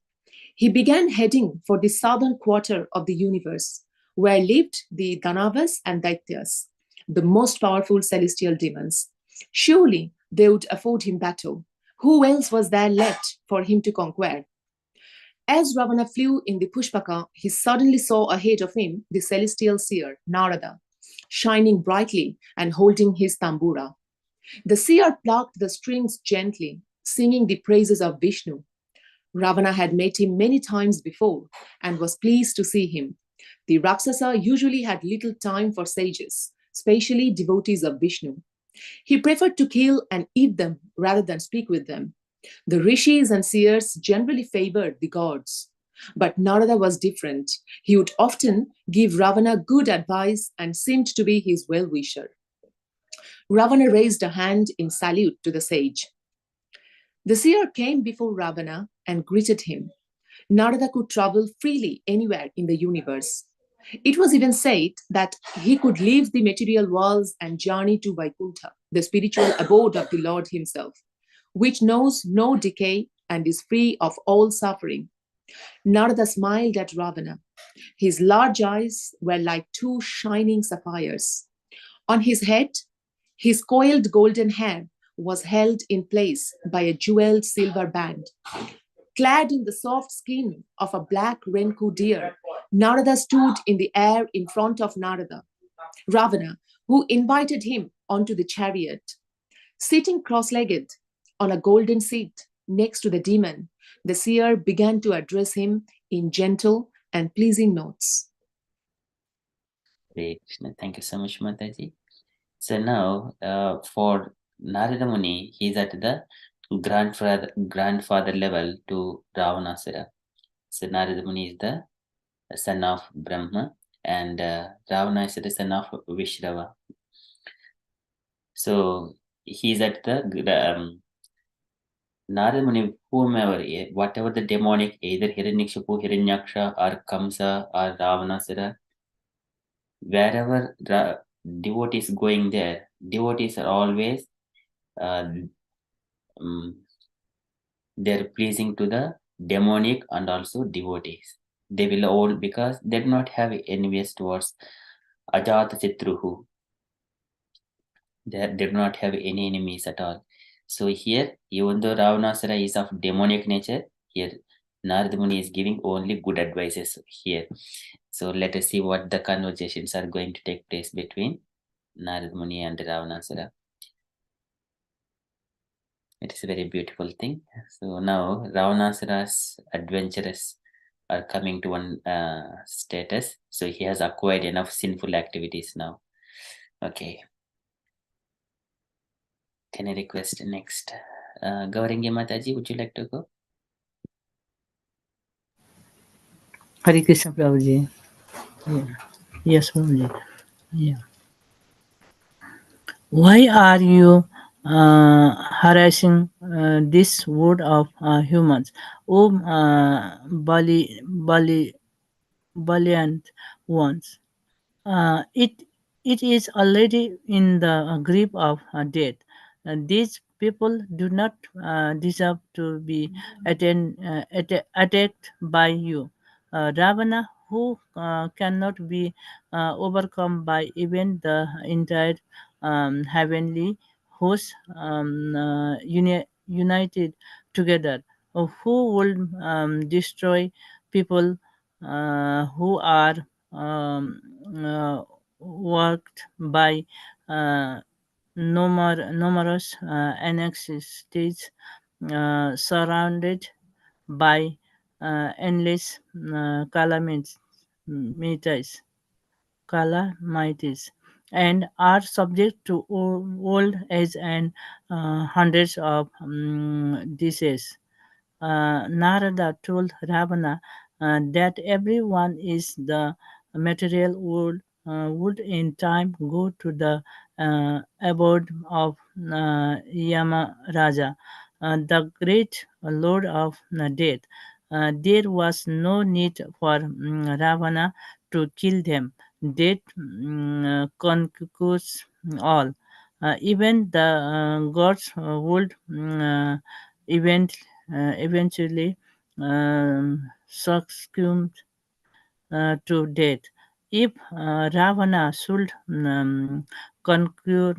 S11: He began heading for the southern quarter of the universe, where lived the Danavas and Daityas, the most powerful celestial demons. Surely they would afford him battle. Who else was there left for him to conquer? As Ravana flew in the Pushpaka, he suddenly saw ahead of him the celestial seer, Narada, shining brightly and holding his tambura. The seer plucked the strings gently, singing the praises of Vishnu. Ravana had met him many times before and was pleased to see him. The Rakshasa usually had little time for sages, especially devotees of Vishnu. He preferred to kill and eat them rather than speak with them. The rishis and seers generally favored the gods. But Narada was different. He would often give Ravana good advice and seemed to be his well wisher. Ravana raised a hand in salute to the sage. The seer came before Ravana and greeted him. Narada could travel freely anywhere in the universe. It was even said that he could leave the material worlds and journey to Vaikuntha, the spiritual abode of the Lord himself, which knows no decay and is free of all suffering. Narada smiled at Ravana. His large eyes were like two shining sapphires. On his head, his coiled golden hair was held in place by a jeweled silver band. Clad in the soft skin of a black renku deer, Narada stood in the air in front of Ravana, who invited him onto the chariot. Sitting cross-legged on a golden seat next to the demon, the seer began to address him in gentle and pleasing notes.
S2: Great, Krishna. Thank you so much, Mataji. So now, for Narada Muni, he's at the grandfather level to Ravanasura. So Narada Muni is the son of Brahma, and Ravana is the son of Vishrava. So he's at the Narada Muni, whomever, whatever the demonic, either Hiranyakshipu, Hiranyaksha, or Kamsa, or Ravanasura, wherever devotees going there, devotees are always they're pleasing to the demonic and also devotees. They will all, because they do not have enemies towards Ajata Chitruhu. They do not have any enemies at all. So here, even though Ravanasura is of demonic nature, here Narada Muni is giving only good advices here. So let us see what the conversations are going to take place between Narada Muni and Ravanasura. It is a very beautiful thing. So now Ravanasura's adventurers are coming to one status. So he has acquired enough sinful activities now. Okay. Can I request next? Gaurangi Mataji, would you like to go?
S12: Hare Krishna Prabhuji. Yeah. Yes, Prabhuji. Yeah. Why are you harassing this word of humans? Oh, valiant ones. It is already in the grip of death. These people do not deserve to be attacked by you. Ravana, who cannot be overcome by even the entire heavenly host united together, who will destroy people who are worked by numerous annexes surrounded by endless calamities and are subject to old age and hundreds of diseases. Narada told Ravana that everyone is the material would in time go to the abode of Yamaraja, the great lord of death. There was no need for Ravana to kill them. Death conquers all. Even the gods would eventually succumb to death. If Ravana should conquer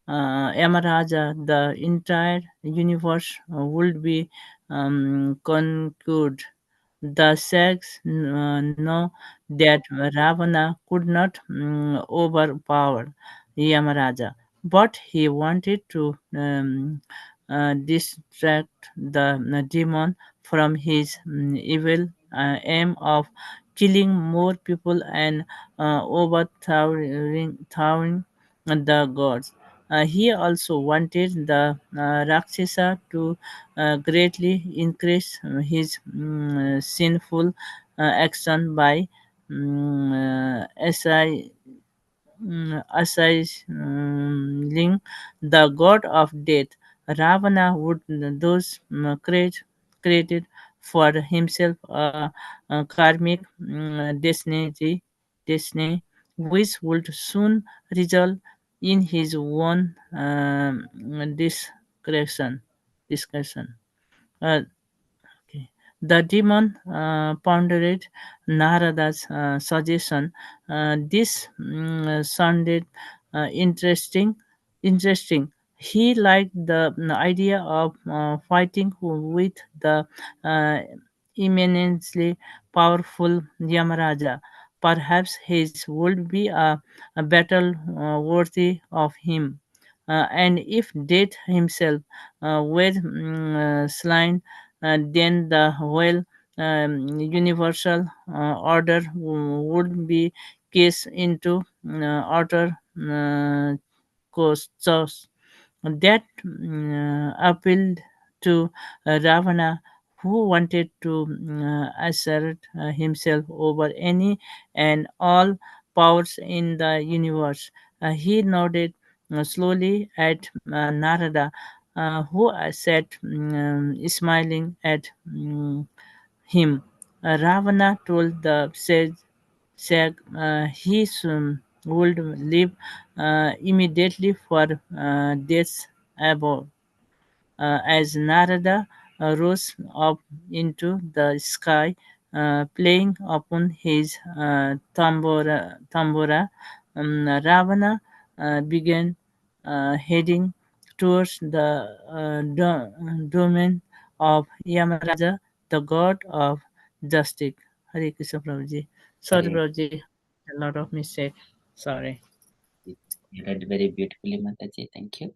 S12: Yamaraja, the entire universe would be conquered. The sages know that Ravana could not overpower Yamaraja, but he wanted to distract the demon from his evil aim of killing more people and overthrowing the gods. He also wanted the Rakshasa to greatly increase his sinful action by assailing the god of death. Ravana would thus created for himself a karmic destiny, which would soon result in his own discretion. Uh, Okay. The demon pondered Narada's suggestion. This sounded interesting. He liked the idea of fighting with the uh, immensely powerful Yamaraja. Perhaps his would be a battle worthy of him. And if Death himself were slain, then the whole universal order would be cast into utter chaos. That appealed to Ravana, who wanted to assert himself over any and all powers in the universe. He nodded slowly at Narada, who sat smiling at him. Ravana told the sage he soon would leave immediately for death's abode. As Narada rose up into the sky, playing upon his tambura, Ravana began heading towards the domain of Yamaraja, the god of justice. Hare Krishna Prabhuji. Sorry,
S2: Hare
S12: Prabhuji, a lot of mistake. Sorry.
S2: You read very beautifully, Mataji. Thank you.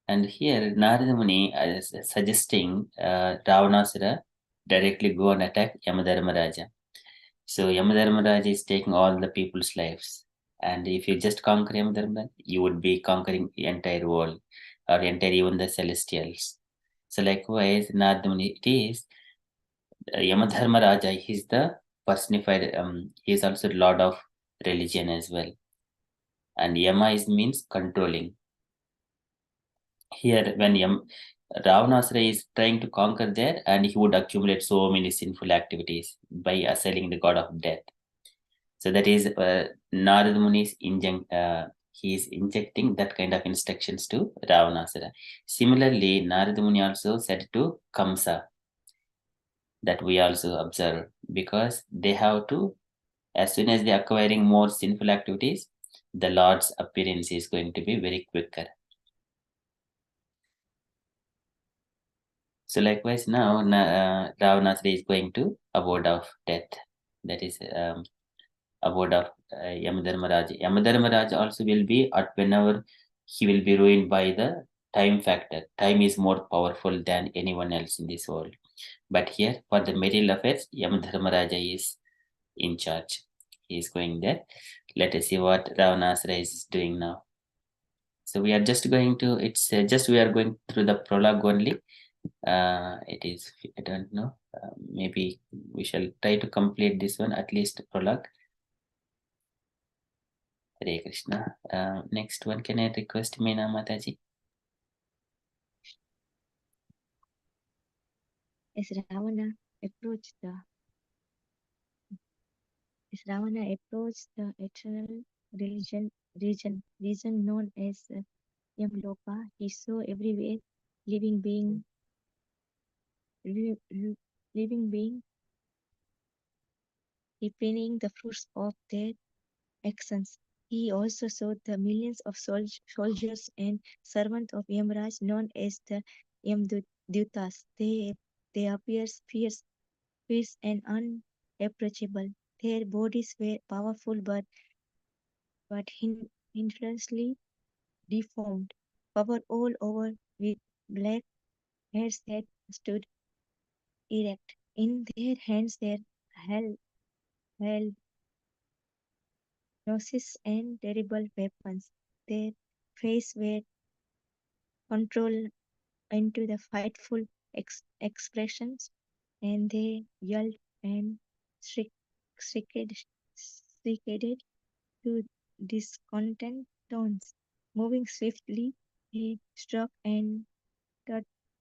S2: And here Narada Muni is suggesting Ravanasura directly go and attack Yamadharmaraja. So Yamadharmaraja is taking all the people's lives. And if you just conquer Yamadharmaraja, you would be conquering the entire world or entire even the celestials. So likewise, Narada Muni, it is Yamadharmaraja, he's the personified, he is also Lord of religion as well. And Yama is means controlling. Here when Ravanasura is trying to conquer there, and he would accumulate so many sinful activities by assailing the god of death. So that is Narada Muni's he is injecting that kind of instructions to Ravanasura. Similarly, Narada Muni also said to Kamsa that we also observe, because they have to, as soon as they are acquiring more sinful activities, the Lord's appearance is going to be very quicker. So likewise now Ravanasura is going to abode of death. That is abode of Yamadharmaraja. Yamadharmaraja also will be at whenever he will be ruined by the time factor. Time is more powerful than anyone else in this world. But here for the material affairs, Yamadharmaraja is in charge. He is going there. Let us see what Ravanasura is doing now. So we are just going to, it's just we are going through the prologue only. It is, I don't know, maybe we shall try to complete this one, at least prologue. Hare Krishna. Next one, can I request Meena Mataji?
S9: As Ravana approached the eternal region known as Yamloka, he saw everywhere living being reaping the fruits of their actions. He also saw the millions of soldiers and servants of Yamraj known as the Yamdutas. They appeared fierce and unapproachable. Their bodies were powerful but hideously deformed, covered all over with black hairs that stood erect. In their hands they held noses and terrible weapons. Their face were controlled into the frightful expressions, and they yelled and shrieked to discontent tones. Moving swiftly, he struck and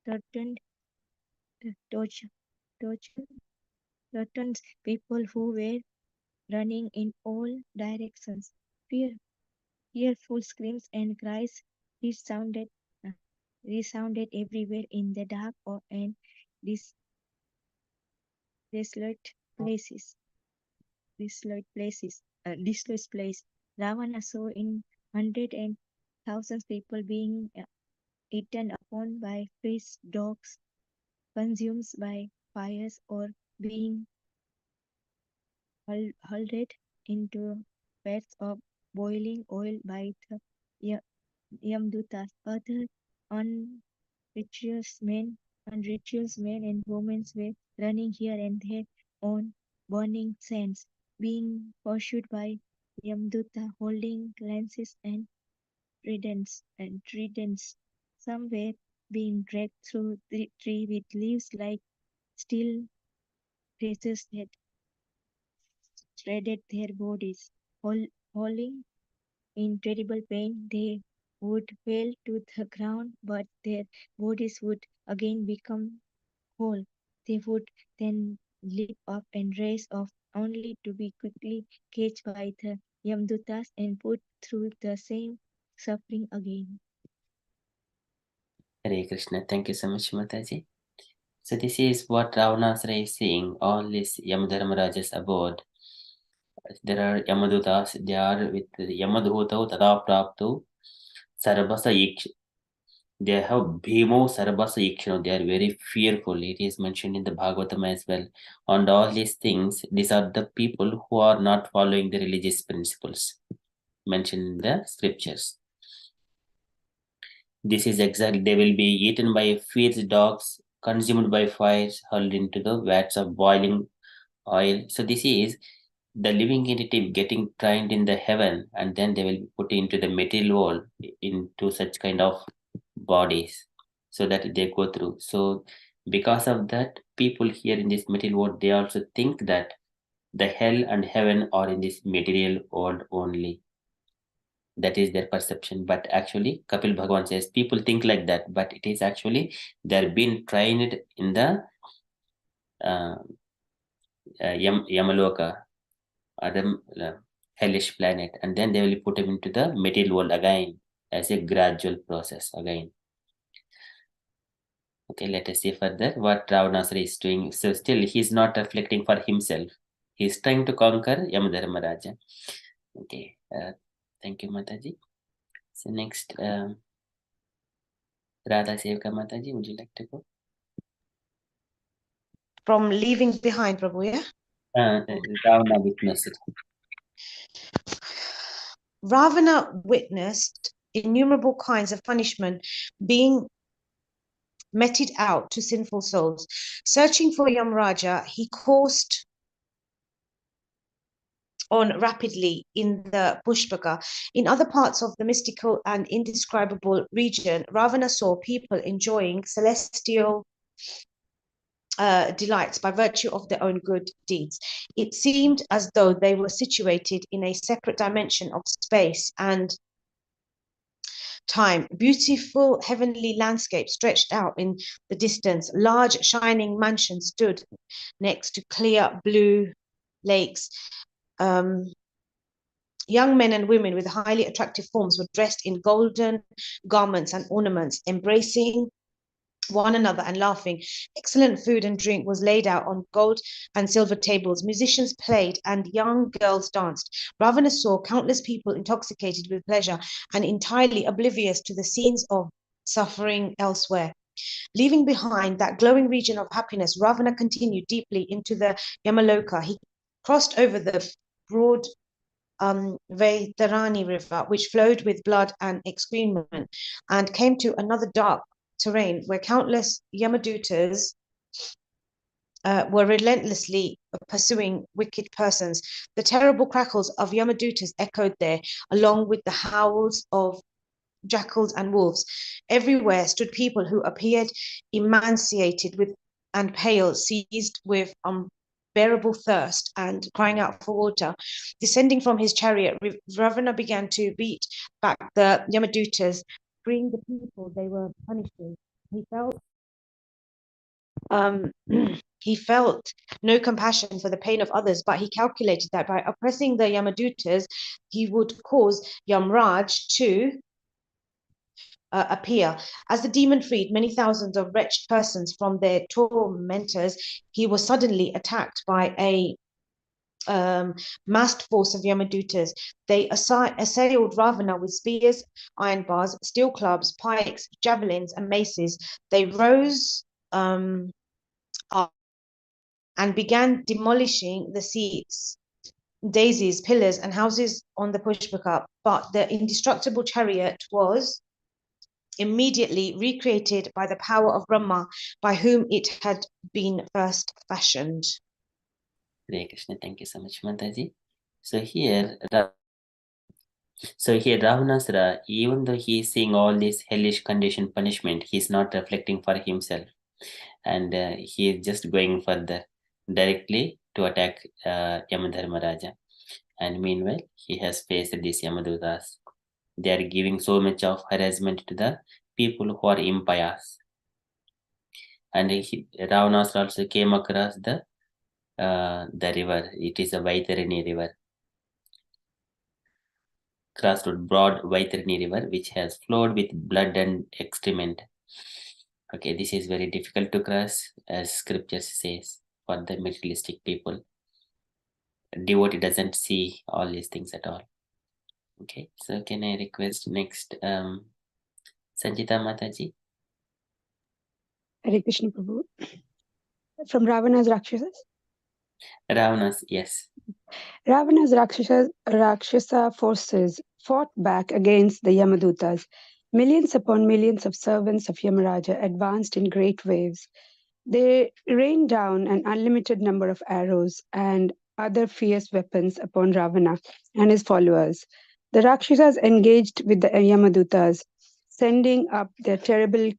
S9: threatened people who were running in all directions. Fearful screams and cries resounded, resounded everywhere in the dark and desolate places. Desolate place. Ravana saw in hundreds and thousands people being eaten upon by fierce dogs, consumed by fires, or being hurled into vats of boiling oil by the Yamdutas. Other unrighteous men and women were running here and there on burning sands, being pursued by Yamduta, holding lances and tridents. Some were being dragged through the tree with leaves like steel braces that shredded their bodies. Howling in terrible pain, they would fall to the ground, but their bodies would again become whole. They would then leap up and race off, only to be quickly caged by the Yamdutas and put through the same suffering again.
S2: Hare Krishna. Thank you so much, Mataji. So this is what Ravanasara is saying. All these Yamadharmarajas aboard. There are Yamadutas. They are with Yamadhutau Tada Praptu Sarabasa Iksh. They have Bhimo Sarabasa Ikshano. They are very fearful. It is mentioned in the Bhagavatam as well. And all these things, these are the people who are not following the religious principles mentioned in the scriptures. This is exactly, they will be eaten by fierce dogs, consumed by fires, hurled into the vats of boiling oil. So this is the living entity getting trained in the heaven, and then they will be put into the material world, into such kind of bodies, so that they go through. So because of that, people here in this material world, they also think that the hell and heaven are in this material world only. That is their perception. But actually, Kapil Bhagavan says people think like that, but it is actually they're being trained in the Yamaloka, or the hellish planet, and then they will put him into the material world again as a gradual process again. Okay, let us see further what Ravanasara is doing. So still he's not reflecting for himself. He's trying to conquer Yamadharmaraja. Okay, thank you, Mataji. So next, Radha Sevka Mataji, would you like to go?
S8: From leaving behind, Prabhu, yeah?
S2: Ravana witnessed.
S8: Ravana witnessed innumerable kinds of punishment being meted out to sinful souls. Searching for Yamraja, he coursed on rapidly in the Pushpaka. In other parts of the mystical and indescribable region, Ravana saw people enjoying celestial delights by virtue of their own good deeds. It seemed as though they were situated in a separate dimension of space and time. Beautiful heavenly landscapes stretched out in the distance. Large shining mansions stood next to clear blue lakes. Young men and women with highly attractive forms were dressed in golden garments and ornaments, embracing one another and laughing. Excellent food and drink was laid out on gold and silver tables. Musicians played and young girls danced. Ravana saw countless people intoxicated with pleasure and entirely oblivious to the scenes of suffering elsewhere. Leaving behind that glowing region of happiness, Ravana continued deeply into the Yamaloka. He crossed over the broad Vaitarani river, which flowed with blood and excrement, and came to another dark terrain where countless Yamadutas were relentlessly pursuing wicked persons. The terrible crackles of Yamadutas echoed there, along with the howls of jackals, and wolves. Everywhere stood people who appeared emaciated and pale, seized with unbearable thirst and crying out for water. Descending from his chariot, Ravana began to beat back the Yamadutas, freeing the people they were punishing. He felt no compassion for the pain of others, but he calculated that by oppressing the Yamadutas, he would cause Yamraj to appear. As the demon freed many thousands of wretched persons from their tormentors, he was suddenly attacked by a massed force of Yamadutas. They assailed Ravana with spears, iron bars, steel clubs, pikes, javelins, and maces. They rose up and began demolishing the seats, daisies, pillars, and houses on the Pushpaka. But the indestructible chariot was immediately recreated by the power of Brahma, by whom it had been first fashioned.
S2: Hare Krishna, thank you so much, Mataji. So here Ravanasura, even though he is seeing all this hellish condition punishment, he is not reflecting for himself, and he is just going further directly to attack Yamadharmaraja. And meanwhile, he has faced these Yamadutas. They are giving so much of harassment to the people who are impious. And Ravanasura also came across the river. It is a Vaitarini river. Crossed with broad Vaitarini river, which has flowed with blood and excrement. Okay, this is very difficult to cross, as scripture says, for the materialistic people. Devotee doesn't see all these things at all. Okay, so can I request next Sanjita Mataji?
S5: Hare Krishna Prabhu. From Ravana's Rakshasas?
S2: Ravanas, yes.
S5: Ravana's Rakshasa forces fought back against the Yamadutas. Millions upon millions of servants of Yamaraja advanced in great waves. They rained down an unlimited number of arrows and other fierce weapons upon Ravana and his followers. The Rakshasas engaged with the Yamadutas, sending up their terrible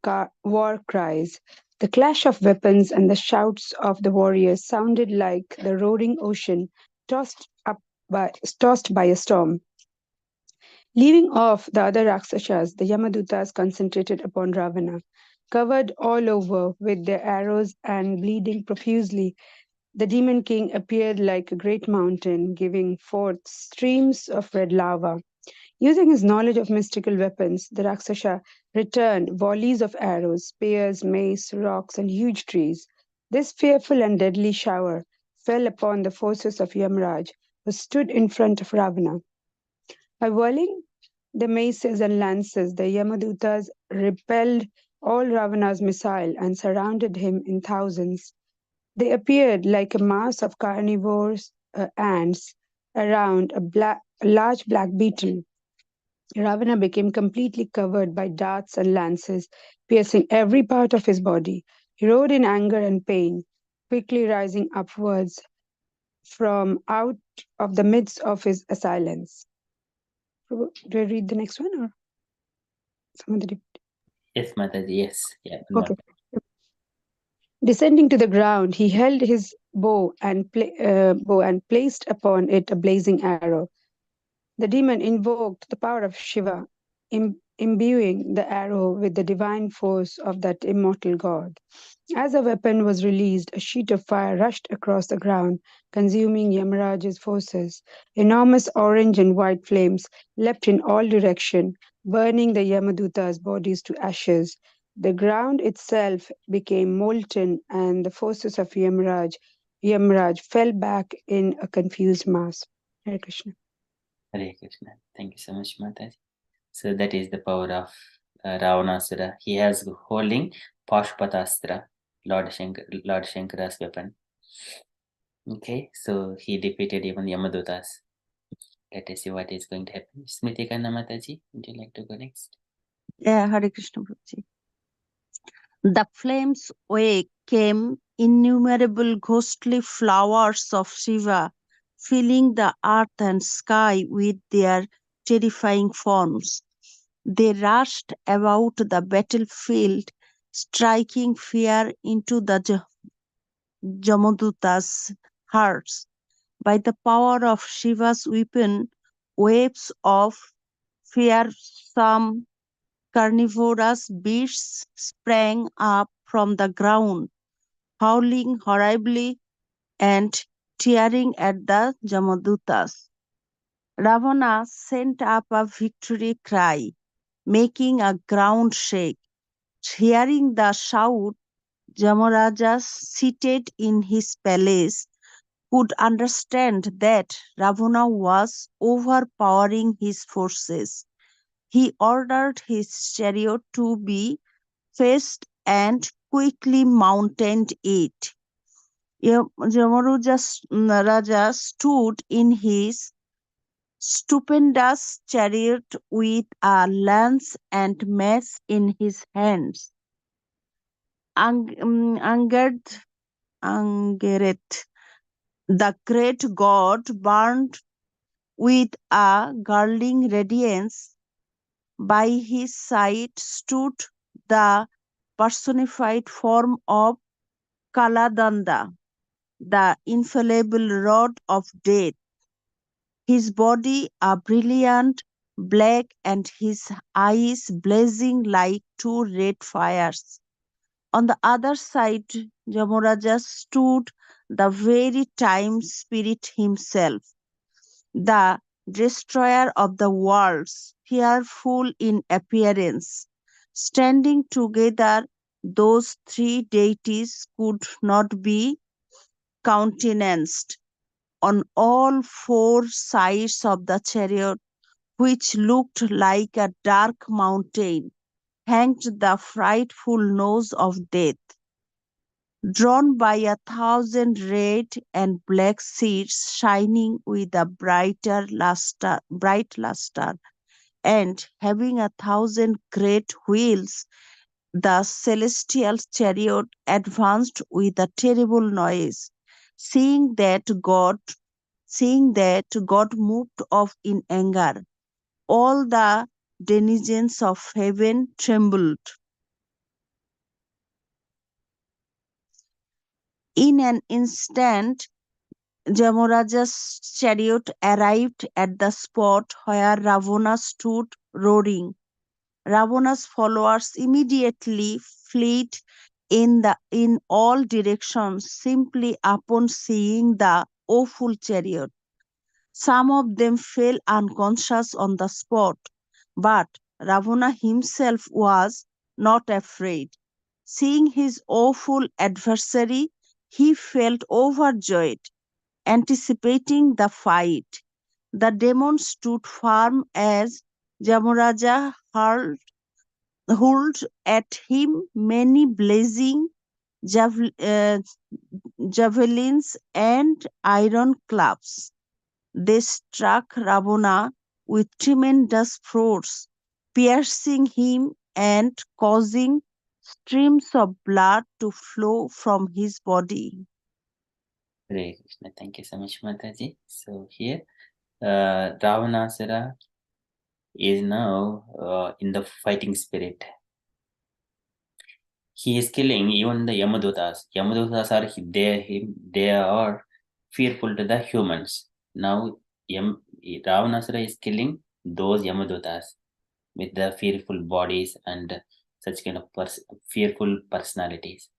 S5: war cries. The clash of weapons and the shouts of the warriors sounded like the roaring ocean tossed by a storm. Leaving off the other Rakshasas, the Yamadutas concentrated upon Ravana. Covered all over with their arrows and bleeding profusely, the demon king appeared like a great mountain, giving forth streams of red lava. Using his knowledge of mystical weapons, the Rakshasa returned volleys of arrows, spears, mace, rocks, and huge trees. This fearful and deadly shower fell upon the forces of Yamraj, who stood in front of Ravana. By whirling the maces and lances, the Yamadutas repelled all Ravana's missiles and surrounded him in thousands. They appeared like a mass of carnivores ants around a large black beetle. Ravana became completely covered by darts and lances, piercing every part of his body. He roared in anger and pain, quickly rising upwards from out of the midst of his assailants. Do I read the next one or somebody?
S2: Yes, Mataji, yes. Yeah.
S5: Okay. Descending to the ground, he held his bow and placed upon it a blazing arrow. The demon invoked the power of Shiva, imbuing the arrow with the divine force of that immortal god. As the weapon was released, a sheet of fire rushed across the ground, consuming Yamaraj's forces. Enormous orange and white flames leapt in all directions, burning the Yamaduta's bodies to ashes. The ground itself became molten, and the forces of Yamaraj fell back in a confused mass. Hare Krishna.
S2: Hare Krishna. Thank you so much, Mataji. So that is the power of Ravanasura. He has holding Pashpatastra, Lord Shankara's weapon. Okay, so he defeated even Yamadutas. Let us see what is going to happen. Smriti Kanna Mataji, would you like to go next?
S10: Yeah, Hare Krishna Prabhuji. The flames way came innumerable ghostly flowers of Shiva, filling the earth and sky with their terrifying forms. They rushed about the battlefield, striking fear into the Jamaduta's hearts. By the power of Shiva's weapon, waves of fearsome carnivorous beasts sprang up from the ground, howling horribly and tearing at the Jamadutas. Ravana sent up a victory cry, making a ground shake. Hearing the shout, Jamaraja, seated in his palace, could understand that Ravana was overpowering his forces. He ordered his chariot to be fetched and quickly mounted it. Raja stood in his stupendous chariot with a lance and mace in his hands. Angeret, the great god, burned with a girdling radiance. By his side stood the personified form of Kaladanda, the infallible rod of death. His body a brilliant black and his eyes blazing like two red fires. On the other side, Jamaraja stood the very time spirit himself, the destroyer of the worlds, fearful in appearance. Standing together, those three deities could not be countenanced. On all four sides of the chariot, which looked like a dark mountain, hanged the frightful nose of death. Drawn by 1,000 red and black seats shining with a bright luster, and having 1,000 great wheels, the celestial chariot advanced with a terrible noise. Seeing that God moved off in anger, all the denizens of heaven trembled. In an instant, Jamaraja's chariot arrived at the spot where Ravana stood roaring. Ravana's followers immediately fled in all directions simply upon seeing the awful chariot. Some of them fell unconscious on the spot, but Ravana himself was not afraid. Seeing his awful adversary, he felt overjoyed, anticipating the fight. The demon stood firm as Jamaraja hurled at him many blazing javelins and iron clubs. They struck Ravana with tremendous force, piercing him and causing streams of blood to flow from his body.
S2: Hare Krishna. Thank you so much, Mataji. So here, Ravanasara is now in the fighting spirit. He is killing even the Yamadutas. Yamadutas are they are fearful to the humans. Now Ravanasara is killing those Yamadutas with the fearful bodies and such kind of fearful personalities.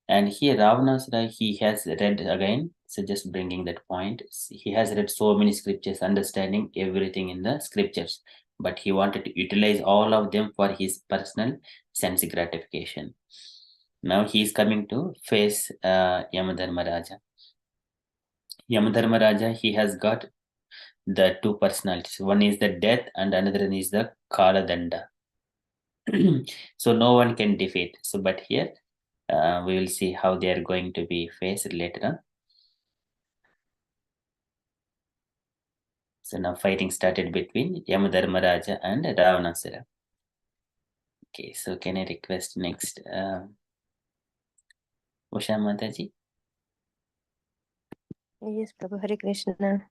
S2: And here Ravanasara, he has read again, so just bringing that point, he has read so many scriptures, understanding everything in the scriptures, but he wanted to utilize all of them for his personal sense gratification. Now he is coming to face Yamadharmaraja. Yamadharmaraja, he has got the two personalities. One is the death and another one is the Kaladanda. So no one can defeat. So but here we will see how they are going to be faced later on. So now fighting started between Yamadharmaraja and Ravanasara. Okay, so can I request next Usha Mataji?
S3: Yes, Prabhu. Hare Krishna.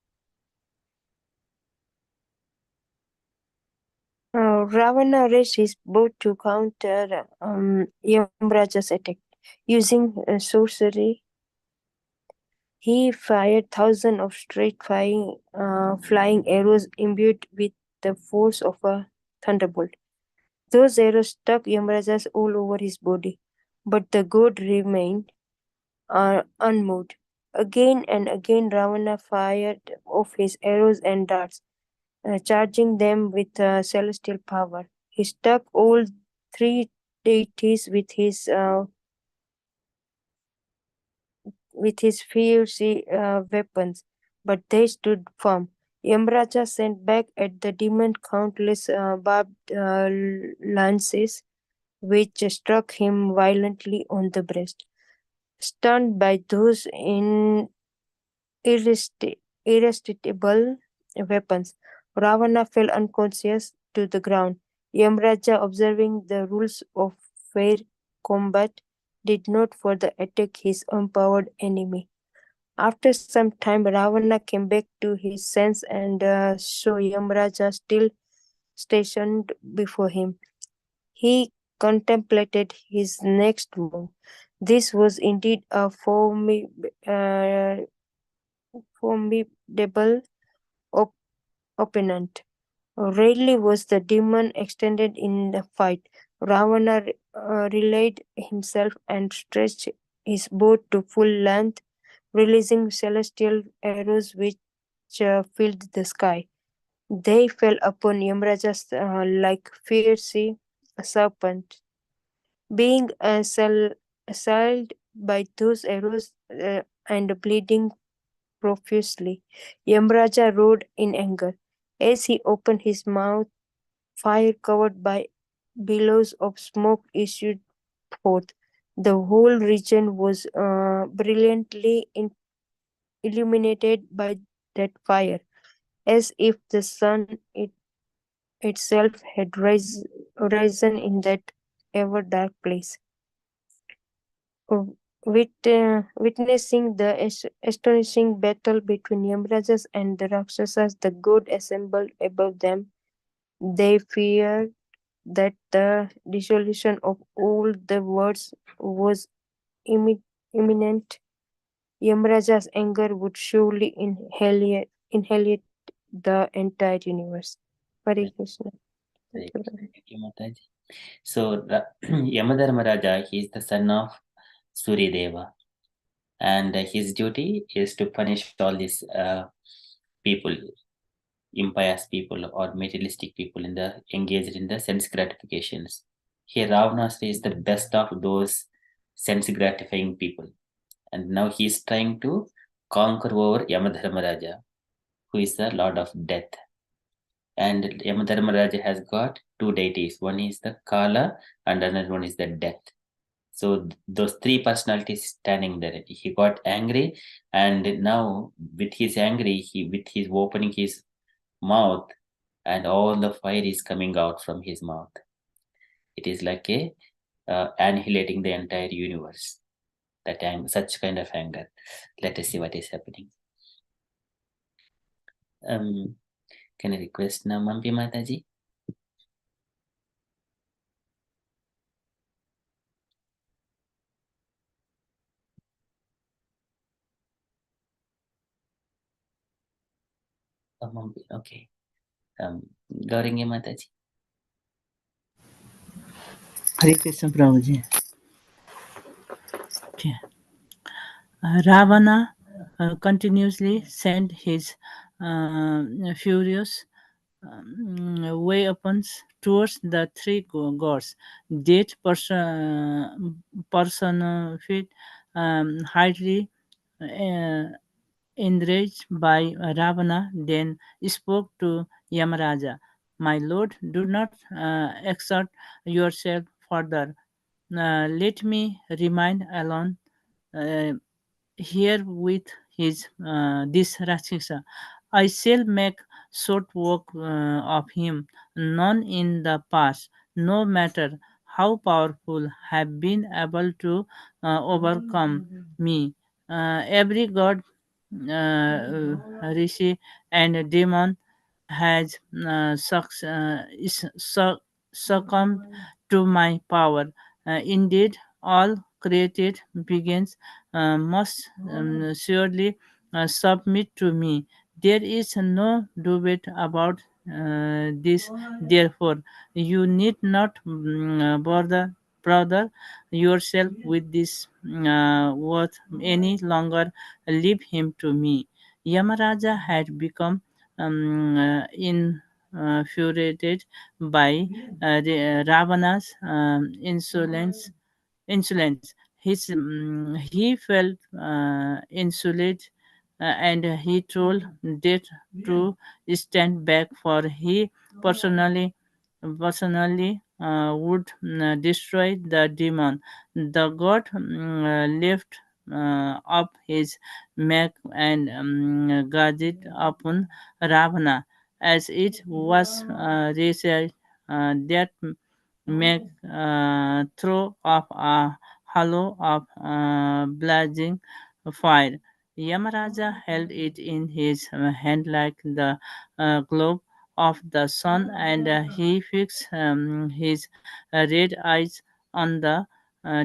S3: Ravana raised his boat to counter Yamraja's attack. Using sorcery, he fired thousands of straight flying arrows imbued with the force of a thunderbolt. Those arrows struck Yamrajas all over his body, but the god remained unmoved. Again and again Ravana fired off his arrows and darts, charging them with celestial power. He struck all three deities with his fiery weapons, but they stood firm. Yamraja sent back at the demon countless barbed lances, which struck him violently on the breast. Stunned by those irresistible weapons, Ravana fell unconscious to the ground. Yamraja, observing the rules of fair combat, did not further attack his empowered enemy. After some time, Ravana came back to his sense and saw Yamraja still stationed before him. He contemplated his next move. This was indeed a formidable opponent. Rarely was the demon extended in the fight. Ravana relayed himself and stretched his bow to full length, releasing celestial arrows which filled the sky. They fell upon Yamraja like fierce serpents. Being assailed by those arrows and bleeding profusely, Yamraja roared in anger. As he opened his mouth, fire covered by billows of smoke issued forth. The whole region was brilliantly illuminated by that fire, as if the sun itself had risen in that ever dark place. Witnessing the astonishing battle between Yamrajas and the Rakshasas, the god assembled above them. They feared that the dissolution of all the worlds was imminent. Yamraja's anger would surely inhalate the entire universe. Hare Krishna.
S2: Thank you, Mataji. So, Yamadharmaraja, he is the son of Suryadeva, and his duty is to punish all these people, impious people or materialistic people engaged in the sense gratifications. Here, Ravanasri is the best of those sense gratifying people, and now he is trying to conquer over Yamadharmaraja, who is the lord of death. And Yamadharmaraja has got two deities. One is the Kala, and another one is the death. So those three personalities standing there. He got angry, and now with his opening his mouth, and all the fire is coming out from his mouth. It is like annihilating the entire universe. Such kind of anger. Let us see what is happening. Can I request Namampi Mataji? Okay. Gauringi Mataji.
S12: Hare Krishna Prabhuji. Okay. Ravana continuously sent his furious weapons towards the three gods. Death personified, highly enraged by Ravana, then spoke to Yamaraja. My lord, do not exert yourself further. Let me remain alone here with this Rakshasa. I shall make short work of him. None in the past, no matter how powerful, have been able to overcome me. Every god, rishi, and demon has succumbed to my power. Indeed, all created beings must surely submit to me. There is no debate about this. Therefore, you need not bother yourself with this worth any longer. Leave him to me. Yamaraja had become infuriated by Ravana's insolence. He felt insulted, and he told Death to stand back, for he personally would destroy the demon. The god lifted up his neck and gazed upon Ravana as it was raised that make throw up a hollow of blazing fire. Yamaraja held it in his hand like the globe of the sun, and he fixed his red eyes on the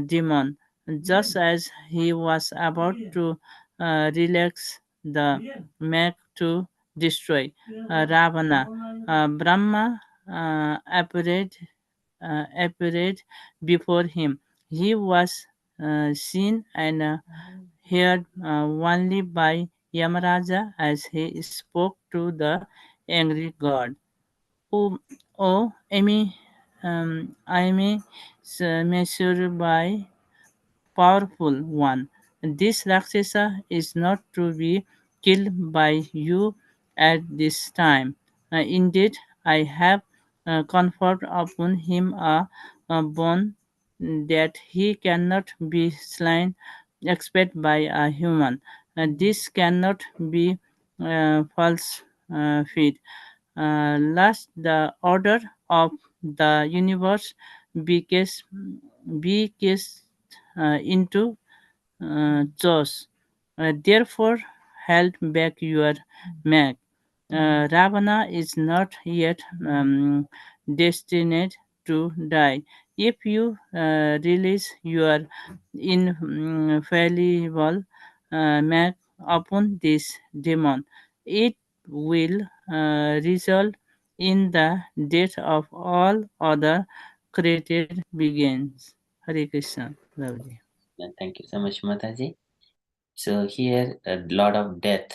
S12: demon. Just as he was about to relax the make to destroy Ravana, Brahma appeared before him. He was seen and heard only by Yamaraja as he spoke to the angry god. Oh, I am measured by powerful one. This Rakshasa is not to be killed by you at this time. Indeed, I have conferred upon him a bond that he cannot be slain except by a human. This cannot be false feet. Last, the order of the universe be cast into chaos. Therefore, held back your mag. Ravana is not yet destined to die. If you release your infallible mag upon this demon, it will result in the death of all other created beings. Hare Krishna. Lovely.
S2: Thank you so much, Mataji. So here, a lot of death.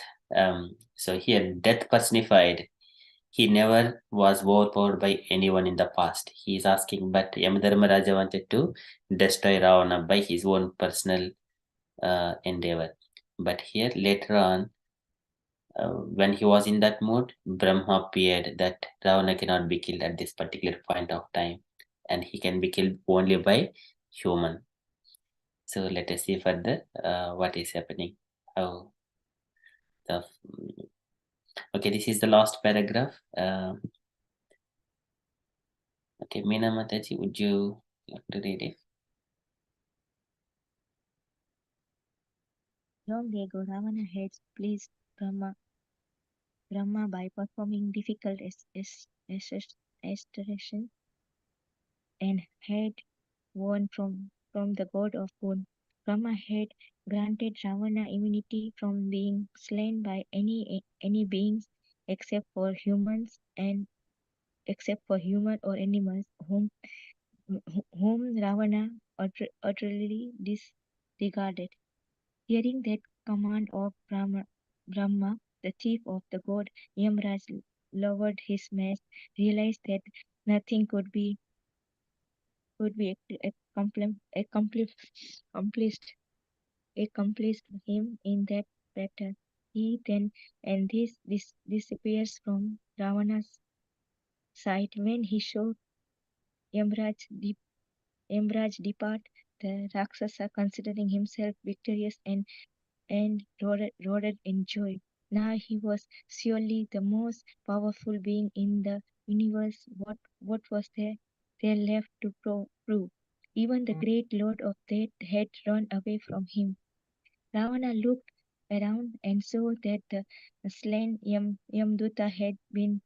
S2: So here, death personified. He never was overpowered by anyone in the past. He is asking, but Yamadharmaraja wanted to destroy Ravana by his own personal endeavor. But here, later on, when he was in that mood, Brahma appeared that Ravana cannot be killed at this particular point of time, and he can be killed only by human. So let us see further what is happening. How the okay, this is the last paragraph. Okay, Meena Mataji, would you like to read it?
S9: Long ago, Ravana had pleased Brahma by performing difficult assertions and had won from the god of boon. Brahma had granted Ravana immunity from being slain by any beings except for humans or animals whom Ravana utterly disregarded. Hearing that command of Brahma, the chief of the god, Yamraj lowered his mace, realized that nothing could be accomplished him in that battle. He then and this disappears from Ravana's sight. When he saw Yamraj depart, the Rakshasa, considering himself victorious and roared in joy. Now he was surely the most powerful being in the universe. What was there left to prove? Even the great Lord of Death had run away from him. Ravana looked around and saw that the slain Yamduta had been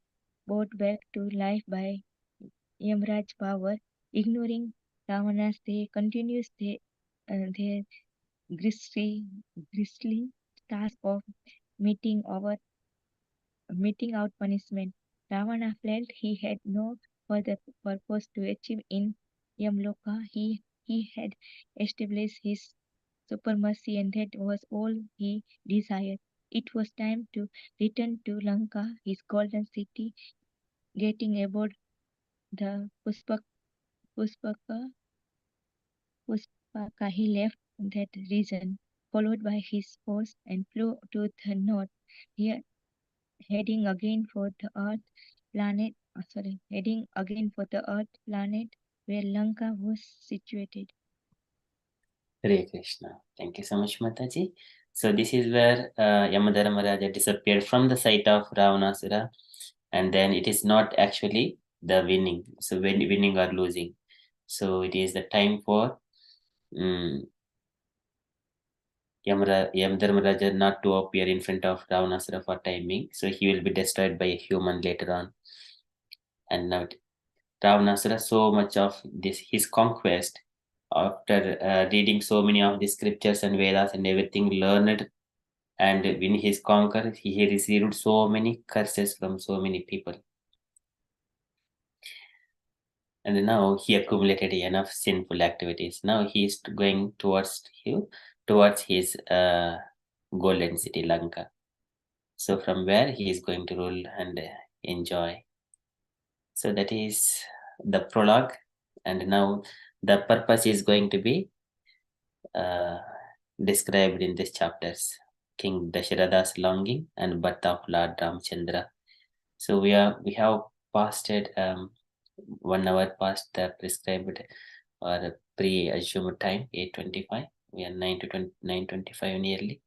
S9: brought back to life by Yamraj's power. Ignoring Ravana's, they continues their grisly task of meting out punishment. Ravana felt he had no further purpose to achieve in Yamloka. He had established his supremacy, and that was all he desired. It was time to return to Lanka, his golden city. Getting aboard the Puspaka, he left that region, followed by his force, and flew to the north. Here, heading again for the Earth planet where Lanka was situated.
S2: Hare Krishna. Thank you so much, Mataji. So this is where Yamadharmaraja disappeared from the sight of Ravanasura, and then it is not actually the winning. So when winning or losing. So it is the time for Yamadharmaraja not to appear in front of Ravanasura for timing. So he will be destroyed by a human later on. And now Ravanasura, so much of this his conquest, after reading so many of the scriptures and Vedas and everything learned, and when he's conquered, he received so many curses from so many people. And now he accumulated enough sinful activities. Now he is going towards his golden city, Lanka. So from where he is going to rule and enjoy. So that is the prologue. And now the purpose is going to be described in these chapters. King Dasharatha's longing and birth of Lord Ramchandra. So we have passed it 1 hour past the prescribed or pre-assumed time, 8:25. We are 9:25 nearly.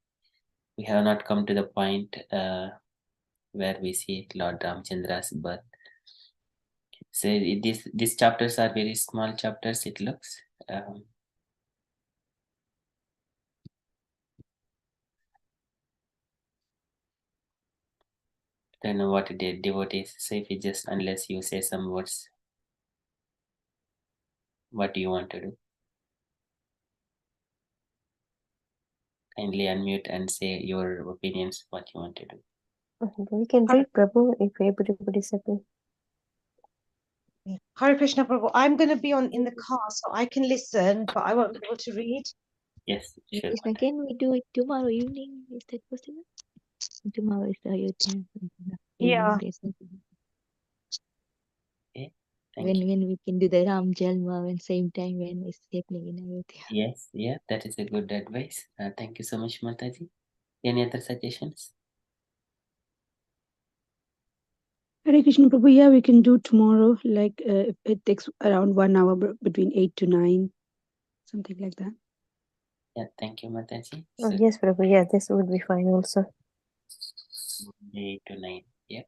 S2: We have not come to the point where we see Lord Ramchandra's birth. So these chapters are very small chapters, it looks. Don't know what the devotees say. If you just, unless you say some words, what do you want to do? Kindly unmute and say your opinions, what you want to do.
S3: We can read, Prabhu, if everybody's happy.
S8: Hare Krishna Prabhu, I'm going to be in the car, so I can listen, but I won't be able to read.
S2: Yes, sure.
S9: Krishna, can we do it tomorrow evening? Is that possible? Tomorrow is the Ayodhya.
S8: Yeah.
S2: Okay.
S9: When we can do the Ram Jalma when same time when it's happening in Ayodhya.
S2: Yes, yeah, that is a good advice. Thank you so much, Mataji. Any other suggestions?
S5: Hare Krishna Prabhu, yeah, we can do tomorrow. Like it takes around 1 hour between 8 to 9, something like that.
S2: Yeah, thank you, Mataji.
S3: Oh,
S2: So
S3: yes, Prabhu, yeah, this would be fine also.
S2: 8 to 9. Yeah.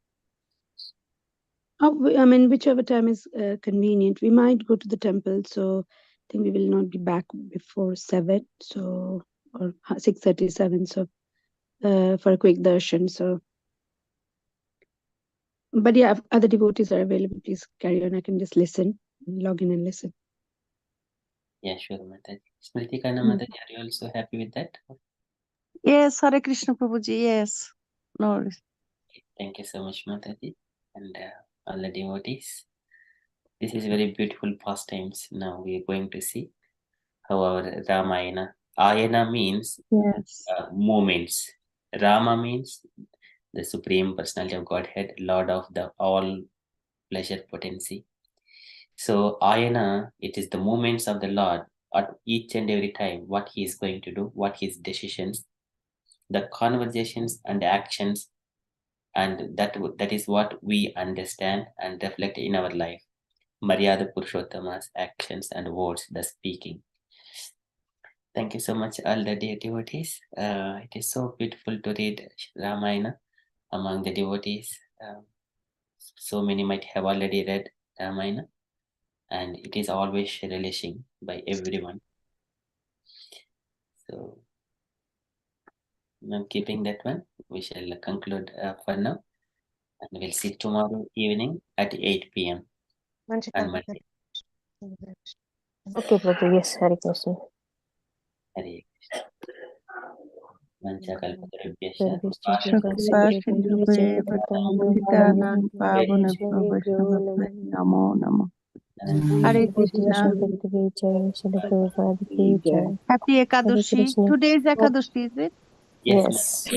S5: I mean, whichever time is convenient. We might go to the temple, so I think we will not be back before 7, so or 6:37. So for a quick darshan. So, but yeah, if other devotees are available, please carry on. I can just listen, log in and listen.
S2: Yeah, sure, Mataji. Smriti Kana Mataji, are you also happy with that?
S10: Yes, Hare Krishna Prabhuji, yes. No worries.
S2: Thank you so much, Mataji, and all the devotees. This is very beautiful pastimes. Now we are going to see how our Ramayana. Ayana means
S10: Yes.
S2: moments. Rama means the Supreme Personality of Godhead, Lord of the all pleasure potency. So Ayana, it is the moments of the Lord at each and every time, what he is going to do, what his decisions, the conversations and actions, and that is what we understand and reflect in our life. Maryada Purushottama's actions and words, the speaking. Thank you so much, all the dear devotees. It is so beautiful to read Ramayana among the devotees. So many might have already read Ramayana, and it is always relishing by everyone. So, now keeping that one, we shall conclude for now. And we'll see tomorrow evening at 8 p.m. and Monday.
S3: Okay, brother. Yes, Hare Krishna.
S2: Hare Krishna. Vanchakalpatarubhyascha.
S10: Namo Namo. Hare Krishna. Happy Ekadashi.
S3: Krishna.
S10: Today is Ekadashi, is it?
S2: Yes, ma'am.
S3: Yes.